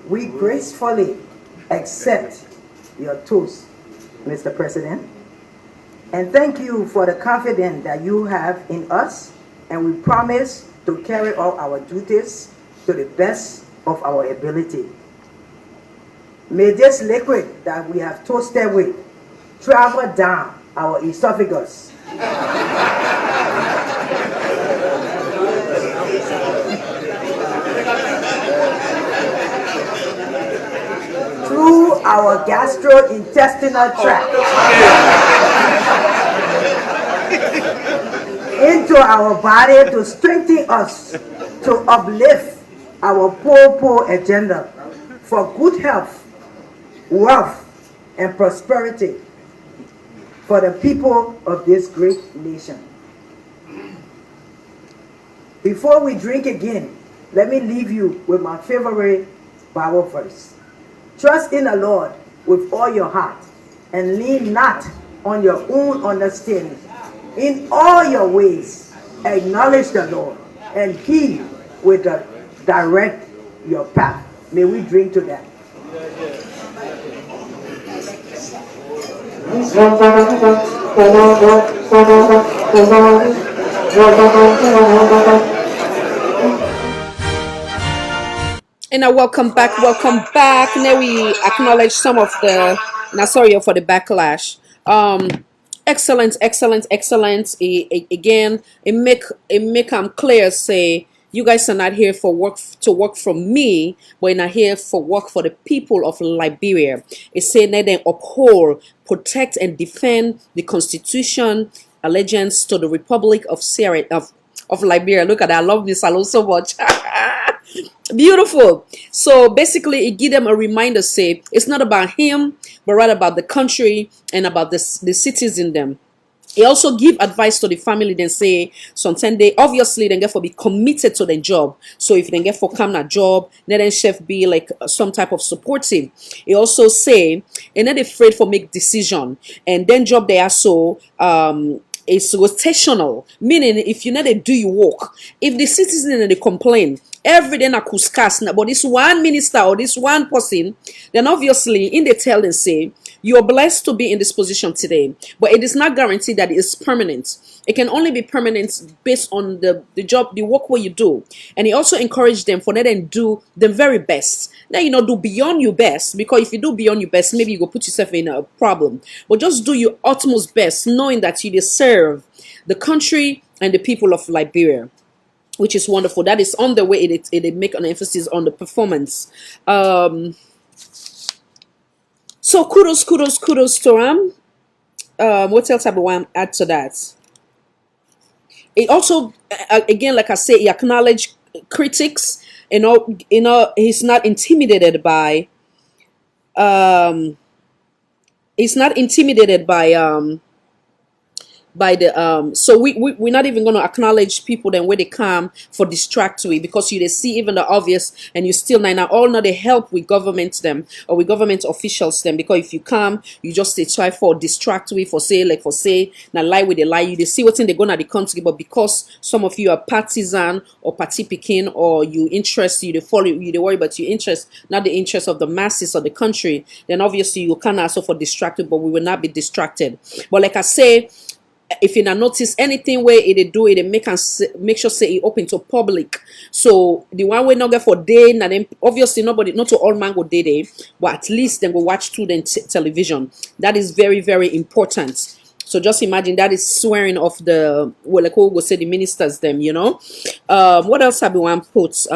we gracefully accept your toast, Mr. President, and thank you for the confidence that you have in us, and we promise to carry out our duties to the best of our ability. May this liquid that we have toasted with travel down our esophagus through our gastrointestinal tract into our body to strengthen us, to uplift our poor agenda for good health, wealth, and prosperity for the people of this great nation. Before we drink again, let me leave you with my favorite Bible verse. Trust in the Lord with all your heart and lean not on your own understanding. In all your ways, acknowledge the Lord, and He will direct your path. May we drink to that. And welcome back, welcome back. Now we acknowledge some of the, sorry for the backlash. Excellent. Again, it make clear, say, you guys are not here for work for me, but you're not here for work for the people of Liberia. It's saying that they uphold, protect, and defend the Constitution, allegiance to the Republic of Liberia. Look at that. I love this salon so much. Beautiful. So basically, it give them a reminder, say, it's not about him, but rather about the country and about the cities in them. He also give advice to the family. Then say sometimes they obviously then get for be committed to the job. So if they get for come na job, then chef be like some type of supportive. He also say and not afraid for make decision, and then job they are so it's rotational, meaning if you know they do your work, if the citizen they complain every day na kuskas but this one minister or this one person, then obviously in the tell and say you're blessed to be in this position today, but it is not guaranteed that it is permanent. It can only be permanent based on the job, the work what you do. And he also encouraged them for them and do the very best. Now, do beyond your best, because if you do beyond your best, maybe you go put yourself in a problem. But just do your utmost best, knowing that you deserve the country and the people of Liberia, which is wonderful. That is on the way. It make an emphasis on the performance. So kudos to him. What else I want to add to that? It also, again, like I say, he acknowledged critics. He's not intimidated by. He's not intimidated by the so we're not even going to acknowledge people then where they come for distractory, because you they see even the obvious and you still now all know they help with government them or with government officials them, because if you come you just they try for distractory for say now lie with the lie, you they see what's in they go to the country, but because some of you are partisan or party picking or you interest you they follow you they worry about your interest, not the interest of the masses of the country, then obviously you can also for distracted, but we will not be distracted. But like I say, if you not notice anything where it do it, make sure say it open to public. So the one way not get for day, and then obviously nobody, not to all man go day, but at least then go watch through the television. That is very, very important. So just imagine that is swearing of the like who go say the ministers them, What else have we want to put?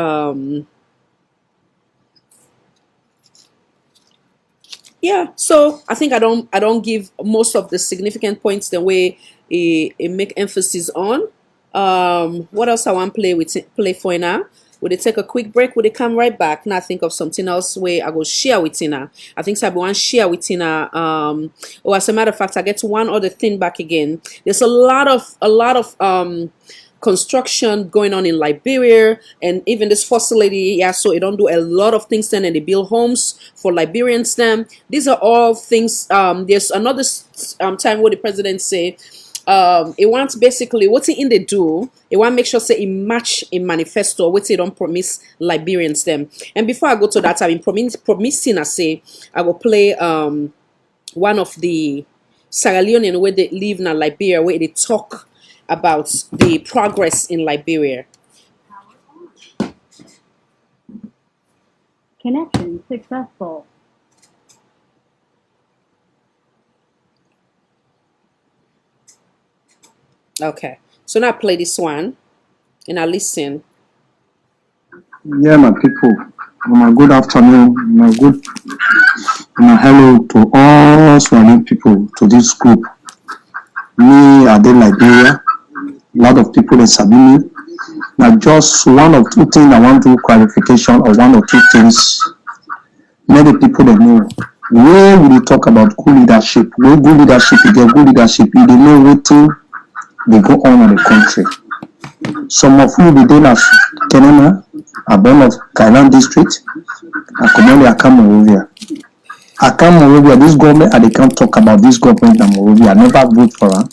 Yeah, so I think I don't give most of the significant points the way it make emphasis on. What else I want to play for now? Would it take a quick break? Would it come right back? Now I think of something else where I go share with Tina. I think I want to share with Tina. As a matter of fact, I get to one other thing back again. There's a lot of construction going on in Liberia, and even this first lady, so it don't do a lot of things then, and they build homes for Liberians then. These are all things. There's another time where the president say it wants basically what he in they do, it want make sure say it match in manifesto what they don't promise Liberians them. And before I go to that, I've been promising I say I will play one of the Sierra Leonean where they live in Liberia, where they talk about the progress in Liberia. Connection successful. Okay, so now I play this one and I listen. Yeah, my people, my good afternoon, my hello to all Swahili people, to this group. Me, I did Liberia. A lot of people in sabi me. Now, just one or two things I want to clarification, or one or two things. Many people don't know. Where will you talk about good leadership? Where good leadership, you get good leadership, you don't know what thing they go on in the country. Some of you be there as Kenema, a born of Kailan district, and commonly I come Morovia. I come Morovia, this government, and they can't talk about this government in Morovia. I never vote for her.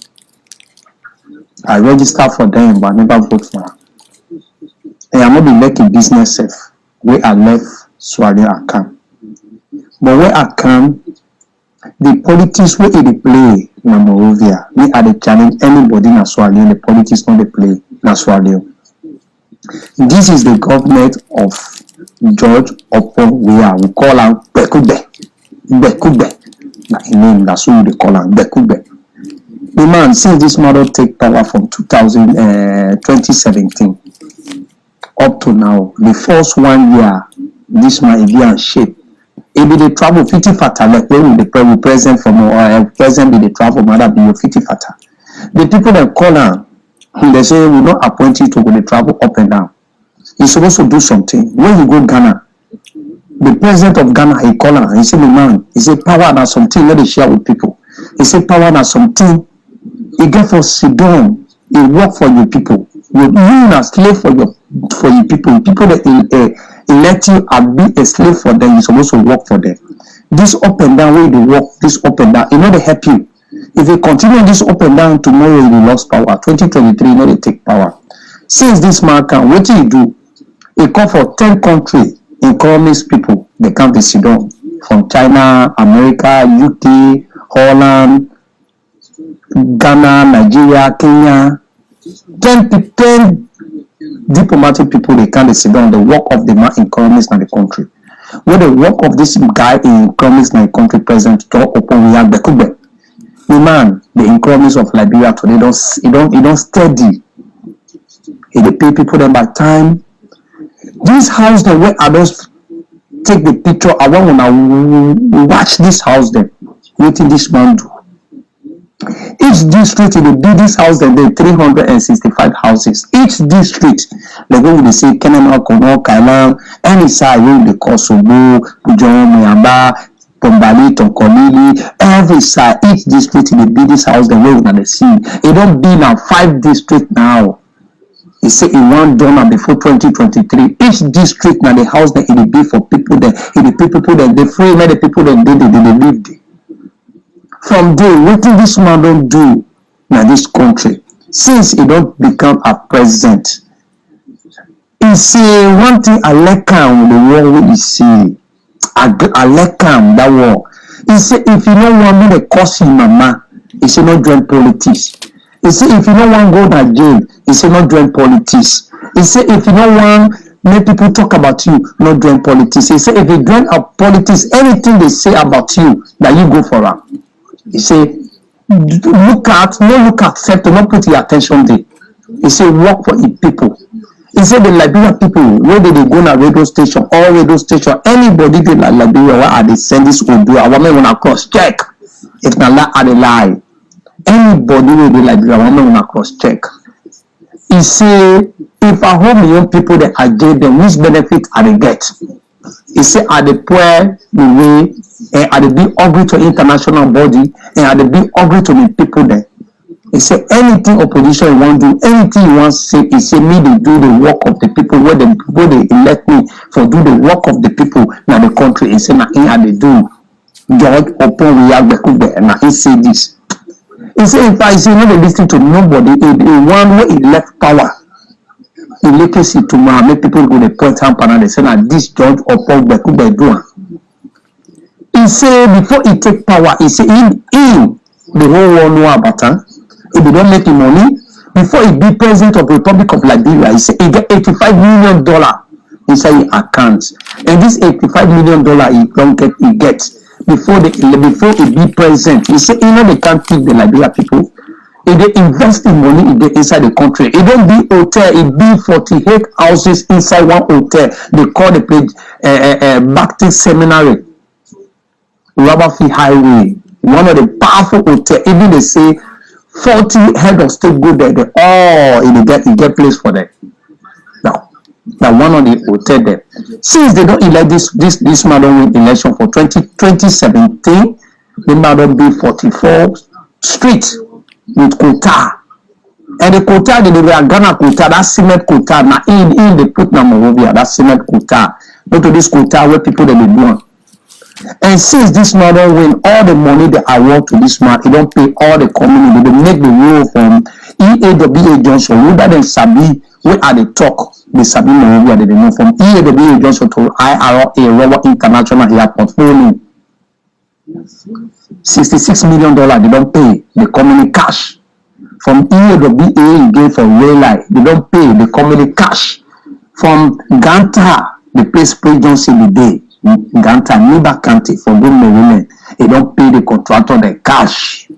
I register for them, but I never vote for her. and I'm not be making business safe. Where I left Swahili I come. But where I come, the politics where they play in Monrovia, we are the challenge anybody in Swahili, and the politics not they play in Swahili. This is the government of George Oppong Weah. We call him Bekube. Bekube. That's name, that's who they call him, Bekube. The man, since this model take power from 2017 up to now, the first 1 year, this man is in shape. If they travel 50 fata, like when the present from present be the travel, mother be 50 fata. The people that call him, they say we not appoint you to go the travel up and down. He's supposed to do something. When you go Ghana, the president of Ghana, he call him. He said, man, he said power and something, let it share with people. He said power and something. He get for sit down, he work for your people. You are a slave for your people. People that elect you and be a slave for them, you're supposed to work for them. This up and down, where they work, this up and down, you know they help you. If you continue this up and down, tomorrow you will lose power. 2023, you know they take power. Since this man can, what do you do? He come for 10 countries, economist people, they come to sit down. From China, America, UK, Holland, Ghana, Nigeria, Kenya. 10 diplomatic people, they can't sit down. The work of the man economist in the country. Where the work of this guy in economist in the country, President George Oppong Weah Bekube. The man, the economist of Liberia today, he don't steady. He dey pay people them by time. This house the way I just take the picture, I want to watch this house then. What did this man do? Each district in the biggest house, there are 365 houses. Each district, they go with the say Kenema, Kono, Kailan, any side, they call Sobo, Pujon, Muyamba, Pombali, Tonkolili, every side, each district in the biggest house, they go with the sea. It don't be now 5 districts now. He say in one donor before 2023. Each district now the house that it be for people that it be people that they free, many people that they live there. From there, what did this man don't do in this country? Since he don't become a president, he say one thing I like him the war what he say. I like him that war. He say if you don't want me to curse him, mama, he say not join politics. He say if you don't want to go to jail, he say not join politics. He say if you don't want make people talk about you, not join politics. He say if you join politics, anything they say about you, that you go for them. He say look at sector, not put your attention there. He say work for the people. He say the Liberian people, where they go na radio station, all radio station, anybody they like Liberia, where are they send this Odu, I want me when I cross check. If not lie, are they lie? Anybody will be like I want me when I cross check. He say if I hold young people that I gave them, which benefit are they get? He say are the poor the way and are they be ugly to international body and are they be ugly to the people there. He say anything opposition want do, anything you want say, he say me they do the work of the people where the people they elect me for do the work of the people in the country. He say na in they do. George Oppong Weah Bekube and he say this. He say in fact he say no they listen to nobody. He one where he left power. He legacy to make people go to point hand and they say na this George Oppong Bekube do. He say before he take power, he say in the whole world know about him. If they don't make him money, before he be president of the Republic of Liberia, he say he get $85 million inside his account. And this $85 million he get before he be president. He say you know they can't keep the Liberia people. If they invest in money, he get inside the country. It don't be hotel, it be 48 houses inside one hotel. They call the place Baptist Seminary. Rubberfee Highway, one of the powerful hotels. Even they say 40 head of state go there, they all in the get place for them. Now one of the hotel there. Since they don't elect this man don't win election for 2017, the man don't be 44 street with quota. And the quota they were Ghana quota, that cement quota. Now in they put Monrovia, that cement quota. Go to this quota where people they be born. And since this man don't win all the money that I want to this man, he don't pay all the community. They make the rule from EAWA Johnson, rather than Sabi we are the talk. The Sabi Monrovia, they know from EAW Johnson to IRA Robert International Airport. Only $66 million they don't pay. They come in cash. From EAWA again for rail line, they don't pay. They come in cash. From Ganta, the place Pray Johnson the day. Ganta, Neighbor County for good women, they don't pay the contractor the cash.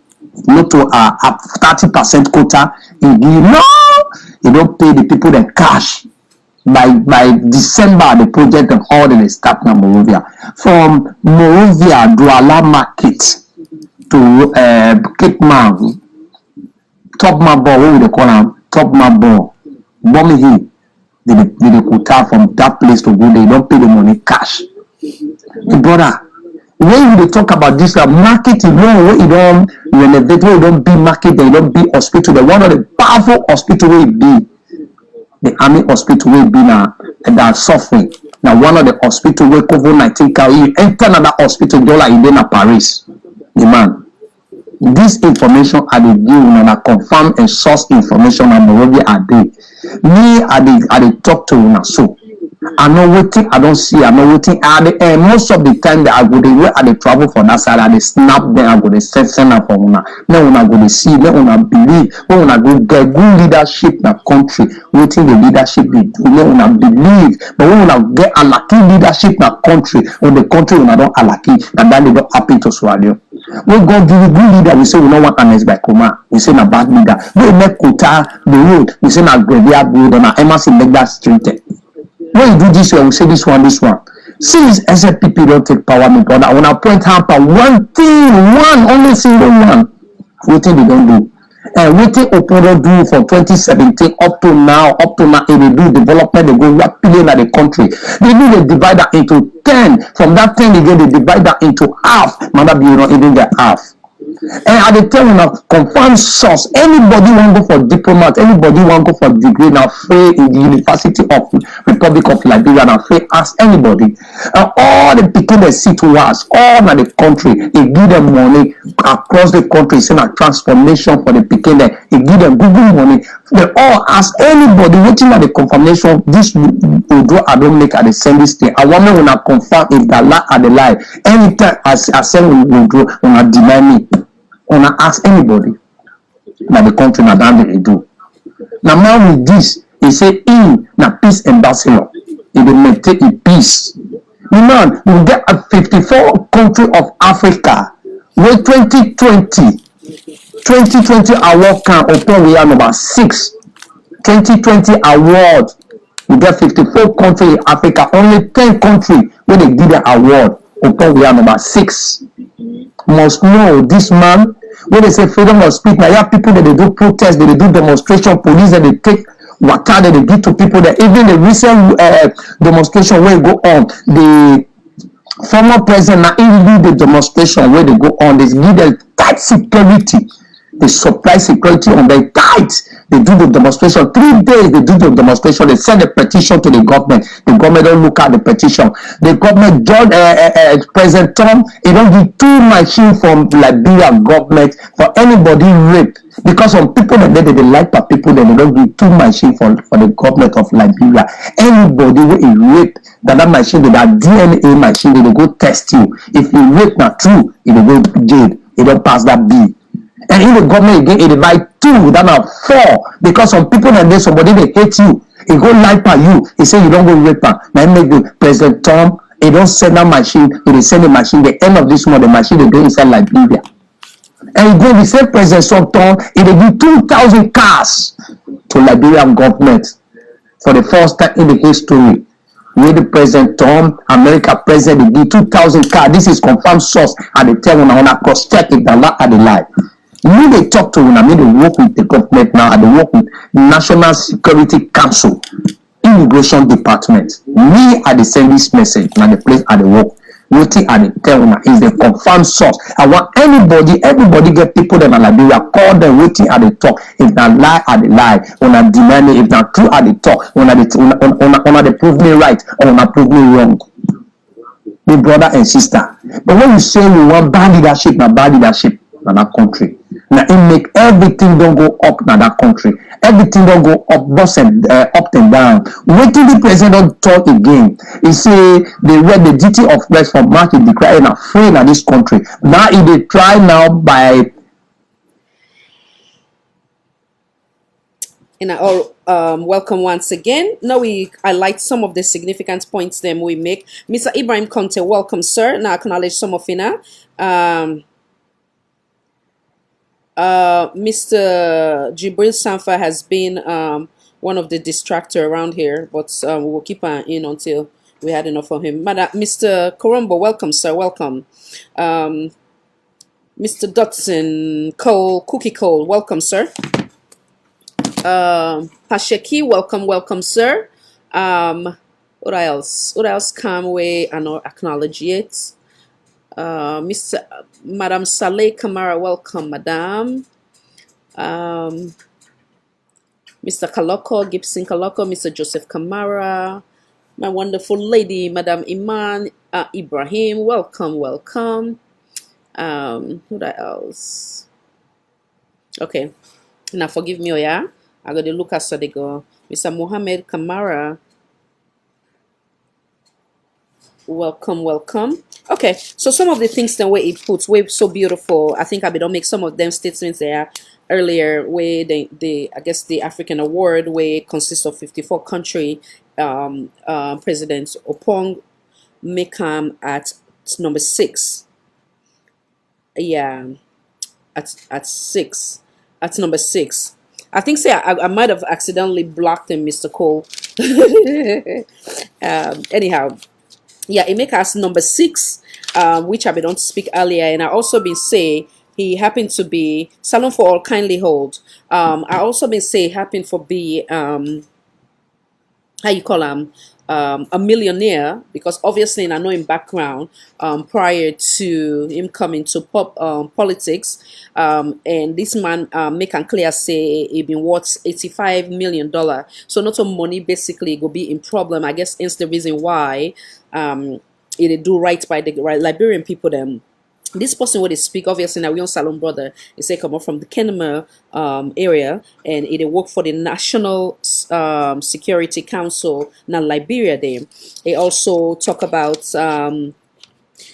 Not to a 30% quota. No, they don't pay the people the cash. By December, the project and all the start now Monrovia. From Monrovia, Douala Market to Cape Man, Top Mabor, what would they call them? Top Mabor, Bommy Hill. They quota from that place to go. They don't pay the money cash. Brother, when they talk about this market, you know, you don't renovate, you don't be market, they don't be hospital. The one of the powerful hospital will be the army hospital will be now that suffering. Now one of the hospital where COVID-19 carry you enter another hospital dollar in Paris. The man. This information are the give on a confirmed and source information and Monrovia are they. Me are they talk to una so. I know waiting, I don't see, I know waiting. And most of the time that I go the way I they travel for that side, I they snap them, I go they send up for una. Then una go they see, then una believe, when una go get good leadership in the country, waiting the leadership they do, then una believe. But when una get a lucky leadership in the country, when the country una don't a lucky, and then they don't happy to swallow. When God give you good leader, we say we don't want an by coma. We say na bad leader. We make quota the road, we say na graveyard road, and na Emerson make that street. When you do this way, we say this one. Since SFPP don't take power, my brother, I want to point out one thing, only single one. What thing they don't do. And what thing Oporo do from 2017 up to now, they do development, they go rapidly in the country. They do the divide that into 10. From that 10 again, they divide that into half. Mother be not even get half. And at the time now, confirmed source, anybody want to go for diplomat, anybody want to go for degree now, free in the University of Republic of Liberia, now free ask anybody. All the people that sit to us, all in the country, they give them money across the country, it's in a transformation for the people there, they give them Google money. They all ask anybody waiting at the confirmation, this will do, I don't make at the same this thing. I wonder when I confirm if the lie are the lie. Anytime I say will do, when I deny me. When I ask anybody that the country na they do. Now with this, he say in na peace ambassador. He will maintain a peace. Man, we get a 54 country of Africa where 2020 award can open we are number 6. 2020 award. We get 54 country in Africa, only 10 country where they give the award. Open we are number 6. Must know this man. When they say freedom of speech, now you have people that they do protest, they do demonstration, police that they take water that they give to people. That even the recent demonstration where it go on, the former president now even do the demonstration where they go on, they give them tight security. They supply security on their tight. They do the demonstration. 3 days they do the demonstration. They send a petition to the government. The government don't look at the petition. The government, President Trump, he don't give 2 machines from Liberia government for anybody raped. Because some people that they like for people that they don't give 2 machines for the government of Liberia. Anybody who is raped, that machine, that DNA machine, they go test you. If you rape not true, it will go jail. It don't pass that bill. And in the government again, it divide 2, that are 4. Because some people and then somebody they hate you. He go lie for you. He say you don't go rape her. Now make the President Trump, he don't send that machine, he send the machine, the end of this month, the machine they go inside Liberia. And he go the same President Trump, he dey give 2,000 cars to Liberian government for the first time in the history. Where the President Trump, America President, they give 2,000 cars. This is confirmed source at the time when I cross check if the lot at the lie. Me they talk to me they work with the government now, and they work with National Security Council, Immigration Department. Me I send this message now the place at the work. Waiting at the tell is the confirmed source. I want everybody get people that are Liberia, call them waiting at the talk. If not lie at the lie, when I demand it, if not true at the talk, when they prove me right, or when I prove me wrong. My brother and sister. But when you say we want bad leadership in that country, Now it make everything don't go up now that country. Everything don't go up, up and down. Wait till the president don't talk again. He say they read the duty of rest from market declaring afraid of this country. Now if they try now by And all welcome once again. Now we highlight some of the significant points them we make. Mr. Ibrahim Conte, welcome, sir. Now acknowledge some of Mr. Jibril Sanfa has been one of the distractor around here, but we will keep an in until we had enough of him. Mr. Korombo, welcome, sir. Welcome. Mr. Dotson Cookie Cole, welcome, sir. Pasheki, welcome, sir. What else can we acknowledge yet? Madam Saleh Kamara, welcome, Madam. Mr. Kaloko, Gibson Kaloko, Mr. Joseph Kamara, my wonderful lady, Madam Iman Ibrahim, welcome. What else? Okay, now forgive me, oh yeah. I got to look at Sadigo. Mr. Mohammed Kamara. Welcome. Okay, so some of the things that way it puts way so beautiful. I think I don't make some of them statements there earlier where I guess the African award where consists of 54 country presidents upon Mekam at number 6. Yeah, at 6. At number 6. I think I might have accidentally blocked him, Mr. Cole. Anyhow, yeah, it make us number 6, which I don't speak earlier, and I also been say he happened to be Salon for all kindly hold. I also been say happened for be how you call him a millionaire, because obviously in I know him background prior to him coming to politics, and this man make and clear say he been worth $85 million. So not some money basically go be in problem. I guess it's the reason why it do right by the Liberian people them. This person would speak obviously now we on Salon brother. He say come up from the Kenema area, and it work for the National Security Council now Liberia there. They also talk about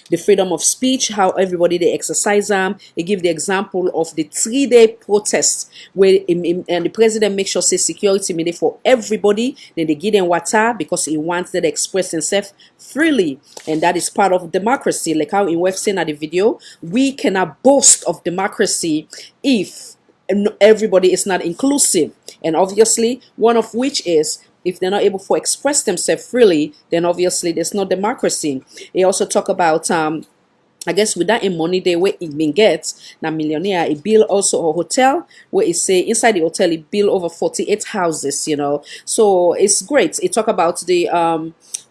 the freedom of speech, how everybody they exercise them. They give the example of the 3-day protest where and the president makes sure say security mean for everybody. Then they give them water because he wants them to express themselves freely, and that is part of democracy. Like how in we've seen at the video, we cannot boast of democracy if everybody is not inclusive, and obviously one of which is if they're not able to express themselves freely, then obviously there's no democracy. They also talk about I guess with that in money they where it been gets now millionaire it build also a hotel where it say inside the hotel it build over 48 houses, you know. So it's great. It talk about the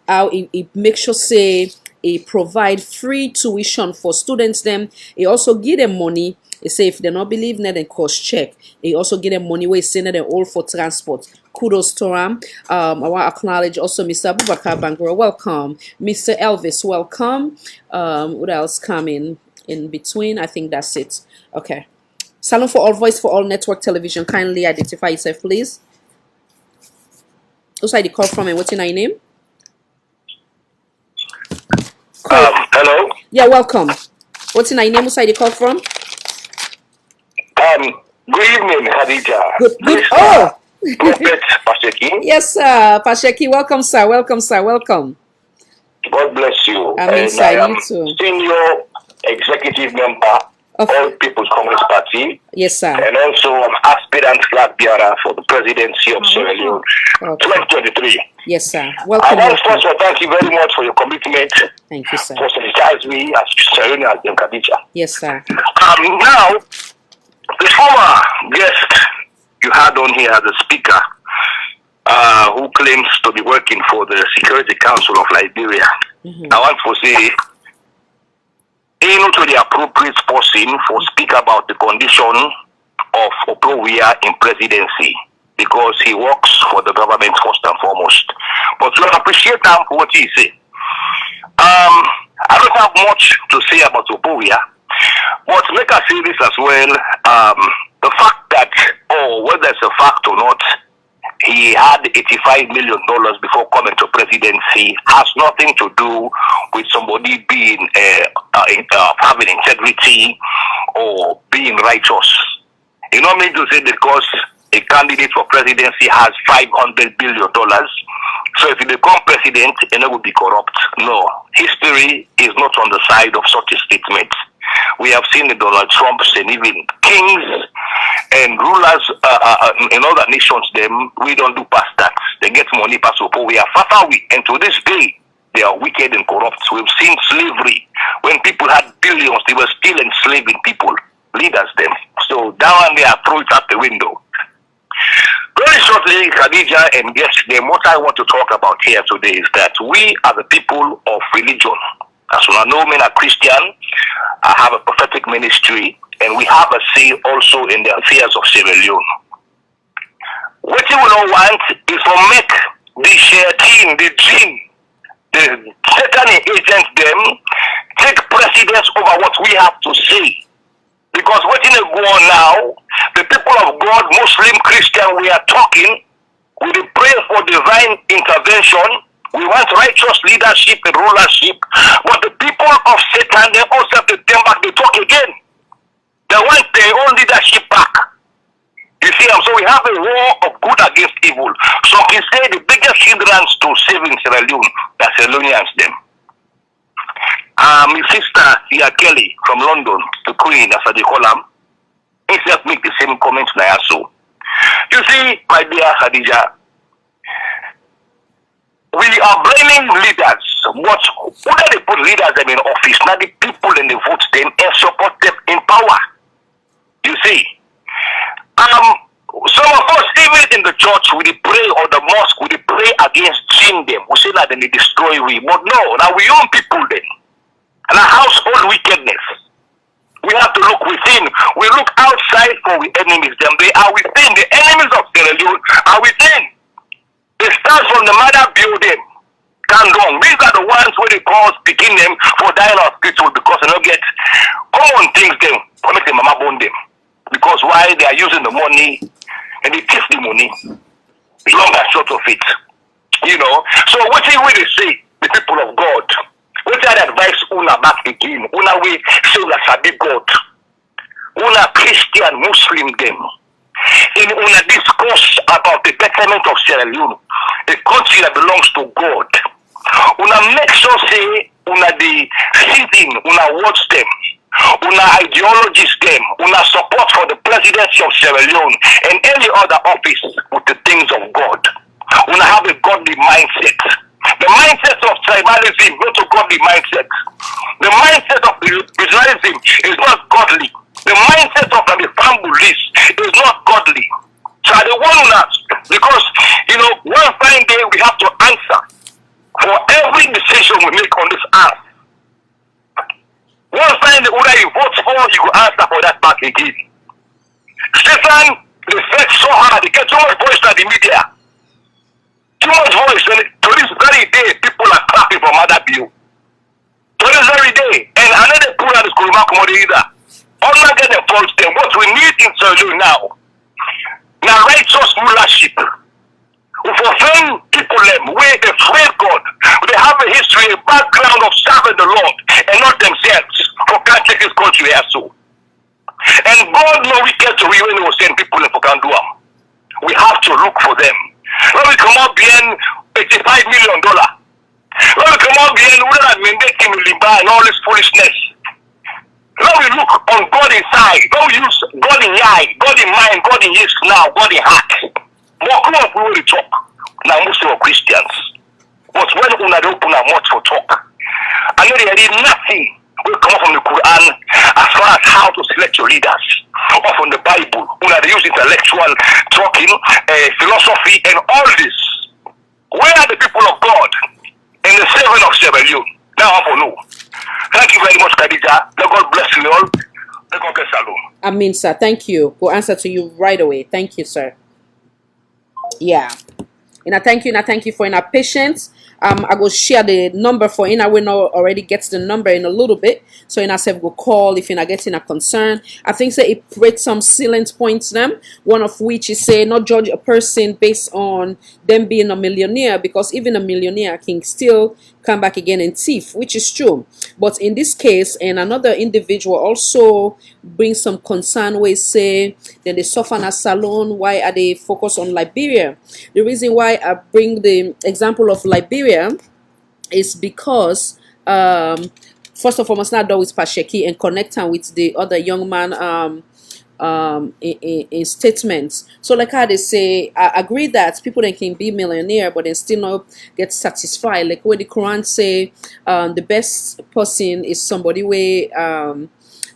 how it makes sure say it provide free tuition for students them. It also give them money. They say if they not believe then cost check. They also give them money where it's saying that they're all for transport. Kudos to him. I want to acknowledge also Mr. Abubakar Bangura, welcome. Mr. Elvis, welcome. What else coming in between? I think that's it. Okay. Salon for all, voice for all network television. Kindly identify yourself, please. Who's the call from and what's your name? Hello. Yeah, welcome. What's your name? Who's the call from? Good evening, Khadija. Good. Oh. Prophet Pasheki. Yes, sir. Pasheki, welcome, sir. Welcome. God bless you. Amen, sir. I am You too. senior executive member of All People's Congress Party. Yes, sir. And also an aspirant flag bearer for the presidency of Sierra Leone 2023. Yes, sir. I Welcome. want first to thank you very much for your commitment. Thank you, sir. For sensitizing me as Sierra Leone as Khadija. Yes, sir. Now, the former guest you had on here as a speaker, who claims to be working for the Security Council of Liberia. I want to say, he not the appropriate person for speak about the condition of Oprowia in presidency, because he works for the government first and foremost. But we appreciate him for what he say. I don't have much to say about Oprowia, But make us say this as well, the fact that, or whether it's a fact or not, he had $85 million before coming to presidency has nothing to do with somebody being having integrity or being righteous. You know me to say because a candidate for presidency has $500 billion, so if he become president, it will be corrupt. No, history is not on the side of such a statement. We have seen the Donald Trumps and even kings and rulers in other nations, we don't do past that. They get money past support. We are far away. And to this day, they are wicked and corrupt. We've seen slavery. When people had billions, they were still enslaving people, leaders them. So down they are thrown out the window. Very shortly, Khadija and guests, what I want to talk about here today is that we are the people of religion. As you know, men are Christian. I have a prophetic ministry, and we have a say also in the affairs of Sierra Leone. What you will not want is to make the shayateen, the jinn, the Satan agents, take precedence over what we have to say. Because what in go on now, the people of God, Muslim, Christian, we are talking, we pray for divine intervention. We want righteous leadership and rulership, but the people of Satan, they also have to turn back, they talk again. They want their own leadership back. You see, so we have a war of good against evil. So we say the biggest hindrance to saving Sierra Leone, the Sierra Leoneans them. My sister, Sia Kelly, from London, the Queen, as they call them, he just make the same comments now. So, you see, my dear Khadija, we are blaming leaders. What why they put leaders them in office? Now the people and the vote them and support them in power. You see, some of us even in the church we pray or the mosque we pray against sin them. We say that they destroy we, but no, now we own people then. And our household wickedness. We have to look within. We look outside for the enemies. Them they are within. The enemies of Sierra Leone are within. They start from the mother building. Can't wrong. These are the ones where they call speaking them for dying of spiritual because they don't get common things them for make the mama bone them. Because why they are using the money and they take the money long and short of it. You know. So what do we say, the people of God? What I advise una back again? Una we say that sabi God. Una Christian Muslim them. In una discourse about the betterment of Sierra Leone, a country that belongs to God, una make sure say una the season, una watch them, una ideologies them, una support for the presidency of Sierra Leone and any other office with the things of God. Una have a godly mindset. The mindset of tribalism, not a godly mindset. The mindset of regionalism is not godly. The mindset of the families is not godly. So I don't want us because one fine day we have to answer for every decision we make on this earth. One fine day whether you vote for, you will answer for that back again. Satan, they fight so hard, they get too much voice to the media. Too much voice, and to this very day, people are clapping for Mother Bill. To this very day, and another poor that is Kuruma Komodi either. I'm not getting false them. What we need in Sierra Leone now righteous rulership. We fulfill people them where they fear God. They have a history, a background of serving the Lord and not themselves. For can't take this country here so. And God know we get to when He will send people in for can do them. We have to look for them. When we come up behind $85 million. When we come up behind whether that mandate him Liba and all this foolishness. When we look on God inside, when we use God in eye, God in mind, God in ears now, God in heart. More come up we will talk. Now most of Christians. But when we open our mouth for talk, I know there is nothing will come from the Quran as far as how to select your leaders. Or from the Bible. They use intellectual talking, philosophy and all this. Where are the people of God in the servant of Sierra Leone? Now I want to know. Thank you very much, Khadija. May God bless you all. May God bless you. Amin, sir. Thank you. We'll answer to you right away. Thank you, sir. Yeah. And I thank you for your patience. I will share the number for Ina. We know already gets the number in a little bit. So Ina said go call if you're not getting a concern. I think say it creates some salient points them. One of which is say not judge a person based on them being a millionaire, because even a millionaire can still come back again and thief, which is true. But in this case, and another individual also brings some concern where say then they suffer in a salon. Why are they focused on Liberia? The reason why I bring the example of Liberia is because first of all, must not do with Pasheki and connect her with the other young man in statements. So like how they say, I agree that people then can be millionaire but then still not get satisfied. Like where the Quran say the best person is somebody where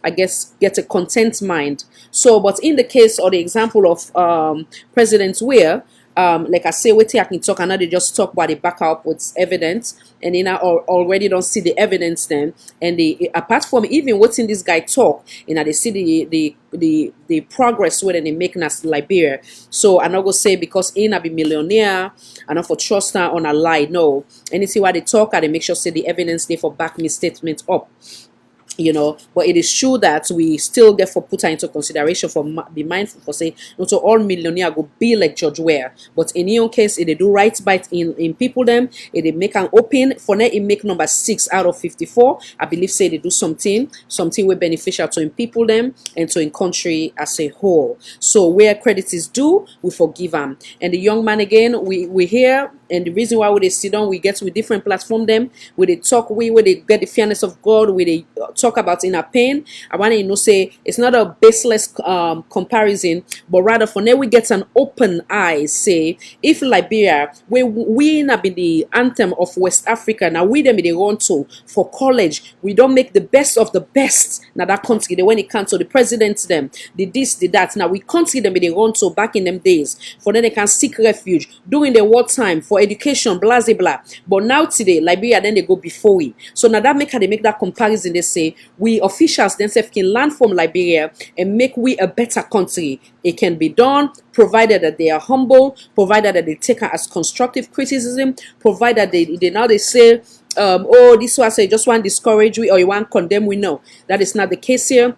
I guess get a content mind. So but in the case or the example of President Weir, like I say, wait, I can talk, and now they just talk about the backup with evidence, and then I already don't see the evidence then. And the apart from even what's in this guy talk, and they see the progress where they making us Liberia. So I'm not gonna say because in I be millionaire, and not for trust her on a lie. No, and you see why they talk, and they make sure say the evidence they for back me statement up. You know, but it is true that we still get for put her into consideration for be mindful for saying not all millionaire go be like George Ware, but in your case if they do right by in people them, if they make an open for now it make number 6 out of 54. I believe say they do something will beneficial to in people them and to in country as a whole. So where credit is due, we forgive them. And the young man again, we hear. And the reason why we they sit down, we get with different platform them, where they talk, where they get the fairness of God, where they talk about in a pain. I want to say it's not a baseless comparison, but rather for now we get an open eye. Say if Liberia, where we not be the anthem of West Africa, now we them they run to for college, we don't make the best of the best. Now that country, when it comes to the presidents them, the this, the that. Now we country them they run to back in them days, for then they can seek refuge during the wartime for education, blah blah blah. But now today, Liberia then they go before we. So now that they make that comparison. They say we officials themselves can learn from Liberia and make we a better country. It can be done, provided that they are humble, provided that they take it as constructive criticism, provided they say, oh, this was I just want to discourage we or you want to condemn we. No, that is not the case here,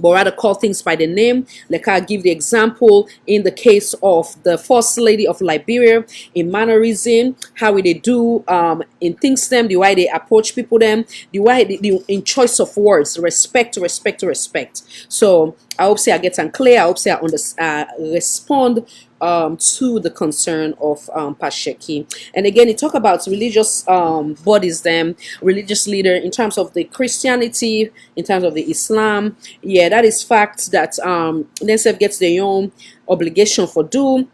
but rather call things by the name. Like I give the example in the case of the first lady of Liberia, in mannerism, how they do in things them, the way they approach people them, the way they in choice of words, respect. So I hope say I get unclear. I hope say I respond to the concern of Pasheki. And again, it talk about religious bodies, them religious leader in terms of the Christianity, in terms of the Islam. Yeah, that is fact that themselves gets their own obligation for do.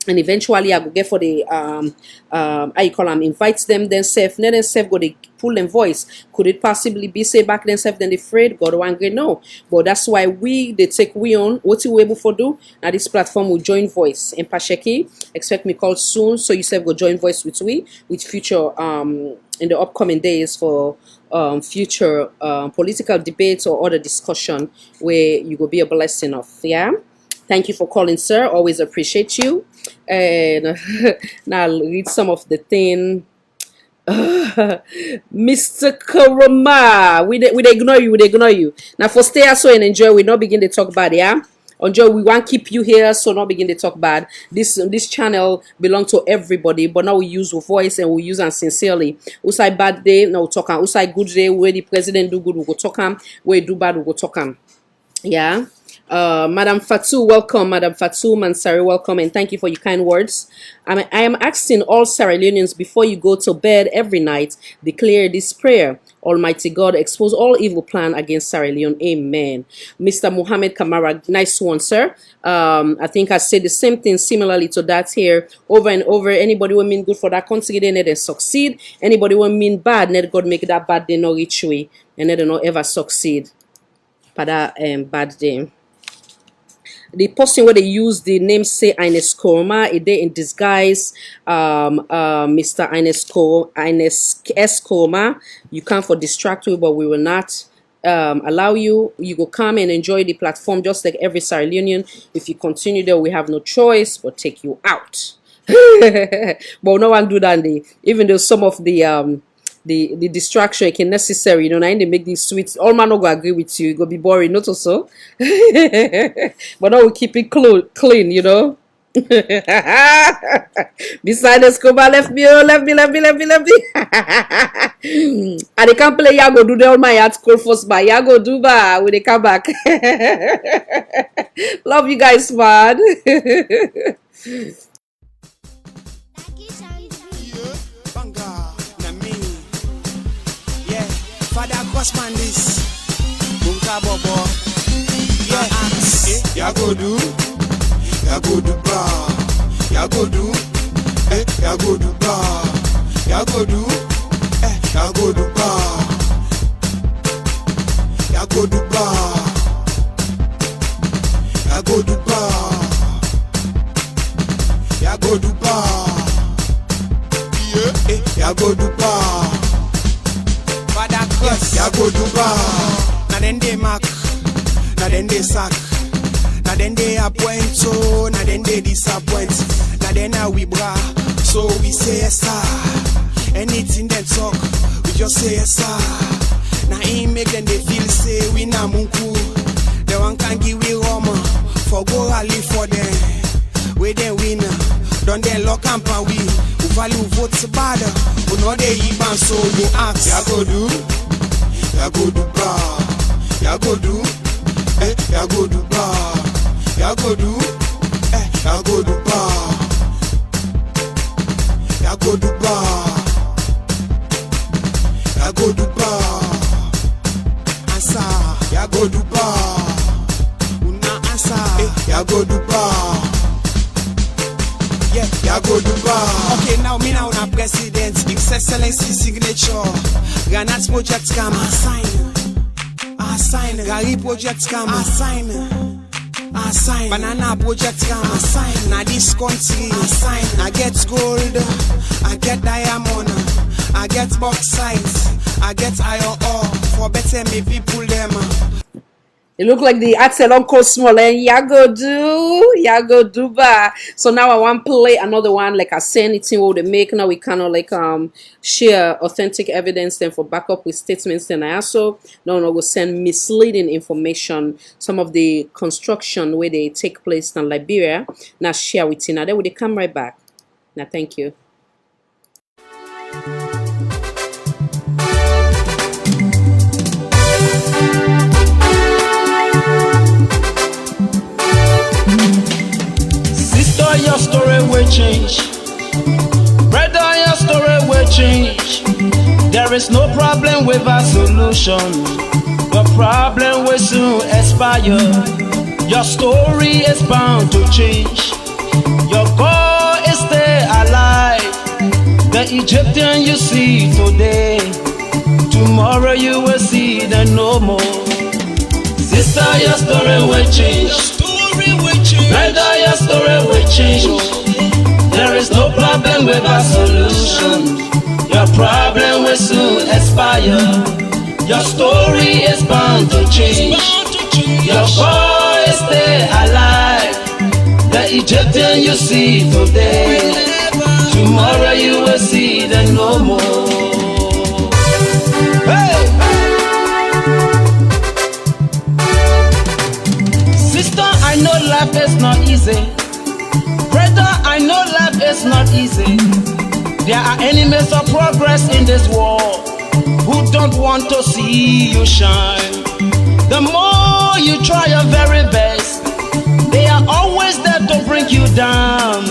And eventually I go get for the how you call them, invites them themselves, then themselves go they pull them voice. Could it possibly be say back themselves then they afraid? God one great no. But that's why they take we on what you able for do. Now this platform will join voice. In Pasheki, expect me call soon. So you said go join voice with we with future in the upcoming days for future political debates or other discussion where you will be a blessing of. Yeah. Thank you for calling, sir. Always appreciate you. And now I'll read some of the thing. Mr. Karama, we ignore you. Now for stay so and enjoy, we not begin to talk bad, yeah? Enjoy, we want to keep you here, so not begin to talk bad. This channel belongs to everybody, but now we use your voice and we use them sincerely. Usai bad day, now we talk on. Usai good day, where the president do good, we go talk on. Where he do bad, we go talk on. Yeah. Madam Fatu, welcome. Madam Fatu Mansari, welcome, and thank you for your kind words. I am asking all Sierra Leoneans before you go to bed every night, declare this prayer. Almighty God, expose all evil plan against Sierra Leone. Amen. Mr. Muhammad Kamara, nice one, sir. I think I said the same thing similarly to that here over and over. Anybody who mean good for that country, they need to succeed. Anybody who mean bad, let God make that bad day not reach way, and they don't ever succeed. For that bad day. The person where they use the name say Ines Koroma, it they in disguise, Mr. Ines S. Koroma. You can't for distract you, but we will not allow you. You go come and enjoy the platform just like every Sierra Leonean. If you continue there, we have no choice but take you out. But no one do that. Even though some of the distraction can necessary, now they make these sweets. All man not go agree with you. It go be boring, not also. But now we keep it clean. Besides, Escobar left me. And they can't play Yago do the all my heart call first by Yago do ba when they come back. Love you guys, man. Father Cosman this Bunka Bobo. Yeah, Yagodu ba, Yagodu, Yagodu ba, Yagodu, Yagodu ba, Yagodu ba, Yagodu ba, Yagodu ba, Yagodu ba. Father Cos, Yagodu ba. Na then they mark, na then they sack. Na then they appoint, so na then they disappoint. Na then we bra, so we say yes sir. Anything they talk, we just say yes sir. Na him make them they feel say we na munku. The one can give we Roma, for go rally for them. We then win, don't they lock and pan we. Who value votes bad, who know they even so you ask. Yagodu ba, Yagodu, Yagodu ba. Yagodu, Yagodu ba, Yagodu ba, Yagodu ba, Ansa, Yagodu ba, Una Ansa, Yagodu ba, yeah, Yagodu ba. Okay, now me now na president, His Excellency signature, Granat project come assign, Gary project come assign. Banana project come assign. Na this country assign. I get gold, I get diamond, I get bauxite, I get iron ore. For better me people them. It look like the Axel Uncle Small and Yago ba. So now I want to play another one, like I say anything what they make. Now we kind of like share authentic evidence then for backup with statements. Then I also will send misleading information. Some of the construction where they take place in Liberia. Now share with you. Now then we come right back. Now thank you. Your story will change. Brother, your story will change. There is no problem with a solution. Your problem will soon expire. Your story is bound to change. Your goal is stay alive. The Egyptian you see today, tomorrow you will see them no more. Sister, your story will change. Brother, your story will change. There is no problem with a solution. Your problem will soon expire. Your story is bound to change. Your boy stay alive. The Egyptian you see today, tomorrow you will see them no more. Hey! Sister, I know life is not easy. Brother, I know life is not easy. There are enemies of progress in this world who don't want to see you shine. The more you try your very best, they are always there to bring you down.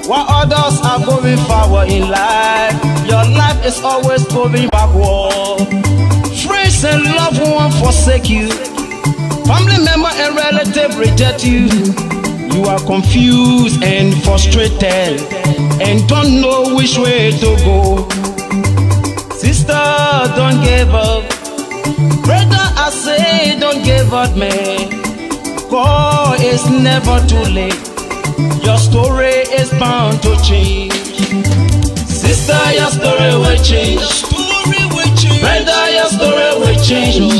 While others are going forward in life, your life is always going backward. Friends and loved ones forsake you. Family member and relative reject you. You are confused and frustrated and don't know which way to go. Sister, don't give up. Brother, I say don't give up, man. God is never too late. Your story is bound to change. Sister, your story will change. Brother, your story will change.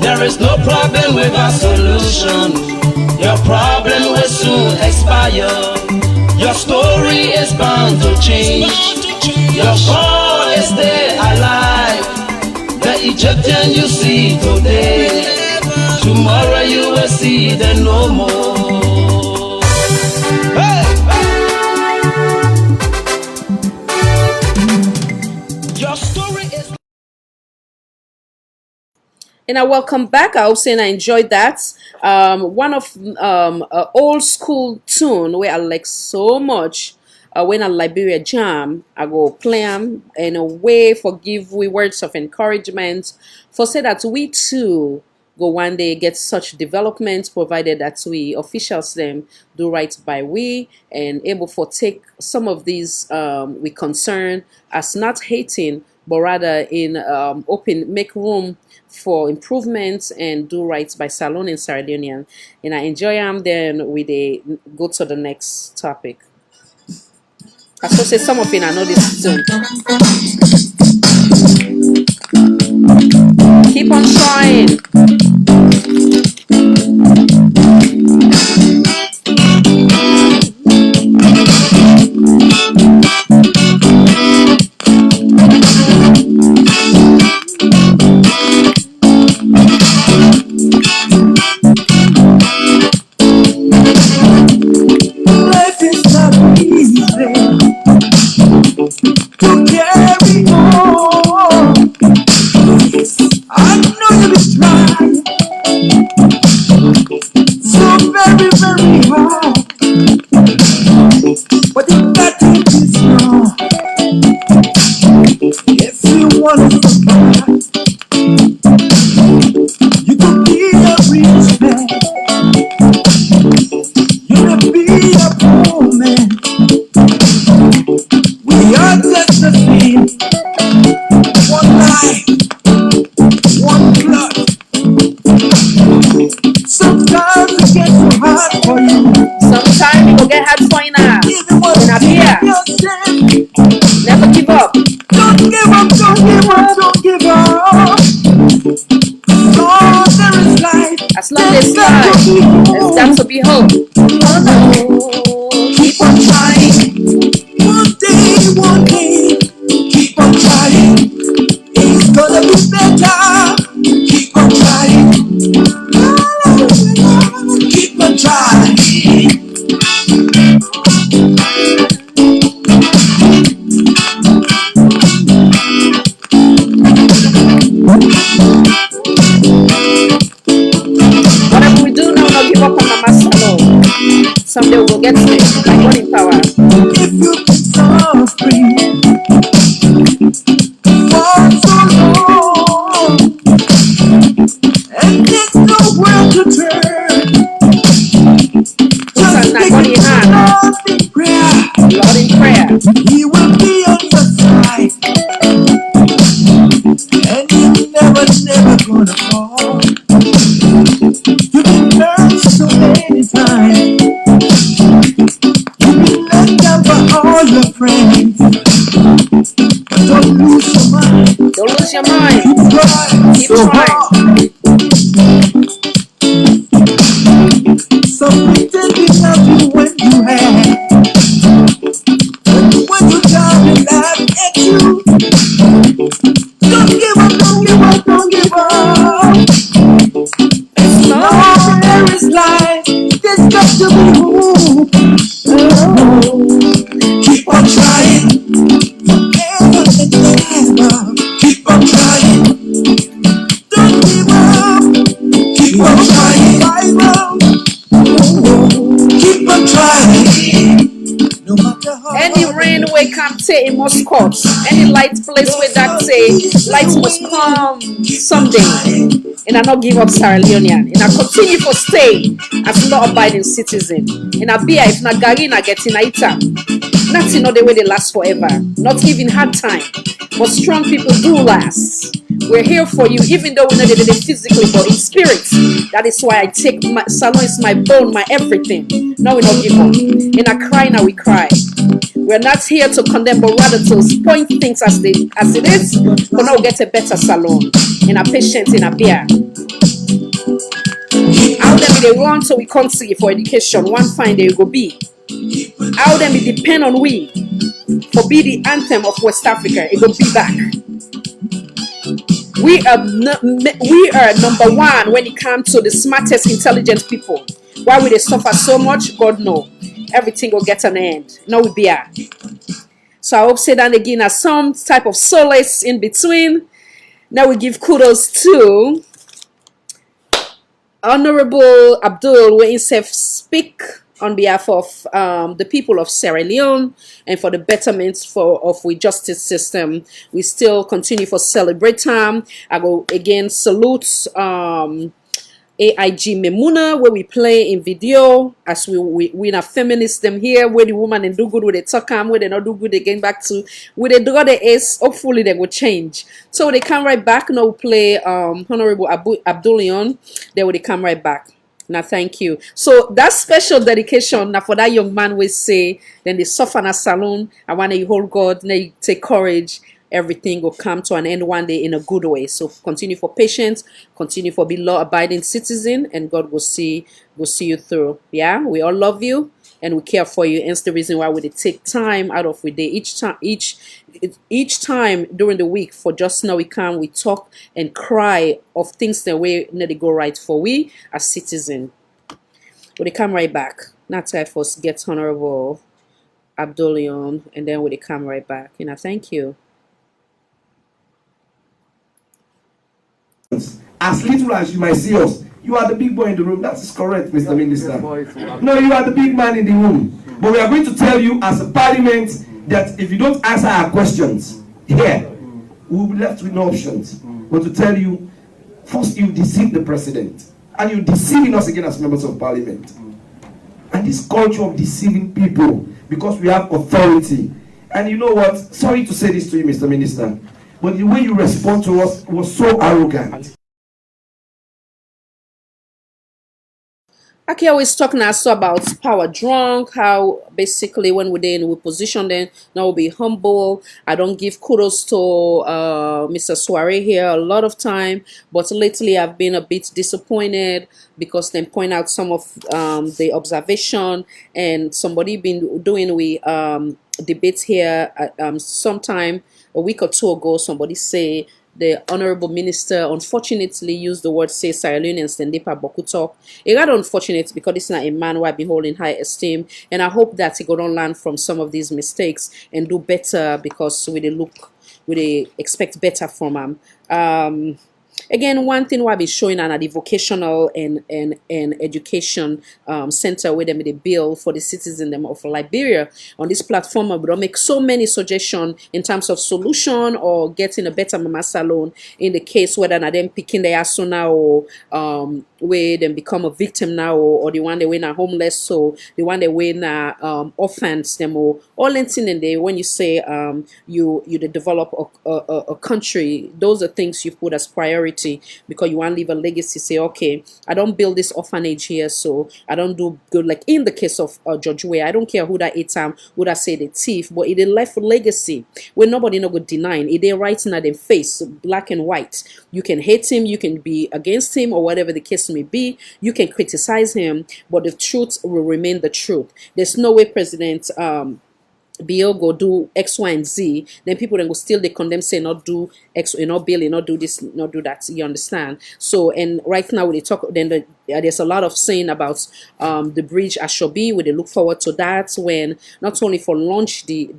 There is no problem with a solution. Your problem will soon expire. Your story is bound to change. Your God is there alive. The Egyptian you see today, tomorrow you will see them no more. Hey! Your story is. And I welcome back. I hope saying I enjoyed that. One of old school tune where I like so much. When I Liberia jam, I go play them in a way for give we words of encouragement for say that we too go one day get such development provided that we officials them do right by we and able for take some of these we concern as not hating but rather in open make room for improvements and do right by Salon and Sierra Leonean. And I enjoy them. Then we go to the next topic. I suppose say some of you I know this soon. Keep on trying. Life is not easy to carry on. I know you've been trying so very, very hard, but you got to be strong if you want to survive. You can be a rich man, you can be a poor man. We are just the same. One life, one blood. Sometimes it gets so hard for you. Sometimes it will get hard for you now. In a beer. Never give up. Don't give up, don't give up, don't give up. So there is life. As long as life, there's got to be hope. Keep on trying. One day, keep on trying. It's gonna be better. Keep on trying. Keep on trying. Whatever we do now, not give up on Mama Salon. Someday we'll get there by God in power. If you've been suffering for so long and there's nowhere to turn, just take it to Lord in prayer. He will be on your side, and you're never gonna fall. You've been hurt so many times. You've been let down by all your friends. But don't lose your mind. Don't lose your mind. Keep trying. Keep trying. Some people didn't love you when you had. But when you're down, they laugh at you. Don't give up, don't give up, don't give up. Lord, there is life. There's got to be hope. Oh, keep on trying. Forever and ever. Keep on trying. Don't give up. Keep on trying. Keep on trying. No matter how. Any rain way come say it must come. Any light place where that say light must come someday. And I not give up Sierra Leonean. And I continue to stay as law abiding citizen. And I be if na gari na getting item. Nothing not the way they last forever. Not even hard time. But strong people do last. We're here for you, even though we know that they physically, but in spirit. That is why I take my Salon is my bone, my everything. No, we not give up. And I cry now we cry. We're not here to condemn, but rather to point things as it is. But now we get a better Salon. And a patient in a beer. Out there they run so we can't see for education. One fine day you go be. How them it depend on we for be the anthem of West Africa. It will be back. We are number one when it comes to the smartest, intelligent people. Why would they suffer so much? God know. Everything will get an end. No, we be are. So I hope say that again as some type of solace in between. Now we give kudos to Honorable Abdul when himself speak on behalf of the people of Sierra Leone and for the betterment of we justice system. We still continue for celebrate time. I go again salute AIG Memuna where we play in video as we not feminist them here where the woman and do good with the talk where they not do good they get back to where they do the ace. Hopefully they will change. So they come right back now play Honorable Abdulion. They will come right back. Now thank you. So that special dedication now for that young man will say then they suffer in a salon. I want you hold God, now you take courage. Everything will come to an end one day in a good way. So continue for patience, continue for be law-abiding citizen, and God will see you through. Yeah, we all love you and we care for you. Hence the reason why we take time out of we day each time during the week for just now we talk and cry of things that we need to go right for we as citizen. When they come right back, not time for us get Honorable Abdulion, and then when they come right back. Thank you. As little as you might see us, you are the big boy in the room. That is correct, Mr. Minister. No, you are the big man in the room. But we are going to tell you as a parliament that if you don't answer our questions here, we will be left with no options. But to tell you, first you deceive the president, and you're deceiving us again as members of parliament. And this culture of deceiving people because we have authority. And you know what? Sorry to say this to you, Mr. Minister. But the way you respond to us was so arrogant. Okay, I was talking also about power drunk, how basically when we're in we position then now we'll be humble. I don't give kudos to Mr. Soiree here a lot of time, but lately I've been a bit disappointed because they point out some of the observation and somebody been doing we debates here sometime a week or two ago. Somebody say the honorable minister unfortunately used the word say Sierra Leoneans and Depa Boku talk. It got unfortunate because it's not a man who I've been holding high esteem, and I hope that he go on learn from some of these mistakes and do better because we expect better from him. Again, one thing why I be showing at the vocational and education center where they build for the citizens of Liberia on this platform, we don't make so many suggestions in terms of solution or getting a better mama salon in the case whether not them picking their son now or where them become a victim now or the one they win a homeless, so the one they win offense them or all anything in there. When you say you develop a country, those are things you put as priority because you want to leave a legacy. Say, okay, I don't build this orphanage here, so I don't do good. Like in the case of George Way, I don't care who that ate who that say the thief, but it left a legacy where nobody no good denying it. They writing at their face, black and white. You can hate him, you can be against him, or whatever the case may be. You can criticize him, but the truth will remain the truth. There's no way President Bill go do X, Y, and Z, then people then go still they condemn say not do X, not Bill, not do this, not do that. You understand? So and right now when they talk, then there's a lot of saying about the bridge Ashobi. Where they look forward to that when not only for launch the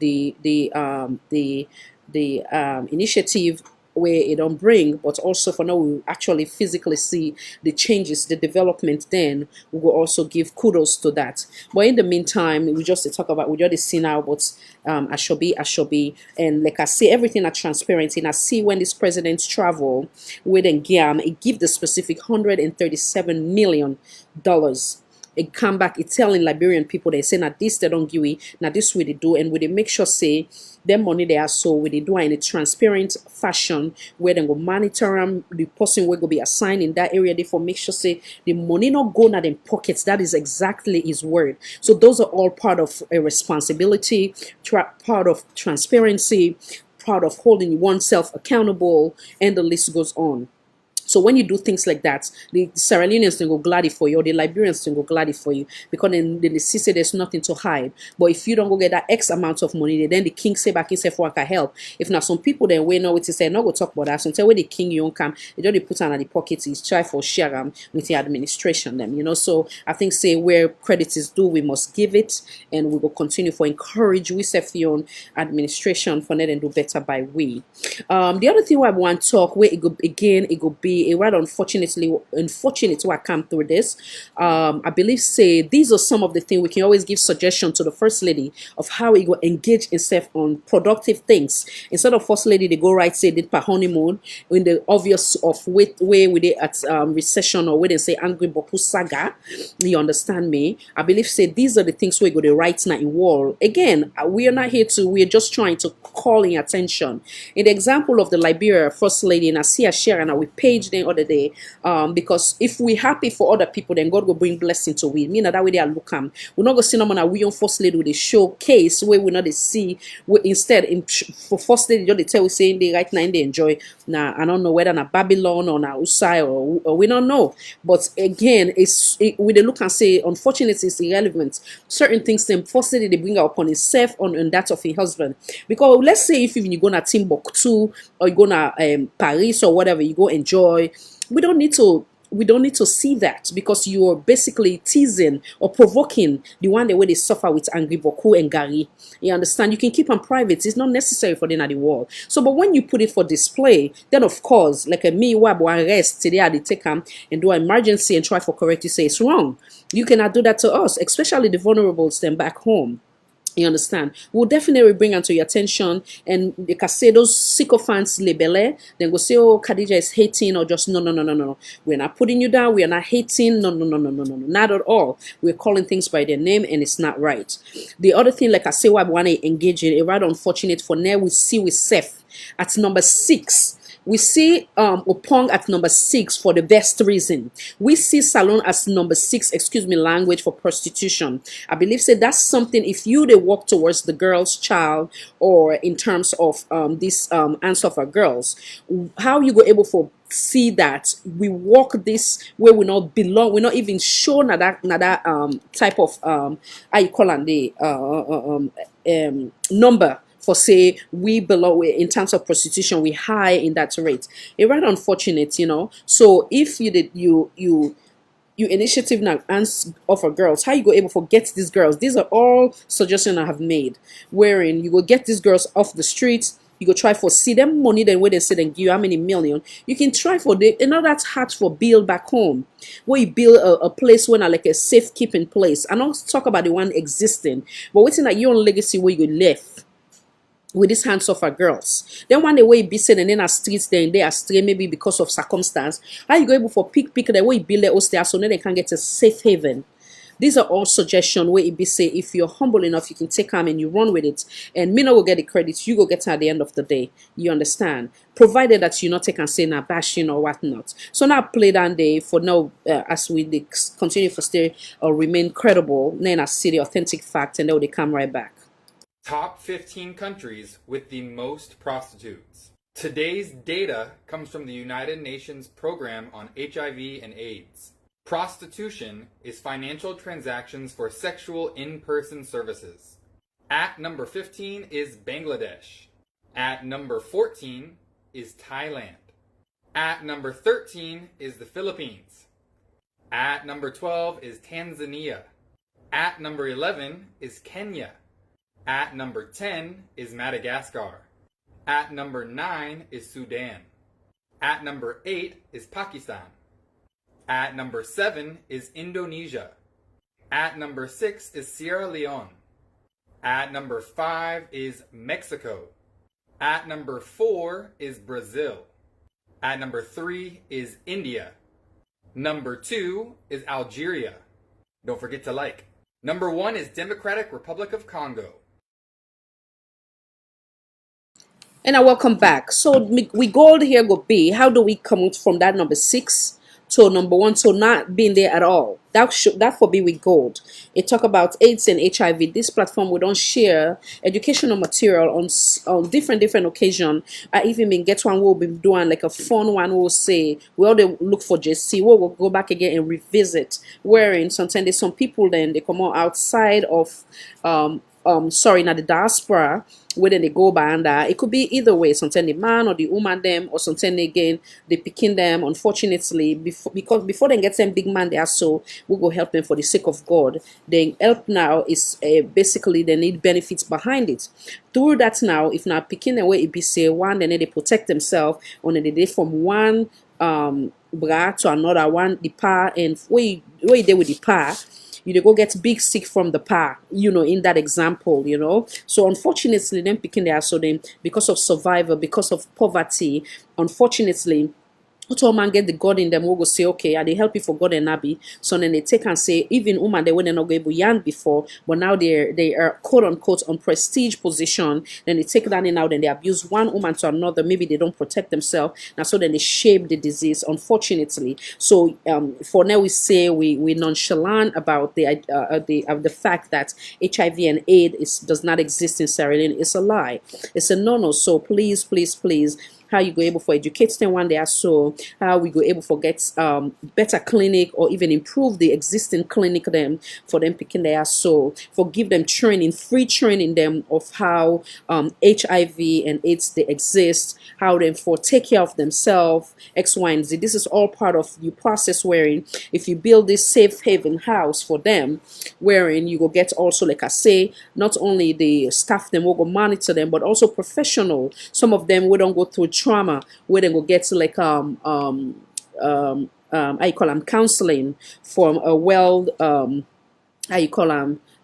initiative where it don't bring, but also for now we actually physically see the changes, the development. Then we will also give kudos to that. But in the meantime, we just talk about we just see now but Ashobi, and like I say, everything are transparent. And I see when this president's travel with Giam, it give the specific $137 million. It come back, it telling Liberian people, they say, now this they don't give it, now this way they do, and we they make sure say them money they are so we they do in a transparent fashion where they go monitor them, the person will go be assigned in that area, therefore make sure say the money not go in them pockets. That is exactly his word. So those are all part of a responsibility, part of transparency, part of holding oneself accountable, and the list goes on. So when you do things like that, the Sierra Leoneans can go gladdy for you, or the Liberians can go gladdy for you, because then they see say there's nothing to hide. But if you don't go get that X amount of money, then the king say back himself for help. If not, some people then we know what to say, not go talk about that. So until when the king you don't come, they don't put on the pocket is try for share with the administration them, you know. So I think say where credit is due, we must give it, and we will continue for encourage we self the own administration for net and do better by we. The other thing I want to talk where it go again, it go be a rather unfortunate to I come through this. I believe say these are some of the things we can always give suggestion to the first lady of how we go engage itself on productive things. Instead of first lady they go right say did per honeymoon in the obvious of way we did at recession, or where they say angry Buku Saga. You understand me? I believe say these are the things we go the right now in war. Again, we are not here to, we are just trying to call in attention. In the example of the Liberia first lady, and I see a share and we page the other day, because if we happy for other people, then God will bring blessing to we. Meaning that way they are looking. We're not gonna see no man we on first lady with a showcase where we not they see. Instead, for first lady, they tell we saying they right now they enjoy. Now I don't know whether na Babylon or na Usai or we don't know. But again, we they look and say unfortunately it's irrelevant. Certain things them first lady they bring up upon himself on that of his husband. Because let's say if even you go to Timbuktu or you go to Paris or whatever, you go enjoy. We don't need to see that, because you're basically teasing or provoking the one the way they suffer with angry Boku and Gary. You understand? You can keep them private. It's not necessary for them at the wall. So, but when you put it for display, then of course, like a me wab one rest today they take them and do an emergency and try for correct you say it's wrong. You cannot do that to us, especially the vulnerables then back home. You understand? We'll definitely bring them to your attention, and they can say those sycophants label, then go say, oh, Khadija is hating, or just no. We're not putting you down, we are not hating, no, not at all. We're calling things by their name, and it's not right. The other thing, like I say, what I want to engage in, a rather unfortunate for now, we see with Seth at number 6. We see Opong at number 6 for the best reason. We see Salon as number 6, language for prostitution. I believe say that's something if you they walk towards the girl's child, or in terms of this answer for girls, how you go able for see that we walk this where we not belong, we're not even sure that type of how you call on the number for say we belong in terms of prostitution, we high in that rate. It's rather unfortunate, you know. So if you did you initiative now and offer girls, how you go able to get these girls? These are all suggestions I have made, wherein you go get these girls off the streets. You go try for see them money, then where they say then give you how many million. You can try for the, you know, that's hard for build back home, where you build a place when like a safekeeping place. I don't talk about the one existing, but waiting at your own legacy where you left with these hands off our girls. Then one day way be said and then our streets then they are stray maybe because of circumstance. How you go able for pick the way you build the host there so then they can get a safe haven. These are all suggestions where it be say if you're humble enough you can take them and you run with it, and me no will get the credit, you go get it at the end of the day. You understand? Provided that you not take and say na bashing or whatnot. So now play that day for now as we continue to stay or remain credible, then I see the authentic fact and then they come right back. Top 15 countries with the most prostitutes. Today's data comes from the United Nations Program on HIV and AIDS. Prostitution is financial transactions for sexual in-person services. At number 15 is Bangladesh. At number 14 is Thailand. At number 13 is the Philippines. At number 12 is Tanzania. At number 11 is Kenya. At number 10 is Madagascar. At number 9 is Sudan. At number 8 is Pakistan. At number 7 is Indonesia. At number 6 is Sierra Leone. At number 5 is Mexico. At number 4 is Brazil. At number 3 is India. Number 2 is Algeria. Don't forget to like. Number 1 is Democratic Republic of Congo. And welcome back. So we goal here go be, how do we come out from that number 6 So number one, so not being there at all. That for be with gold. It talk about AIDS and HIV. This platform we don't share educational material on different occasion. I even been get one we'll be doing like a fun one. We'll say we all they look for JC. We'll go back again and revisit. Wherein sometimes there's some people then they come out outside of sorry, not the diaspora, whether they go by under. It could be either way. Sometimes the man or the woman them, or sometimes again they picking them. Unfortunately, because before they get some big man there, so we go help them for the sake of God. Then help now is basically they need benefits behind it. Through that now, if not picking the way it be say one, then they protect themselves on the day from one bra to another one the par and way they with the par. You they go get big sick from the par, in that example, So unfortunately, them picking their so then because of survival, because of poverty, unfortunately, all man get the God in them will go say, okay, they help you for God and Nabi. So then they take and say, even woman they were not able yarn before, but now they are quote unquote on prestige position. Then they take that in out and they abuse one woman to another. Maybe they don't protect themselves. Now so then they shape the disease, unfortunately. So for now we say we nonchalant about the fact that HIV and AIDS does not exist in Sierra Leone. It's a lie. It's a no. So please, how you go able for educate them one day, so how we go able for get better clinic or even improve the existing clinic them for them picking their so for give them training, free training them of how HIV and AIDS they exist, how them for take care of themselves, X, Y, and Z. This is all part of the process wherein if you build this safe haven house for them, wherein you go get also, like I say, not only the staff them will go monitor them, but also professional. Some of them we don't go through trauma where they go get to like I call them counseling from a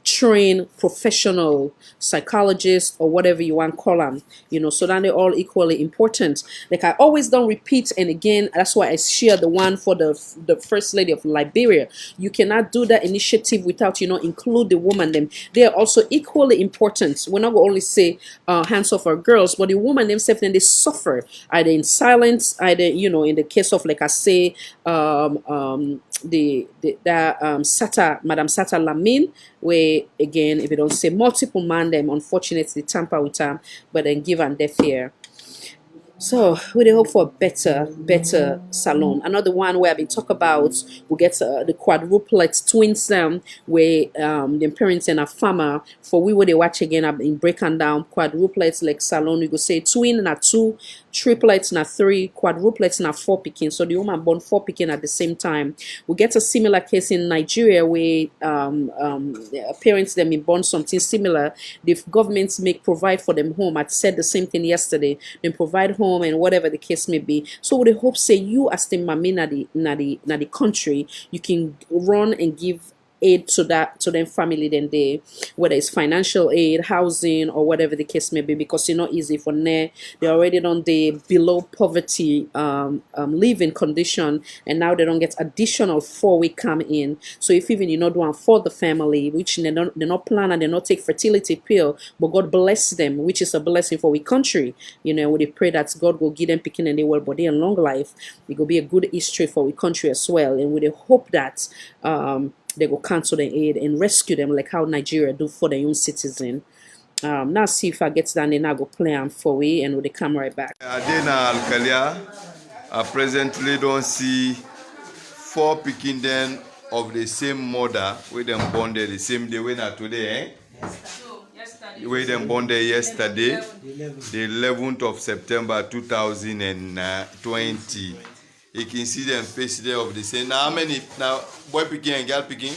trained professional psychologist or whatever you want to call them, so that they're all equally important. Like I always don't repeat, and again, that's why I share the one for the First Lady of Liberia. You cannot do that initiative without include the woman them. They are also equally important. We're not going to only say hands off our girls, but the woman themselves, then they suffer either in silence, either in the case of, like I say, Madam Sata Lamin, where again, if you don't say multiple man them, unfortunately tamper with them, but then give and deaf here. So we hope for a better salon. Another one where I've been talk about, we get the quadruplets twins where the parents and a farmer for we where they watch again. I've been breaking down quadruplets like salon. We go say twin na 2, triplets na 3, quadruplets na 4 picking. So the woman born 4 picking at the same time. We get a similar case in Nigeria where parents them born something similar. The governments provide for them home. I said the same thing yesterday. They provide home and whatever the case may be. So we hope say you as the mami na the country, you can run and give aid to them family then they, whether it's financial aid, housing, or whatever the case may be, because it's not easy for them. They're already on the below poverty living condition, and now they don't get additional 4-week come in. So if even you not one for the family, which they're not plan and they not take fertility pill, but God bless them, which is a blessing for we country. We pray that God will give them picking and they well body and long life. It will be a good history for we country as well, and we hope that they will cancel the aid and rescue them like how Nigeria do for their own citizen. Now see if I get down there, now go play them for we and we'll come right back. Adena Alkalia, I presently don't see 4 picking them of the same mother with them born there the same day when are today, Where them born there yesterday, the 11th of September 2020. You can see them face there of the same. Now how many now boy picking and girl picking?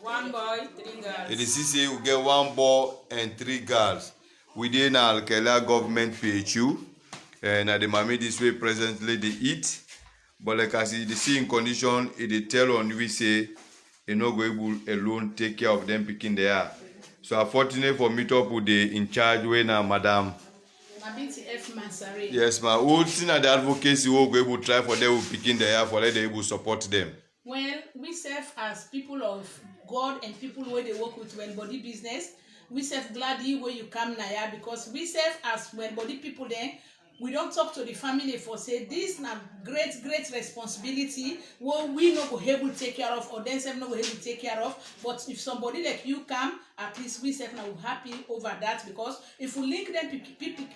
1 boy, 3 girls. It is say you get 1 boy and 3 girls. Within Alkela government PHU. And the mommy this way presently they eat. But like I see the same condition, it tell on we say you no go able alone take care of them picking there. So unfortunately for meet up with the in charge when Madam. Yes, ma. Who seen the advocacy who go able try for them who picking there for let them able support them. Well, we serve as people of God and people where they work with when body business. We serve gladly where you come now because we serve as when body people there. we don't talk to the family for say this na great responsibility what we no go able to take care of or them self no go able to take care of. But if somebody like you come, at least we self now happy over that, because if we link them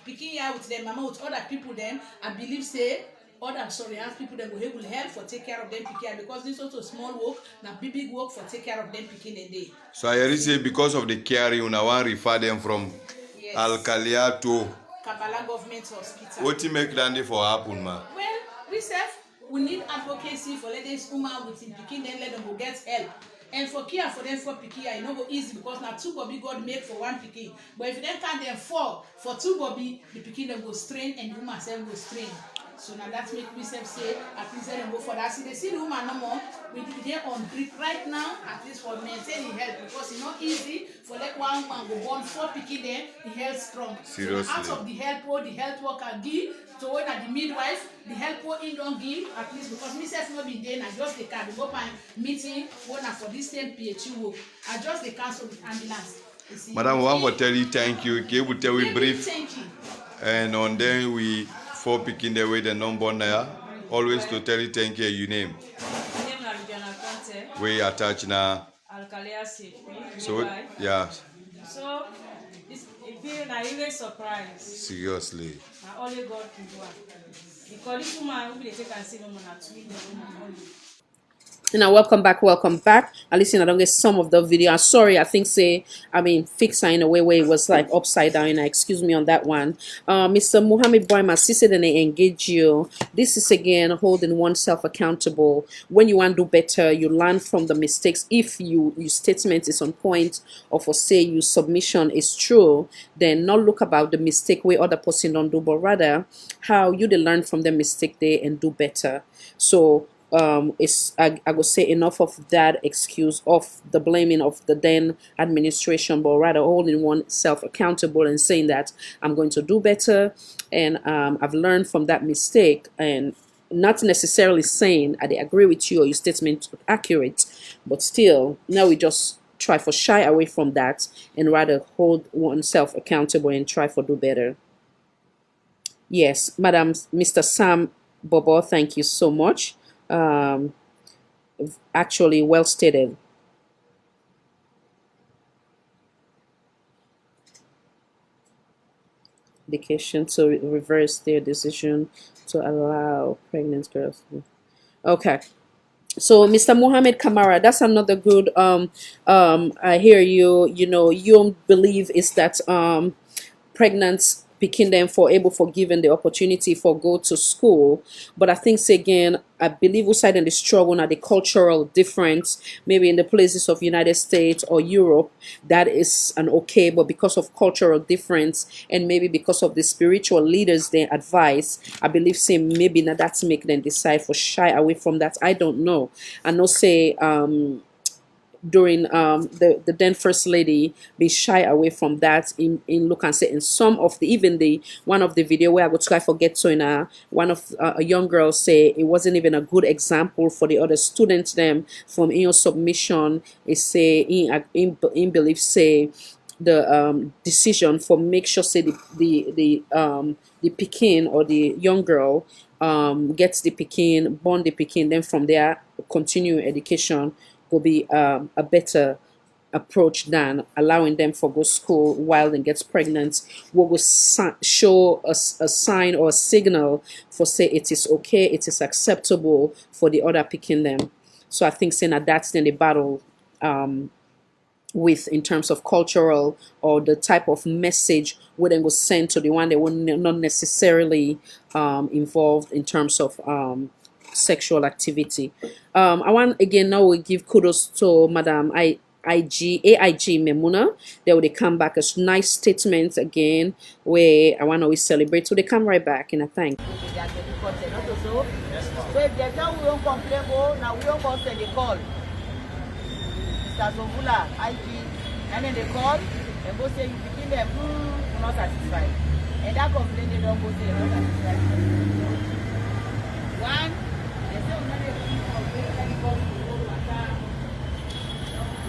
picking here with them mama with other people, then I believe say other have people that go able to help for take care of them picking, because this also small work na big work for take care of them picking a day. So I already say because of the caring, una want refer them from Alkalia to Kabbalah Government Hospital. What you make dandy for happen, ma? Well, we need advocacy for let this woman with him picking, then let them go get help. And for care for them for picking, I know go easy because now 2 bobby God make for 1 picking. But if them can't then 4 for 2 bobby, the picking them go strain and the woman self go strain. So now that make me say at least let them go for that. See they see the woman no more. We there on grip right now, at least for maintaining health, because it's not easy for like one woman go born 4 picking there, the health strong. Seriously. So out of the help what the health worker give, so when at the midwife, the help what in don't give, at least because myself not be there, I just the car, go by meeting one for this same PHU work. I just the cancel with ambulance. Madam, we want to tell you thank you. Okay, we tell you brief. Thank you. And on then we for picking the way the number there. Always to tell you thank you, your name. We attach now. So yeah. So it's been a really surprise. Seriously. Only God can do it. The colleague woman will take and see no one at me. Now welcome back. I listen, I don't get some of the video. I'm sorry, I think fix her in a way where it was like upside down. Excuse me on that one. Mr. Muhammad Boyma, sister, then they engage you. This is again holding oneself accountable. When you want to do better, you learn from the mistakes. If your statement is on point, or for say your submission is true, then not look about the mistake where other person don't do, but rather how you learn from the mistake there and do better. So I would say enough of that excuse of the blaming of the then administration, but rather holding oneself accountable and saying that I'm going to do better and I've learned from that mistake, and not necessarily saying I agree with you or your statement is accurate, but still now we just try for shy away from that and rather hold oneself accountable and try for do better. Yes, Madam, Mr. Sam Bobo, thank you so much. Actually well stated. Dedication to reverse their decision to allow pregnant girls. Okay, so Mr. Mohammed Kamara, that's another good I hear you. You know, you don't believe is that pregnant picking them for able for given the opportunity for go to school, but I think again I believe we side in the struggle and the cultural difference maybe in the places of United States or Europe that is an okay, but because of cultural difference and maybe because of the spiritual leaders their advice, I believe say maybe now that's make them decide for shy away from that. I don't know. I know say during the then first lady be shy away from that in look and say in some of the even the one of the video where I would try forget to in one of a young girl say it wasn't even a good example for the other students them from in your submission is say in belief say the decision for make sure say the Pekin or the young girl gets the Pekin, born the Pekin, then from there continue education will be a better approach than allowing them for go school while they gets pregnant. We will show a sign or a signal for say it is okay, it is acceptable for the other picking them. So I think saying that that's then the battle with in terms of cultural or the type of message where they was sent to the one they were not necessarily involved in terms of sexual activity. I want again now we give kudos to Madam AIG Memuna. They will come back a nice statement again where I want to always celebrate. So they come right back and I thank. So if there's no we won't complain, now we won't send the call. Mr. Zovula, IG, and then they call and go say you begin them, you're not satisfied. And that complaint they don't go say you're not satisfied. One, they say we're not able to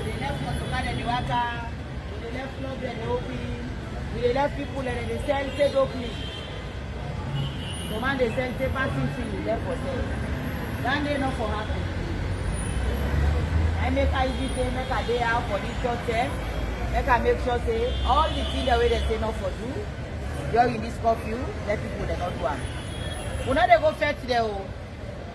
we left Motoka and the Waka, we left Club and the Open, we left people and they sell take opening. So man they sell paper things there for sale. Then they not for happen. I make IG say make a day out for this church. Make I make sure say all the things the way they say not for do during this curfew, let people they not do them. We not they go fetch there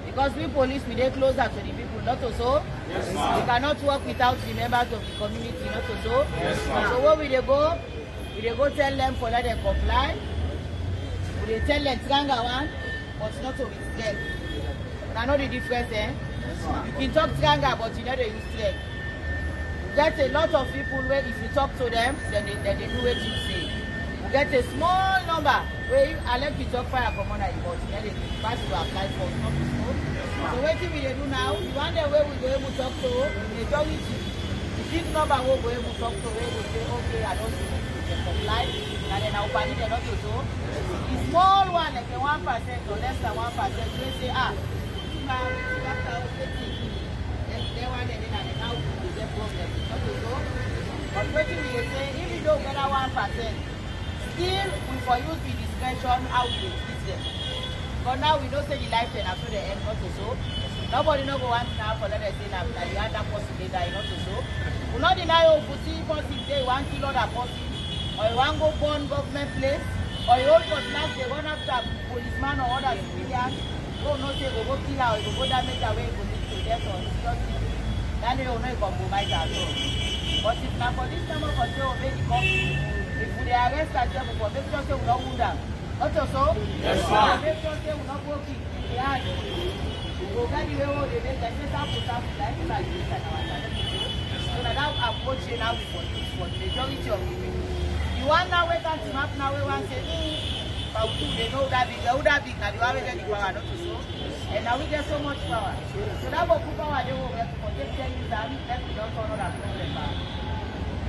because we police we they closer to the people, not so. Yes, we cannot work without the members of the community, not so. Yes, so what we they go? We they go tell them for let them comply. We they tell them tranga one, but not to with I know the difference, eh? You can talk tranga, but you know they use slang. Get a lot of people where if you talk to them, then they do what you say. You get a small number where you let you talk fire commander, but you know they pass to apply for not to smoke. So what we do now, you want the way we go able to talk to majority. The big number will go able to talk to where we say, okay, I don't smoke, you can comply, and then I'll ban it not to do. The small one, like the 1% or less than 1%, we say, but what we say, if you don't get a 1%, still we for use the discretion how we teach them. But now we don't say the life and after the end, not to so. Nobody no go want now for let us say that the other person they die, not to so. We not deny you to see person they 1 kilo that person, or you want go born government place, or you hold for class they run after policeman or other civilian. Go no say go kill her, go damage away, go lead to death or seriously. Then they will not compromise at all. But if now for this number for sure obey the company, if we arrest at them for make sure say we not wound them. Not so? Yes, sir. Make sure say we not go kill. They are go get the way they make them say that like this and our challenge. So that approach now for the majority of the people. You want now wait and map now we want say but they know that big, now you already get the power, not to so. And now we get so much power. So that will put power they will get to protect 10 years and let me don't turn on that problem.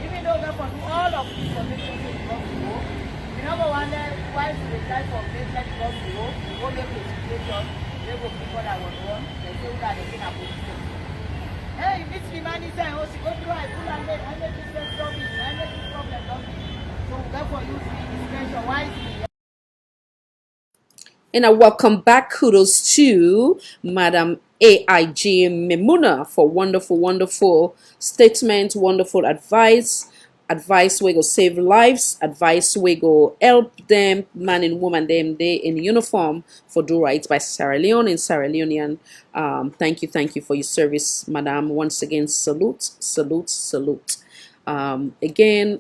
Even though we can do all of this for making things go to go, we never wonder why should they try for making it go to go, we go make a situation, they go people that was wrong, they say that they can have police station. Hey, if it's the man inside, oh, she go through, I pull and I make this problem, I make this problem, don't be. So therefore use the discretion wisely. And I welcome back. Kudos to Madam AIG Memuna for wonderful statement, wonderful advice. Advice we go save lives. Advice we go help them, man and woman, them they in uniform for do right by Sierra Leone and Sierra Leonean. Thank you for your service, Madam. Once again, salute. Again,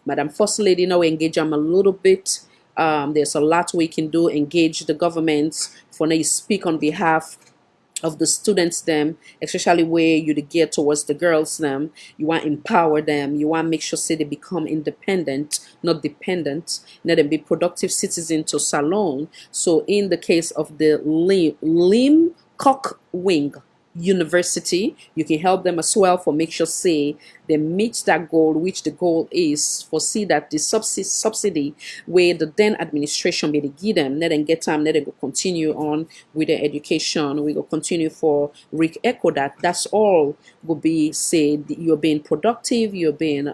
Madam First Lady, now we engage them a little bit. There's a lot we can do. Engage the government for now you speak on behalf of the students them, especially where you to gear towards the girls them. You want to empower them. You want to make sure say they become independent, not dependent. Let them be productive citizens to Salon. So in the case of the Lim Cock Wing University, you can help them as well for make sure say they meet that goal, which the goal is for see that the subsidy where the then administration may give them, let them get time, let them go continue on with their education. We go continue for Rick Echo that's all will be said. You're being productive, you're being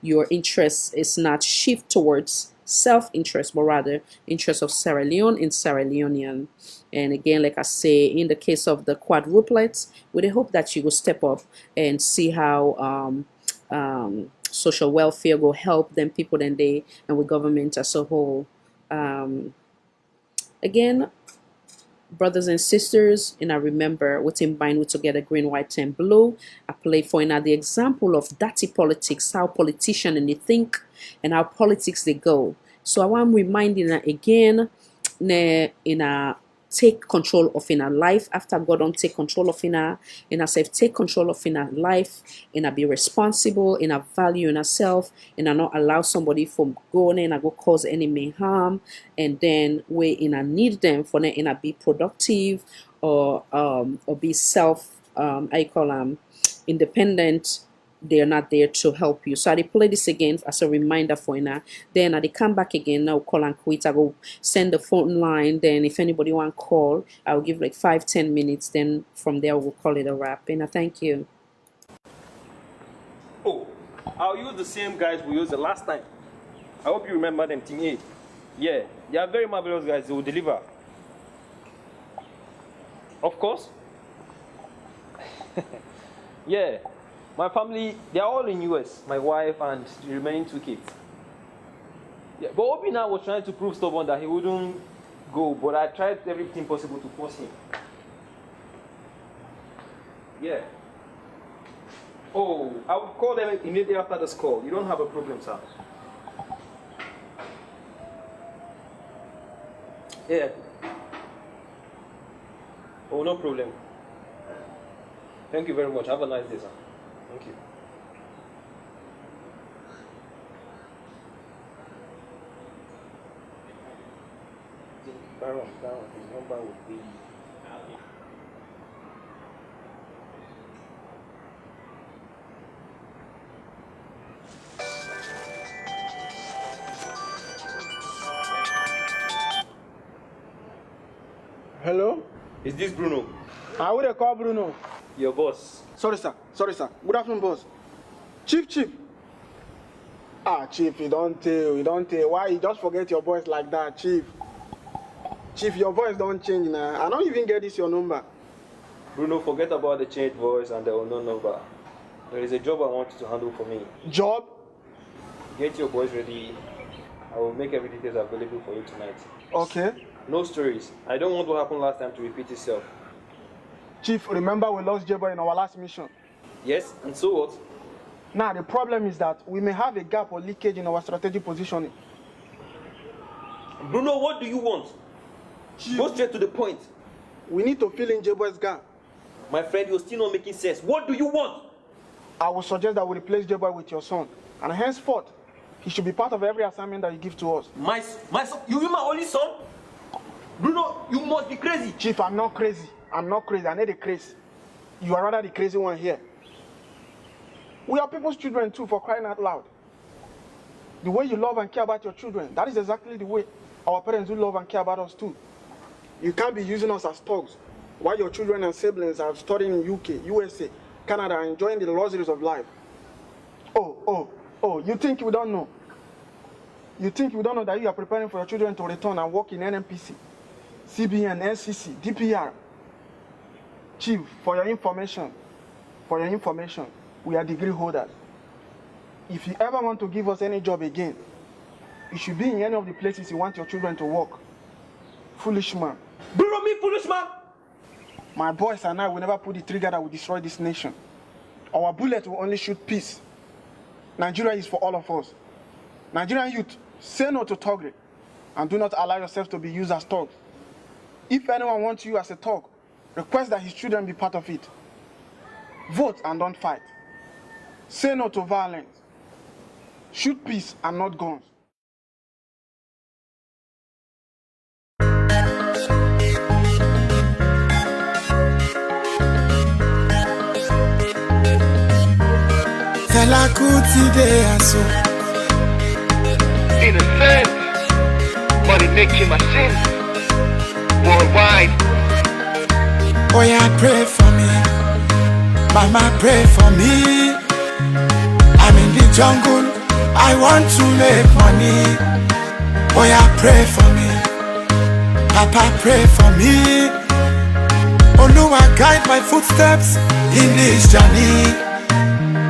your interest is not shift towards self-interest but rather interest of Sierra Leone and Sierra Leonean. And again, like I say, in the case of the quadruplets, we hope that you will step up and see how social welfare will help them people then they and with government as a whole. Again, brothers and sisters, and I remember within bind we together green, white, and blue. I play for the example of dirty politics, how politicians and they think and how politics they go. So I want reminding again in a take control of in our life after God don't take control of in ourself, take control of in our life, and I be responsible, in our value in ourselves, and I not allow somebody from going in and go cause any harm, and then we in I need them for in I be productive or be self independent. They are not there to help you. So I play this again as a reminder for you. Then I come back again. Now call and quit. I go send the phone line. Then if anybody want to call, I'll give like 5-10 minutes. Then from there we'll call it a wrap. And I thank you. Oh, I'll use the same guys we used the last time. I hope you remember them, Team A. Yeah. They are very marvelous guys. They will deliver. Of course. Yeah. My family, they are all in US. My wife and the remaining 2 kids. Yeah, but Obina was trying to prove stubborn that he wouldn't go, but I tried everything possible to force him. Yeah. Oh, I will call them immediately after this call. You don't have a problem, sir. Yeah. Oh, no problem. Thank you very much. Have a nice day, sir. Thank you. Baron, his number would be... Hello? Is this Bruno? I would call Bruno. Your boss. Sorry, sir. Good afternoon, boss. Chief. Ah, Chief, you don't tell. Why you just forget your voice like that, Chief? Chief, your voice don't change now. I don't even get this your number. Bruno, forget about the changed voice and the unknown number. There is a job I want you to handle for me. Job? Get your boys ready. I will make every details available for you tonight. Okay. No stories. I don't want what happened last time to repeat itself. Chief, remember we lost J-Boy in our last mission? Yes, and so what? Now, the problem is that we may have a gap or leakage in our strategic positioning. Bruno, what do you want? Chief. Go straight to the point. We need to fill in J-Boy's gap. My friend, you're still not making sense. What do you want? I would suggest that we replace J-Boy with your son. And henceforth, he should be part of every assignment that you give to us. My son? You mean my only son? Bruno, you must be crazy. Chief, I'm not crazy. I need the craze. You are rather the crazy one here. We are people's children too, for crying out loud. The way you love and care about your children, that is exactly the way our parents do love and care about us too. You can't be using us as thugs while your children and siblings are studying in UK, USA, Canada, enjoying the luxuries of life. Oh, you think we don't know? You think we don't know that you are preparing for your children to return and work in NNPC, CBN, NCC, DPR? Chief, for your information, we are degree holders. If you ever want to give us any job again, you should be in any of the places you want your children to work. Foolish man. Bruno, me foolish man? My boys and I will never pull the trigger that will destroy this nation. Our bullet will only shoot peace. Nigeria is for all of us. Nigerian youth, say no to thuggery and do not allow yourself to be used as thugs. If anyone wants you as a thug, request that his children be part of it. Vote and don't fight. Say no to violence. Shoot peace and not guns. Fela Kuti de aso. Innocent, money making my sin. Worldwide. Oh yeah, pray for me. Mama, pray for me. I'm in the jungle. I want to make money. Oh yeah, pray for me. Papa, pray for me. Oluwa, guide my footsteps in this journey.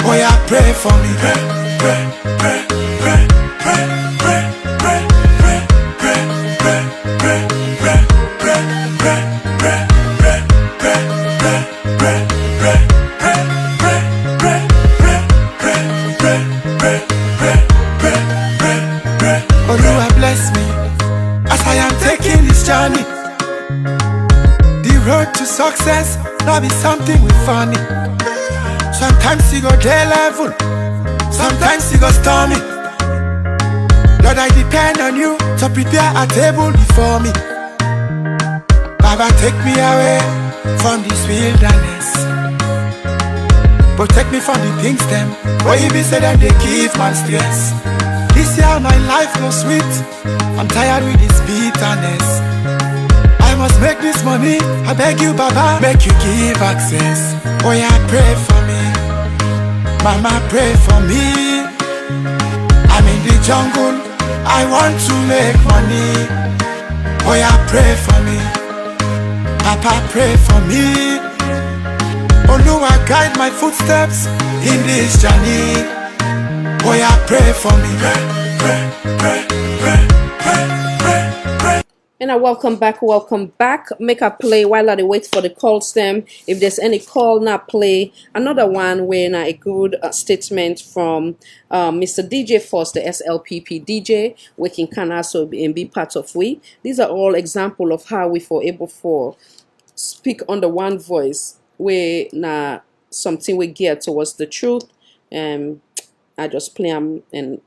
Oh yeah, pray for me. Pray, pray, pray, pray, pray, pray, pray, pray, pray, pray, pray, pray. Oluwa bless me as I am taking this journey. The road to success not be something we funny. Sometimes you go day level, sometimes you go stormy. Lord, I depend on you to prepare a table before me. Baba, take me away from this wilderness. Protect me from the things them where you be said that they give man stress. This year my life no sweet. I'm tired with this bitterness. I must make this money. I beg you, Baba, make you give access. Oh yeah, pray for me. Mama, pray for me. I'm in the jungle. I want to make money. Oh yeah, pray for me. Papa, pray for me. Oluwa, guide my footsteps in this journey. Oh yeah, pray for me. Pray, pray, pray, pray, pray, pray, pray. And I welcome back. Make a play while I wait for the call stem. If there's any call, not play. Another one when a good statement from Mr. DJ Force, the SLPP DJ, we can also be part of we. These are all example of how we for able for speak under one voice. We na something we gear towards the truth. I just play them and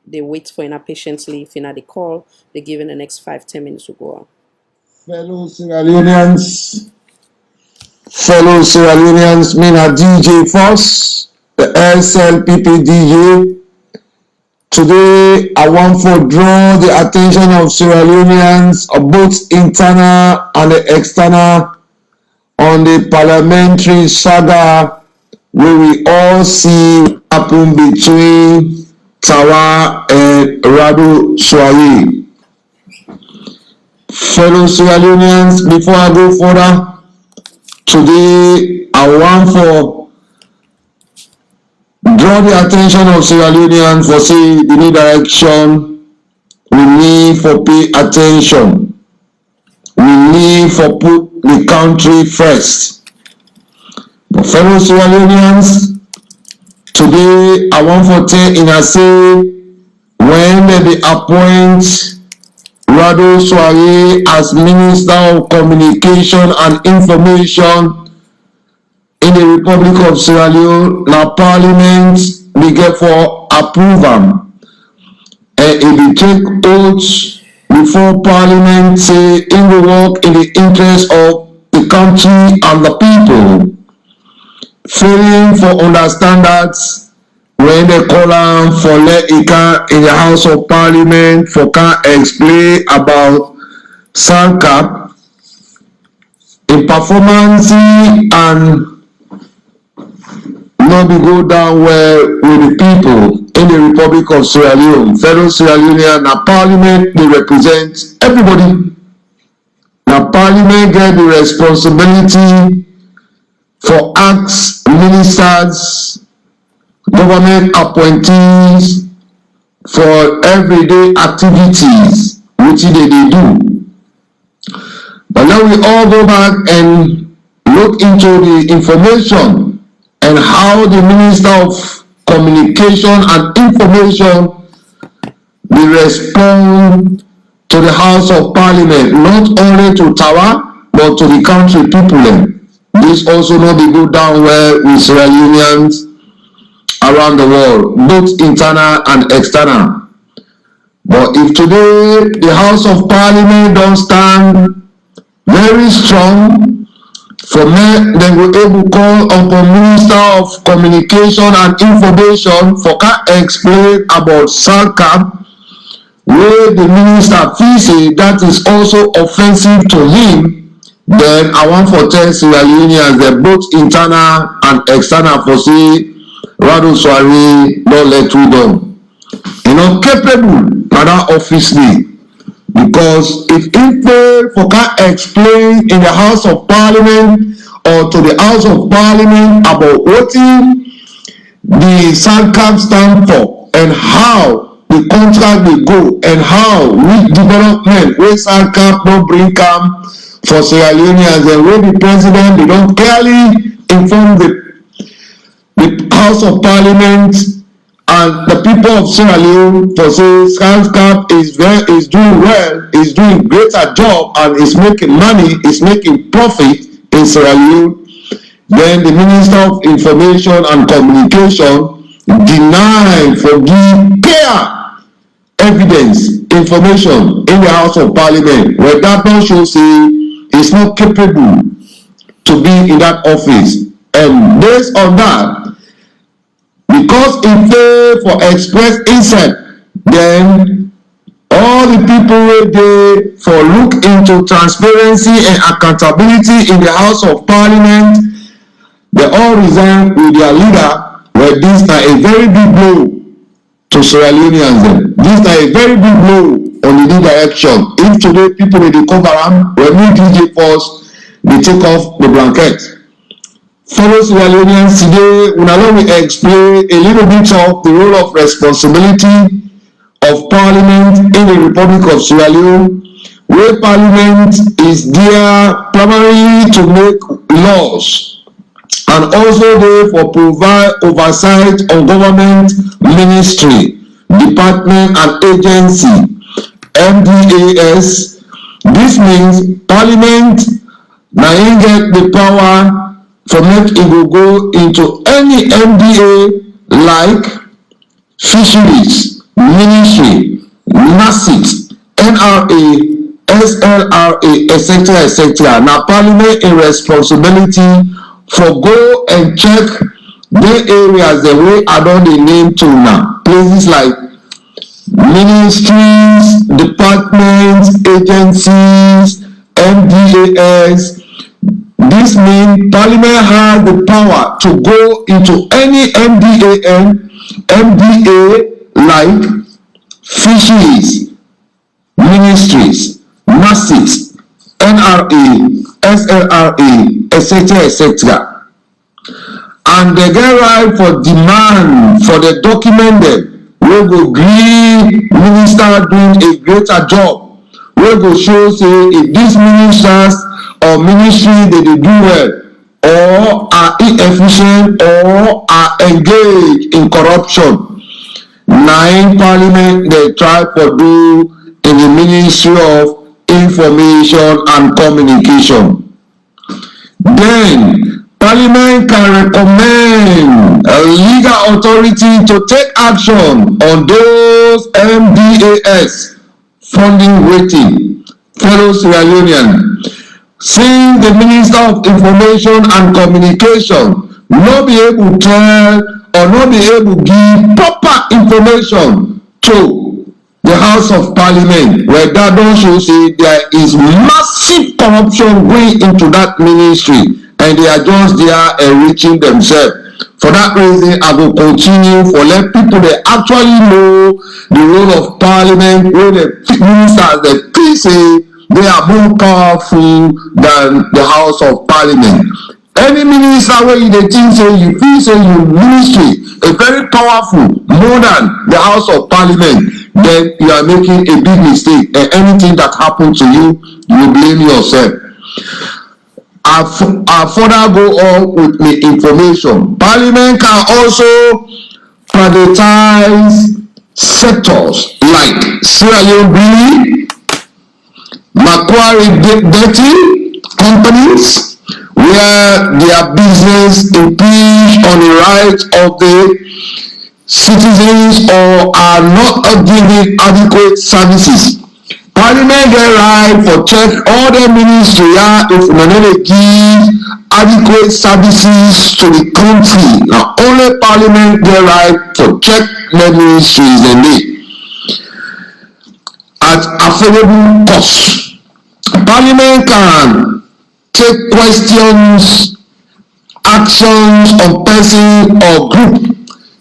they wait for enough patiently. If they call, they give in the next 5-10 minutes to go on. Fellow Sierra Leoneans, me na DJ Force, the SLPP DJ. Today, I want to draw the attention of Sierra Leoneans, both internal and external, on the parliamentary saga where we all see happen between Tawa and Rado Soye. Fellow Sierra Leoneans, before I go further, today I want to draw the attention of Sierra Leoneans for say the new direction. We need for pay attention. We need for put the country first. But fellow Sierra Leoneans, today I want to tell in a say when they appoint Rado Soye as Minister of Communication and Information in the Republic of Sierra Leone, now Parliament we get for approval. And if we take oath before Parliament say it will work in the interest of the country and the people, failing for understand that when they call on for let it can in the House of Parliament for can explain about SANCAP in performance and not be go down well with the people in the Republic of Sierra Leone. Fellow Sierra Leonean, now Parliament they represent everybody. Now Parliament get the responsibility for acts, ministers, government appointees for everyday activities which they do. But now we all go back and look into the information and how the Minister of Communication and Information will respond to the House of Parliament, not only to Tawa but to the country people. This also not be go down well with Sierra Leoneans around the world, both internal and external. But if today the House of Parliament don't stand very strong, for me they will able to call on the Minister of Communication and Information for can explain about SANCAP, where the minister feels that is also offensive to him. Then I want for tell Sierra Leoneans that both internal and external for say Rado Soye don't let we down. You know, capable that obviously, because if fail for can explain in the House of Parliament or to the House of Parliament about what the SANCAP stand for and how the contract will go and how with development where SANCAP don't bring come for Sierra Leoneans, and when the president they don't clearly inform the House of Parliament and the people of Sierra Leone for say SANCAP is doing well, is doing greater job and is making money, is making profit in Sierra Leone. Then the Minister of Information and Communication deny for give clear evidence, information in the House of Parliament where that don't show say is not capable to be in that office. And based on that, because if they for express insight, then all the people where they for look into transparency and accountability in the House of Parliament, they all resign with their leader. Where this is a very big blow to Sierra Leoneans. This is a very big blow on the new direction. If today people dey cover am, when we DJ Porsh, they take off the blanket. Fellow Sierra Leoneans, today let me explain a little bit of the role of responsibility of Parliament in the Republic of Sierra Leone, where Parliament is there primarily to make laws and also there for provide oversight on government ministry, department and agency, MDAS. This means Parliament now get the power for make it will go into any MDA like fisheries, ministry, NASIT, NRA, SLRA, etc., etc. Now Parliament in responsibility for go and check the areas the way I don't name to now. Places like ministries, departments, agencies, MDAS. This means Parliament has the power to go into any MDA like fisheries, ministries, NASIT, NRA, SLRA, etc., etc. And they get right for demand for the document them. We go green minister doing a greater job. We go show say if these ministers or ministry they do well or are inefficient or are engaged in corruption. Nine Parliament they try to do in the Ministry of Information and Communication. Then Parliament can recommend a legal authority to take action on those MDAS funding waiting. Fellow Sierra Leonean, since the Minister of Information and Communication not be able to tell or not be able to give proper information to the House of Parliament, where that don't show say there is massive corruption going into that ministry and they are just there enriching themselves. For that reason, I will continue for let people that actually know the role of Parliament, where the ministers, the say they are more powerful than the House of Parliament. Any minister where you think say you feel say your ministry is very powerful more than the House of Parliament, then you are making a big mistake, and anything that happens to you, you blame yourself. I further go on with the information. Parliament can also privatize sectors like Sierra Leone Brewery, Macquarie Betting companies, where their business impinge on the rights of the citizens or are not giving adequate services. Parliament get right for check all the ministry if they don't give adequate services to the country. Now only Parliament get right to check the ministries and they at affordable cost. Parliament can take questions, actions on person or group.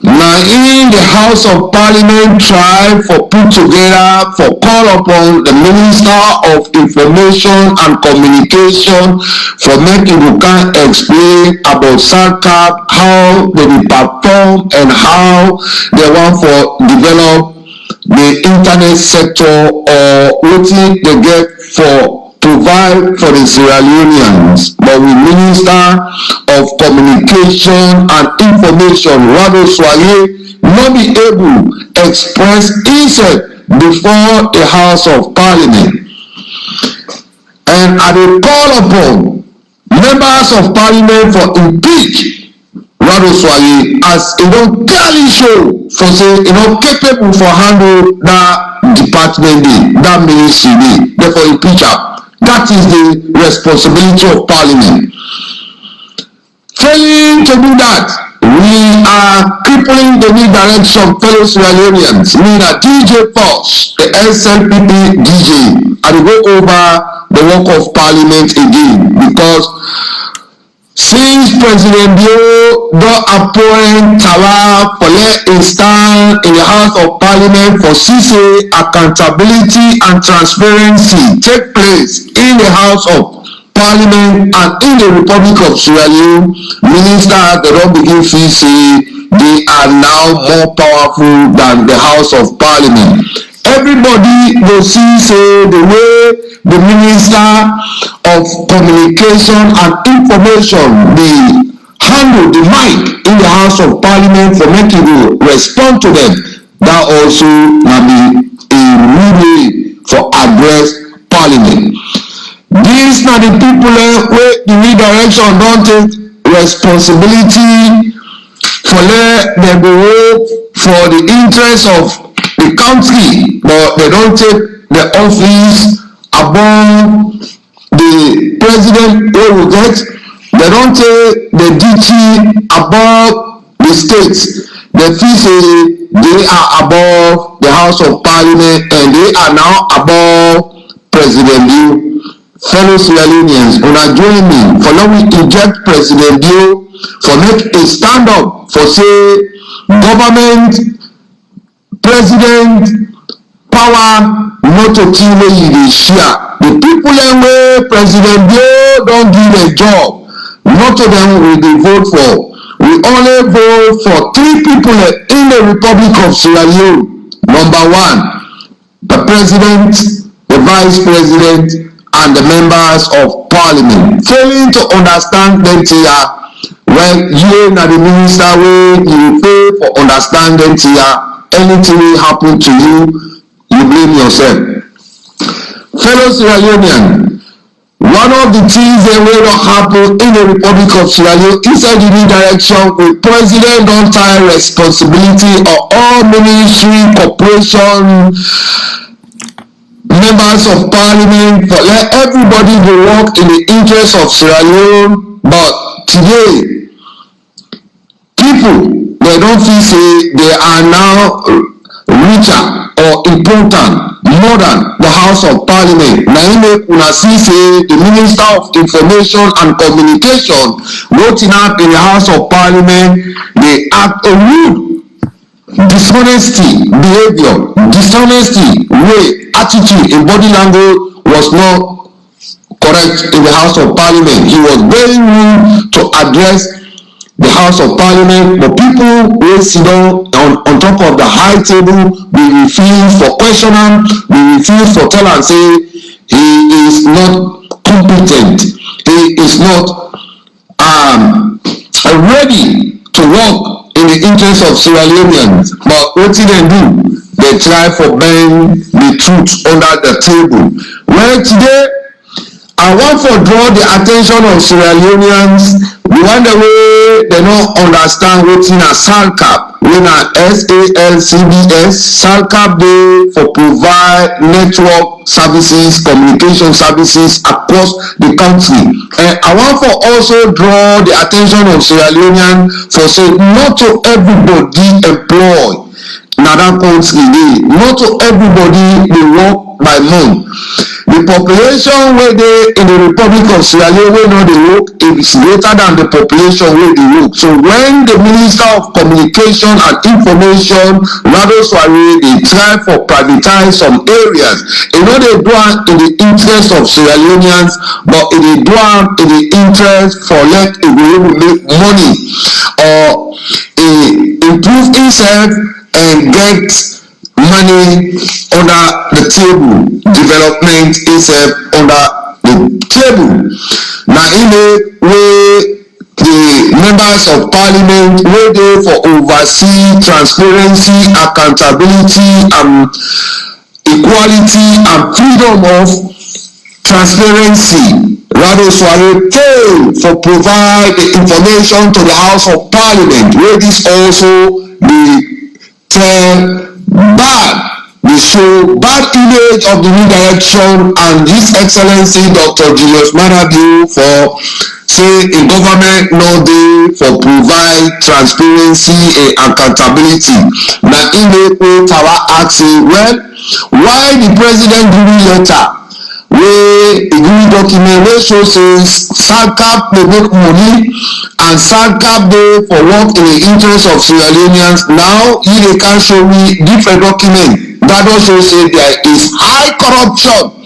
Now in the House of Parliament try for put together for call upon the Minister of Information and Communication for making you can explain about SACAP, how they will perform and how they want for develop the internet sector or what they get for provide for the Sierra Leoneans. But with Minister of Communication and Information, Rado Soye, not be able to express himself before the House of Parliament. And I will call upon members of Parliament for impeach Rado Soye as don't clearly show for say capable for handle that department that ministry therefore impeach her. That is the responsibility of Parliament. Failing to do that, we are crippling the new direction, fellow Sierra Leoneans. Me that DJ Porsh, the SLPP DJ, I will go over the work of Parliament again because Since President Bio don't appoint Tawa for let him stand in the House of Parliament for CCA accountability and transparency take place in the House of Parliament and in the Republic of Sierra Leone, ministers they don't begin feel say they are now more powerful than the House of Parliament. Everybody will see say the way the Minister of Communication and Information they handle the mic in the House of Parliament for making people respond to them. That also may be a new way for address Parliament. These are the people where the redirection don't take responsibility for let them go work for the interest of the country, but they don't take the office above the president who will get. They don't take the DT above the states. They feel say they are above the House of Parliament and they are now above President Bio. Fellow Sierra Leoneans, una join me for now we eject President Bio for make a stand up for say government president power not to kill where you dey share. The people wey President Bio don give a job, not to them we dey vote for. We only vote for 3 people in the Republic of Sierra Leone. Number 1, the president, the vice president, and the members of Parliament. Failing to understand them here, when you na the minister wey you pay for understand them here, anything will happen to you, you blame yourself. Fellow Sierra Leonean, one of the things that will not happen in the Republic of Sierra Leone inside the new direction with president don't tie responsibility of all ministry, corporation, members of Parliament for let everybody go work in the interest of Sierra Leone. But today, people they don't feel say they are now richer or important more than the House of Parliament. Now you make una see say the Minister of Information and Communication voting up in the House of Parliament, they act a rude dishonesty behavior, dishonesty way, attitude in body language was not correct in the House of Parliament. He was very rude to address the House of Parliament, but people will sit down on top of the high table, we refuse for question him, we refuse for tell and say he is not competent, he is not ready to work in the interest of Sierra Leoneans. But what did they do? They try for bend the truth under the table. Well, today I want to draw the attention of Sierra Leoneans. We wonder way they don't understand what's in a SALCAP. When a SALCBS, SALCAP day for provide network services, communication services across the country. And I want to also draw the attention of Sierra Leonean for saying not to everybody employed. Now that country day, not to everybody they work by month. The population where they in the Republic of Sierra Leone where not they work is greater than the population where they work. So when the Minister of Communication and Information, Rado Sware, they try for privatize some areas, you know they do it in the interest of Sierra Leoneans, but they do it in the interest for let it make money or improve himself and get money under the table, development itself under the table. Now in the way the members of Parliament were there for oversee transparency, accountability, and equality and freedom of transparency. Rado Sware failed for provide the information to the House of Parliament, where this also the tell bad, they show bad image of the new direction and His Excellency Dr. Julius Marabiu for say a government no dey for provide transparency and accountability. Now in the Tawa ask say, well, why the president giving letter? wey a new document wey show say SANCAP dey make money and SANCAP dey for work in the interest of Sierra Leoneans. Now they can show me different document that don show say there is high corruption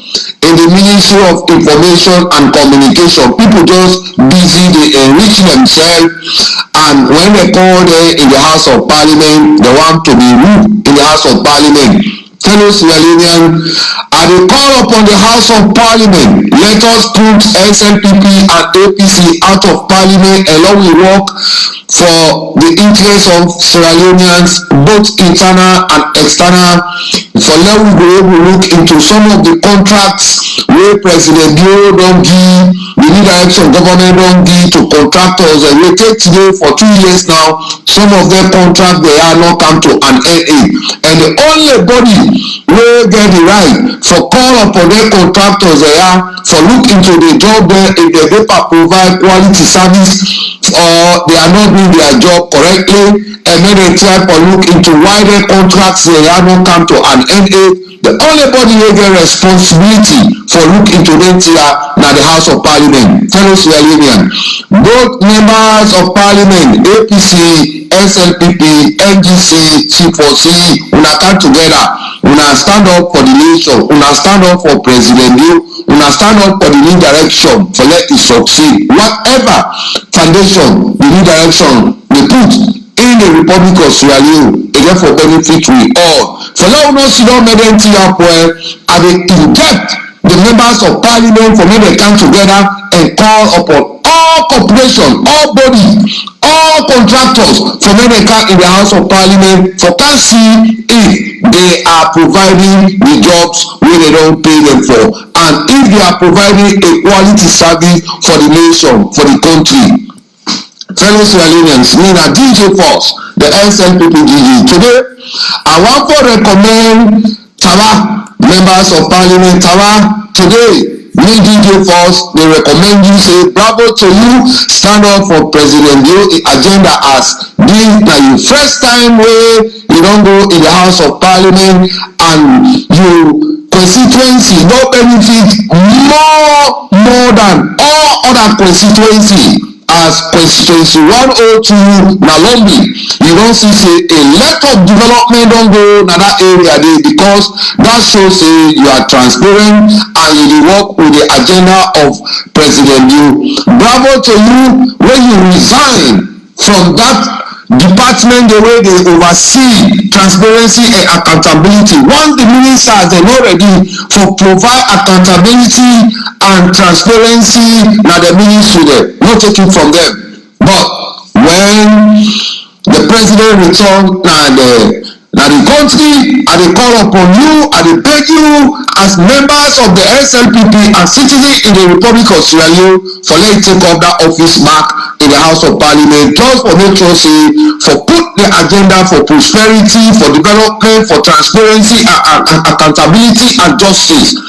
in the Ministry of Information and Communication. People just busy, they enrich themselves, and when they call there in the House of Parliament, they want to be rude in the House of Parliament. Fellow Sierra Leoneans, I will call upon the House of Parliament. Let us put SNPP and APC out of Parliament and let we work for the interest of Sierra Leoneans, both internal and external. For let we be able to look into some of the contracts where President Bio don't give, the new direction government don't give to contractors, and we take today for 2 years now. Some of their contracts they are not come to an end, and the only body will get the right for call upon their contractors they are for look into the job there if they paper provide quality service or they are not doing their job correctly, and then they try to look into why their contracts they are not come to an end. The only body will get responsibility for look into them here now the House of Parliament. Fellow Sierra Leoneans, both members of Parliament, APC, SLPP, NGC, C4C, una come together, una stand up for the nation, una stand up for President Bio, una stand up for the new direction for let it succeed. Whatever foundation the new direction they put in the Republic of Sierra Leone, again for benefit we all. For now, no sit down make them up well, and they inject the members of Parliament for when they come together and call upon all corporations, all bodies, all contractors for when they come in the House of Parliament for can see if they are providing the jobs where they don't pay them for, and if they are providing a quality service for the nation, for the country. Fellow Sierra Leoneans, me na DJ Porsh, the SNPP DJ. Today, I want to recommend Tawa, members of Parliament Tawa. Today, me DJ Porsh, they recommend you, say bravo to you, stand up for President Bio agenda as this na your first time where you don't go in the House of Parliament and you constituency no benefit more than all other constituency. As constituency 102 Nalombi, you don't see say a lot of development don't go in that area there, because that shows say you are transparent and you work with the agenda of President Bio. Bravo to you when you resign from that department the way they oversee transparency and accountability. Once the ministers are not ready for provide accountability and transparency, now the ministry there not taking from them. But when the president return now the country, and they call upon you and they beg you as members of the SLPP and citizens in the Republic of Sierra Leone for let you take up that office mark in the House of Parliament, just for make sure say for put the agenda for prosperity, for development, for transparency and accountability and justice.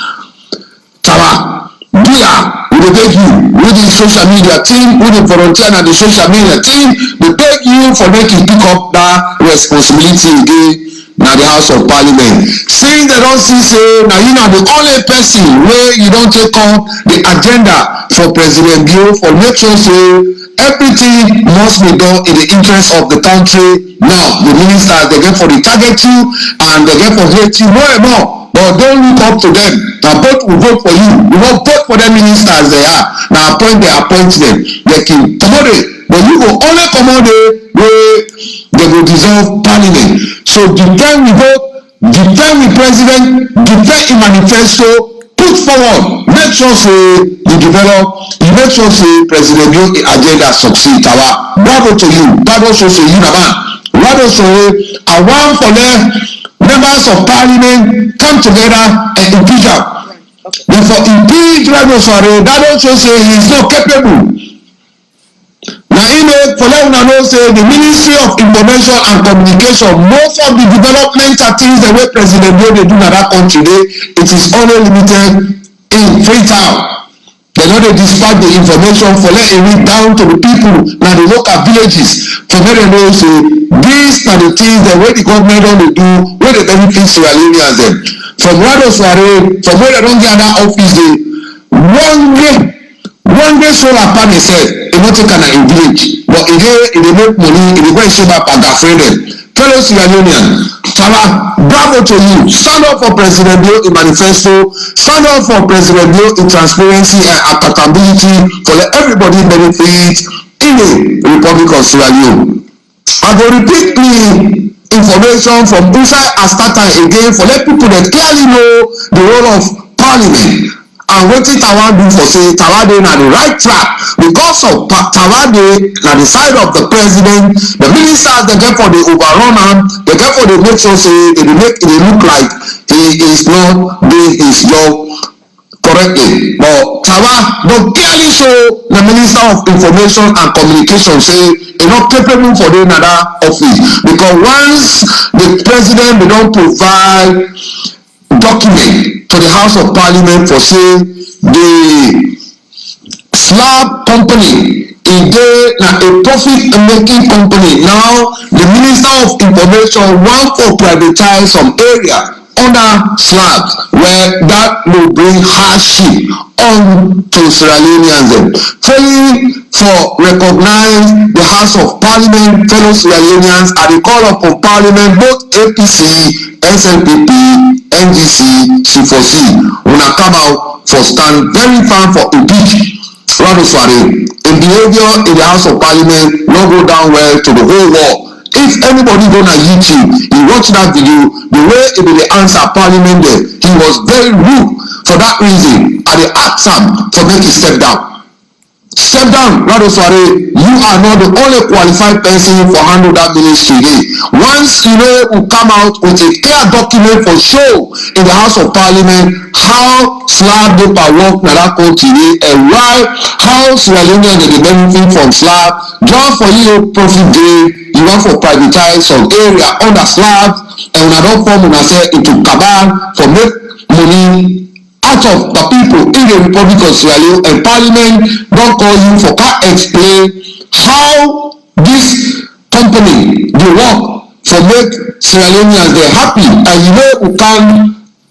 Tawa, Bia, we beg you with the social media team, with the volunteer and the social media team, we beg you for making pick up that responsibility again now the House of Parliament. Since they don't see say now you are the only person where you don't take on the agenda for President Bio for make sure say everything must be done in the interest of the country. Now the ministers they get for the target you and they get for hate you more and more. But don't look up to them. Now both will vote for you. We won't vote for them ministers they are. Now appoint them. They can commodate. But you will only commodate where they will dissolve Parliament. So defend we vote, defend we president, defend in manifesto, put forward, make sure say you develop, you make sure say President Bio agenda succeed. Tawa, bravo to you. Bravo so say you na man. Bravo so I want for them members of Parliament come together and impeach him. Therefore, impeach Bravo Soare, that also say he is not capable. Now, for let una know say the Ministry of Information and Communication, most of the development activities the way President Bio they do in that country, it is only limited in Freetown. They know they dispatch the information for let it reach down to the people na the local villages for make them know say these are the things that wey the government don dey do wey dey benefit Sierra Leoneans dem. From Rado Soare, from where they don get that office dey one day solar panel sef e no take am in village but e dey make money e dey go issue back and friend dem. Fellow Sierra Leoneans, Tara, bravo to you. Stand up for President Bio in manifesto. Stand up for President Bio in transparency and accountability for let everybody benefit in the Republic of Sierra Leone. I will repeat the information from inside Astata again for let people that clearly know the role of Parliament. And wetin Tawa do for say Tawa dey na the right track because of Tawa dey na the side of the president. The ministers dey get for the overrun am, dey get for the make sure say they make it look like he is not doing his job correctly. But Tawa don clearly show the minister of information and communication say e not capable for doing another office because once the president dey don provide document to the House of Parliament for say the slab company e dey na a profit making company. Now the minister of information want to privatize some area under slabs where that will bring hardship on to Sierra Leoneans. Failing for recognize the House of Parliament, fellow Sierra Leoneans, at the call up of Parliament, both APC, SNPP, NGC, C4C, una come out for stand very firm for impeach Rado Soare. In behavior in the House of Parliament no go down well to the whole world. If anybody go on YouTube, he watch that video, the way he dey answer Parliament there, he was very rude. For that reason, I dey ask am to make he step down. Step down, Rado Soare. You are not the only qualified person for handle that ministry today. Once you will come out with a clear document for show in the House of Parliament how slab dey per work na that country dey and why how Sierra Leoneans dey benefit from slab. Just for you profit dey, you want for privatize some area under slab and una don form una self into cabal for make money out of the people in the Republic of Sierra Leone, and Parliament don call you for can explain how this company dey work for make Sierra Leoneans dey happy, and you know who can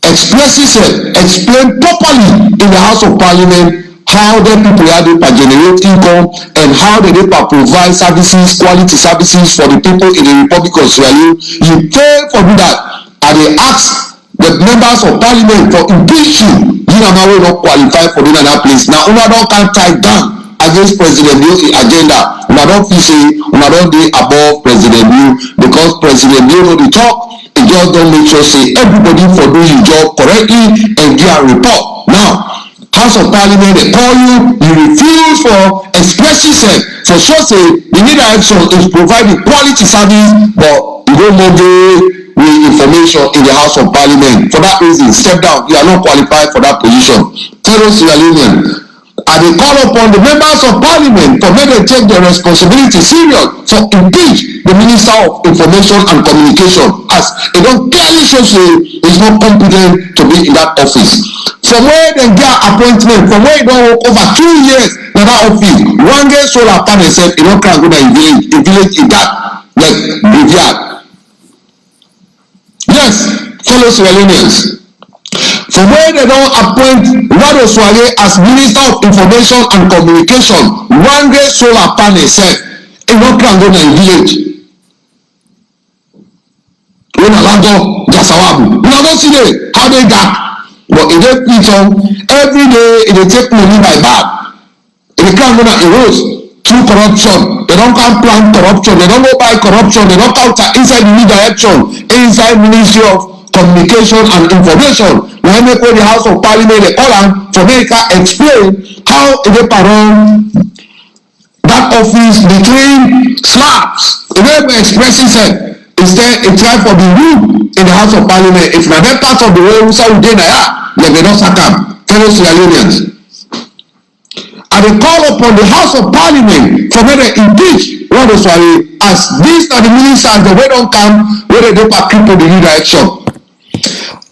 express yourself, explain properly in the House of Parliament how the people are dey per generate income and how they dey per provide services, quality services for the people in the Republic of Sierra Leone. You fail for do that. I dey ask the members of Parliament for impeach you. You na wey not qualify for doing that place. Now una don can tie down against President Bio agenda. Una don feel say una don dey above President Bio because President Bio no dey talk. He just don make sure say everybody for do his job correctly and give a report. Now House of Parliament they call you, you refuse for express yourself for sure say the need action is providing quality service, but you don't know with information in the House of Parliament. For that reason, step down. You are not qualified for that position. Fellow Sierra Leoneans, I will call upon the members of Parliament for make them take their responsibility serious for impeach the Minister of Information and Communication, as it don't clearly show say is not competent to be in that office. From where they get appointment, from where it don't work over 2 years in that office, one day solar panel said it don't can go to a village in that like graveyard. Yes, fellow Sierra Leoneans, from where they don't appoint Rado Soare as Minister of Information and Communication, one day solar panel said it don't can go to a village. When Alago Jasawabu, we don't see it, how they got. But if they preach on every day, if they take money by bag, if they can't go to erode through corruption, they don't come plan corruption, they don't go buy corruption, they don't counter inside the new direction, inside Ministry of Communication and Information. Now make the House of Parliament they call them for make explain how they run that office between slabs. If they express itself, instead it try for the room in the House of Parliament. If na that part of the way we say we dey na they may not sack am. Fellow Sierra Leoneans, I will call upon the House of Parliament for make them impeach Rado Soare, as these are the ministers the way don't come where they don't cripple the new direction.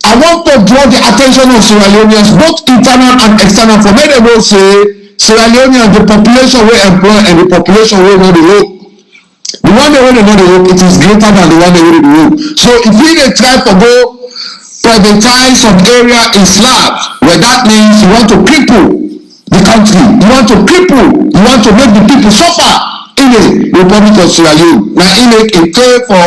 I want to draw the attention of Sierra Leoneans, both internal and external, for many people say Sierra Leoneans, the population we employ and the population we know the work. The one they want to know the work, it is greater than the one they want to work. So if we try to go privatize some area in slabs, well, that means you want to cripple the country, you want to make the people suffer in the Republic of Sierra Leone. Now, in a pay for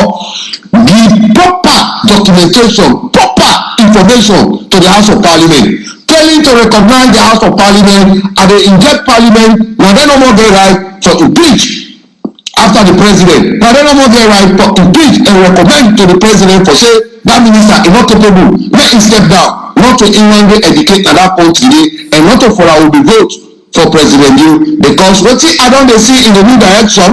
give proper documentation, proper information to the House of Parliament, failing to recognize the House of Parliament and they inject Parliament. Now they no more get right to impeach after the president. Now they no more get right to impeach and recommend to the president for say that minister is not capable, let him step down, not to inwardly educate that country and not to for our vote for President Yu, because what I don't see in the new direction,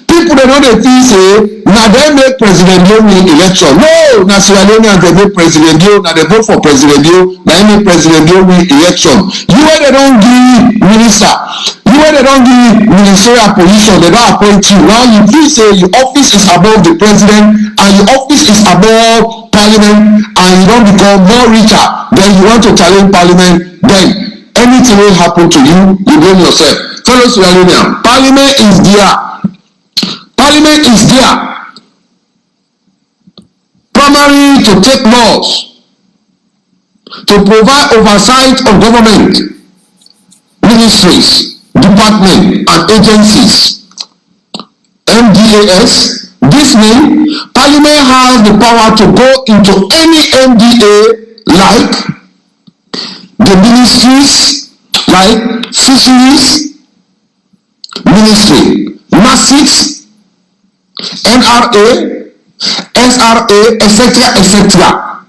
people they don't think say now they make President Yu win election. No, now Sierra Leoneans they make President Yu, now they vote for President Yu, now they make President Yu win election. You where they don't give minister, you where they don't give ministerial position, they don't appoint you. Now you feel say your office is above the president and your office is above Parliament, and you don't become more richer, then you want to challenge Parliament, then anything will happen to you, you blame yourself. Fellow Sierra Leoneans, Parliament is there. Parliament is there. Primarily to take laws, to provide oversight of government, ministries, departments, and agencies. MDAS. This means Parliament has the power to go into any MDA like the ministries, like fisheries ministry, NASIX, NRA, SRA, etc.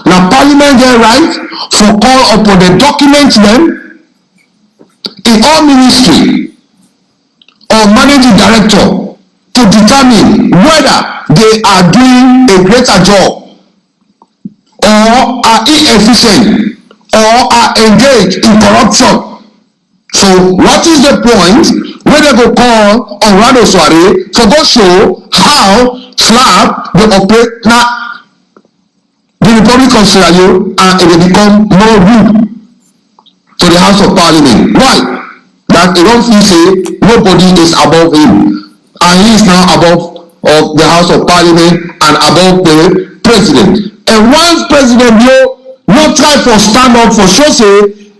Now Parliament get right for call upon the documents them in all ministry or managing director to determine whether they are doing a greater job or are inefficient or are engaged in corruption. So what is the point when they go call on Radio Soiree to go show how slab they operate now the Republic of Sierra Leone and it will become more rude to the House of Parliament? Why? That they don't feel say nobody is above him and he is now above of the House of Parliament and above the president. And once President not try for stand up for show say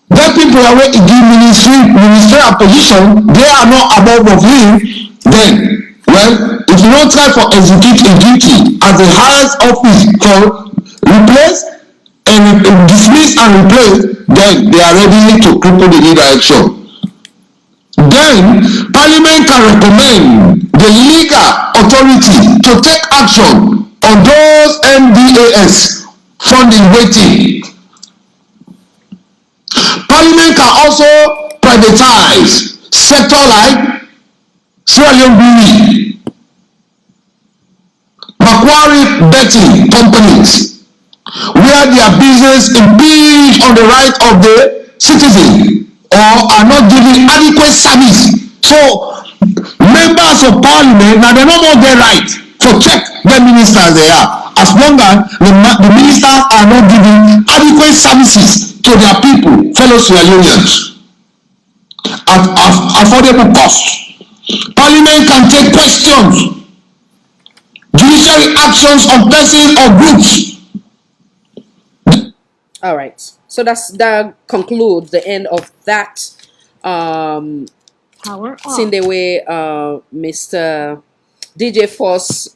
that people are where he give ministerial position, they are not above of him, then well, if you don't try for execute a duty as the highest office for replace and dismiss and replace, then they are ready to cripple the new direction. Then Parliament can recommend the legal authority to take action on those MDAS funding waiting. Parliament can also privatize sector like Sierra Leone Brewery, Macquarie betting companies, where their business impinge on the right of the citizen or are not giving adequate service. So members of Parliament now they no more get right to check the ministers they are, as long as the ministers are not giving adequate services to their people, fellow Sierra Leoneans, at affordable cost. Parliament can take questions, judiciary actions on persons or groups. All right, so that concludes the end of that. Power off. Seeing the way Mr. DJ Force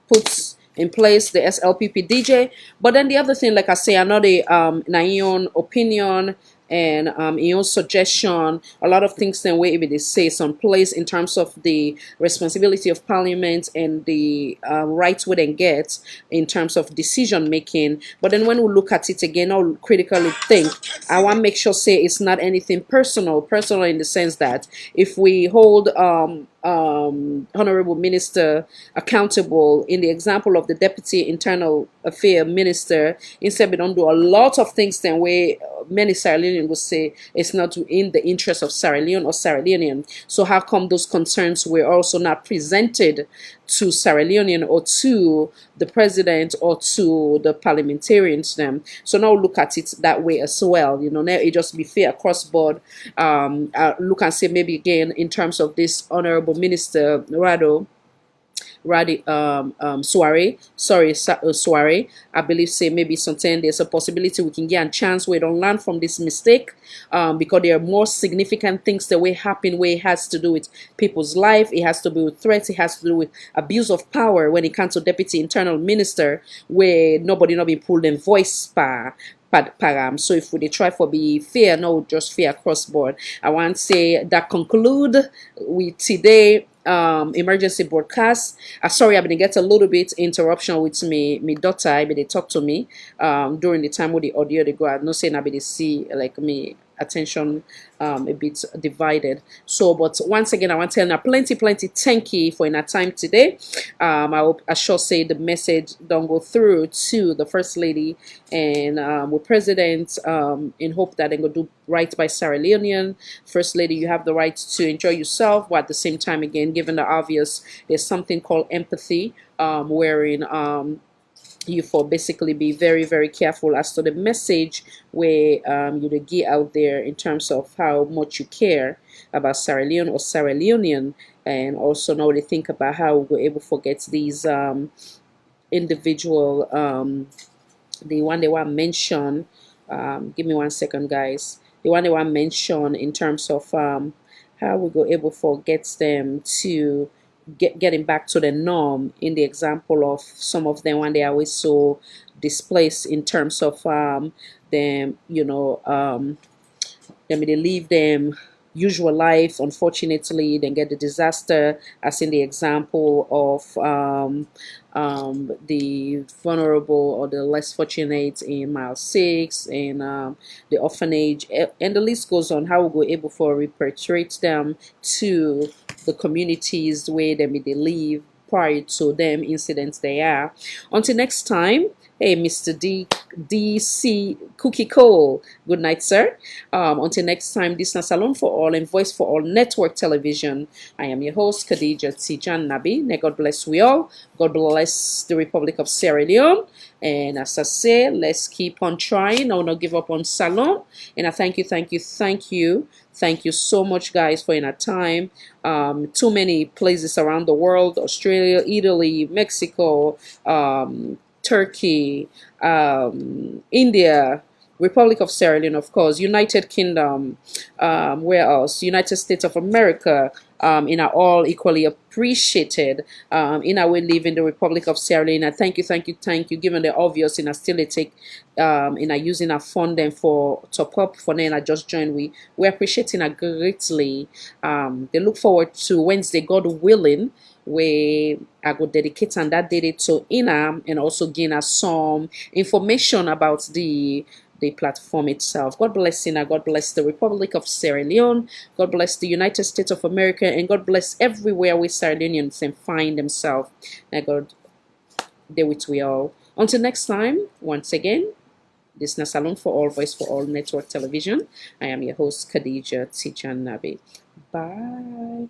puts in place the SLPP DJ, but then the other thing, like I say, another in my own opinion and in your suggestion, a lot of things then where they say some place in terms of the responsibility of Parliament and the rights we then get in terms of decision making. But then when we look at it again, I'll critically think, I want to make sure say it's not anything personal in the sense that if we hold Honorable Minister accountable in the example of the Deputy Internal Affairs Minister, instead we don't do a lot of things then where many Sierra Leoneans would say it's not in the interest of Sierra Leone or Sierra Leonean. So how come those concerns were also not presented to Sierra Leonean or to the president or to the parliamentarians them. So now look at it that way as well. You know, now it just be fair across board. Look and say maybe again in terms of this honorable minister Soiree. I believe say maybe sometimes there's a possibility we can get a chance we don't learn from this mistake, because there are more significant things that will happen where it has to do with people's life, it has to do with threats, it has to do with abuse of power when it comes to deputy internal minister where nobody not be pulled in voice par. So if we try for be fair, no, just fair across board. I want to say that conclude with today emergency broadcast. Sorry, I've been get a little bit interruption with me daughter. But they talk to me during the time with the audio they go. I'm not saying I be see like me attention a bit divided. So but once again I want to tell you plenty thank you for in our time today. I hope I sure say the message don't go through to the first lady and with president in hope that they go do right by Sierra Leonean. First lady, you have the right to enjoy yourself, but at the same time again given the obvious, there's something called empathy wherein you for basically be very careful as to the message where you get out there in terms of how much you care about Sierra Leone or Sierra Leonean, and also now they think about how we're able to forget these individual the one they want to mention. Give me 1 second guys. The one they want to mention in terms of how we go able to forget them to getting back to the norm in the example of some of them when they are always so displaced in terms of them, you know, they leave them usual life, unfortunately then get the disaster as in the example of the vulnerable or the less fortunate in mile 6 and the orphanage, and the list goes on. How we go able for repatriate them to the communities where they live prior to them incidents they are. Until next time, hey Mr. DC Cookie Cole, good night sir. Until next time, this is Salon for All and Voice for All Network Television. I am your host Khadija Tijan Nabi. May God bless we all. God bless the Republic of Sierra Leone, and as I say, let's keep on trying. No, not give up on Salon. And I thank you so much guys for your time. Too many places around the world: Australia, Italy, Mexico, Turkey, India, Republic of Sierra Leone, of course, United Kingdom, where else? United States of America, in are all equally appreciated. In our way live in the Republic of Sierra Leone. Thank you. Given the obvious, in a still it take in a using a fund them for top up for then I just joined. We appreciating a greatly. They look forward to Wednesday, God willing, where I go dedicate and that did it to Ina and also gain us some information about the platform itself. God bless Ina, God bless the Republic of Sierra Leone, God bless the United States of America, and God bless everywhere where Sierra Leoneans can find themselves. May God be with we all. Until next time, once again, this is Salon for All, Voice for All Network Television. I am your host Khadija Tijan Nabi. Bye.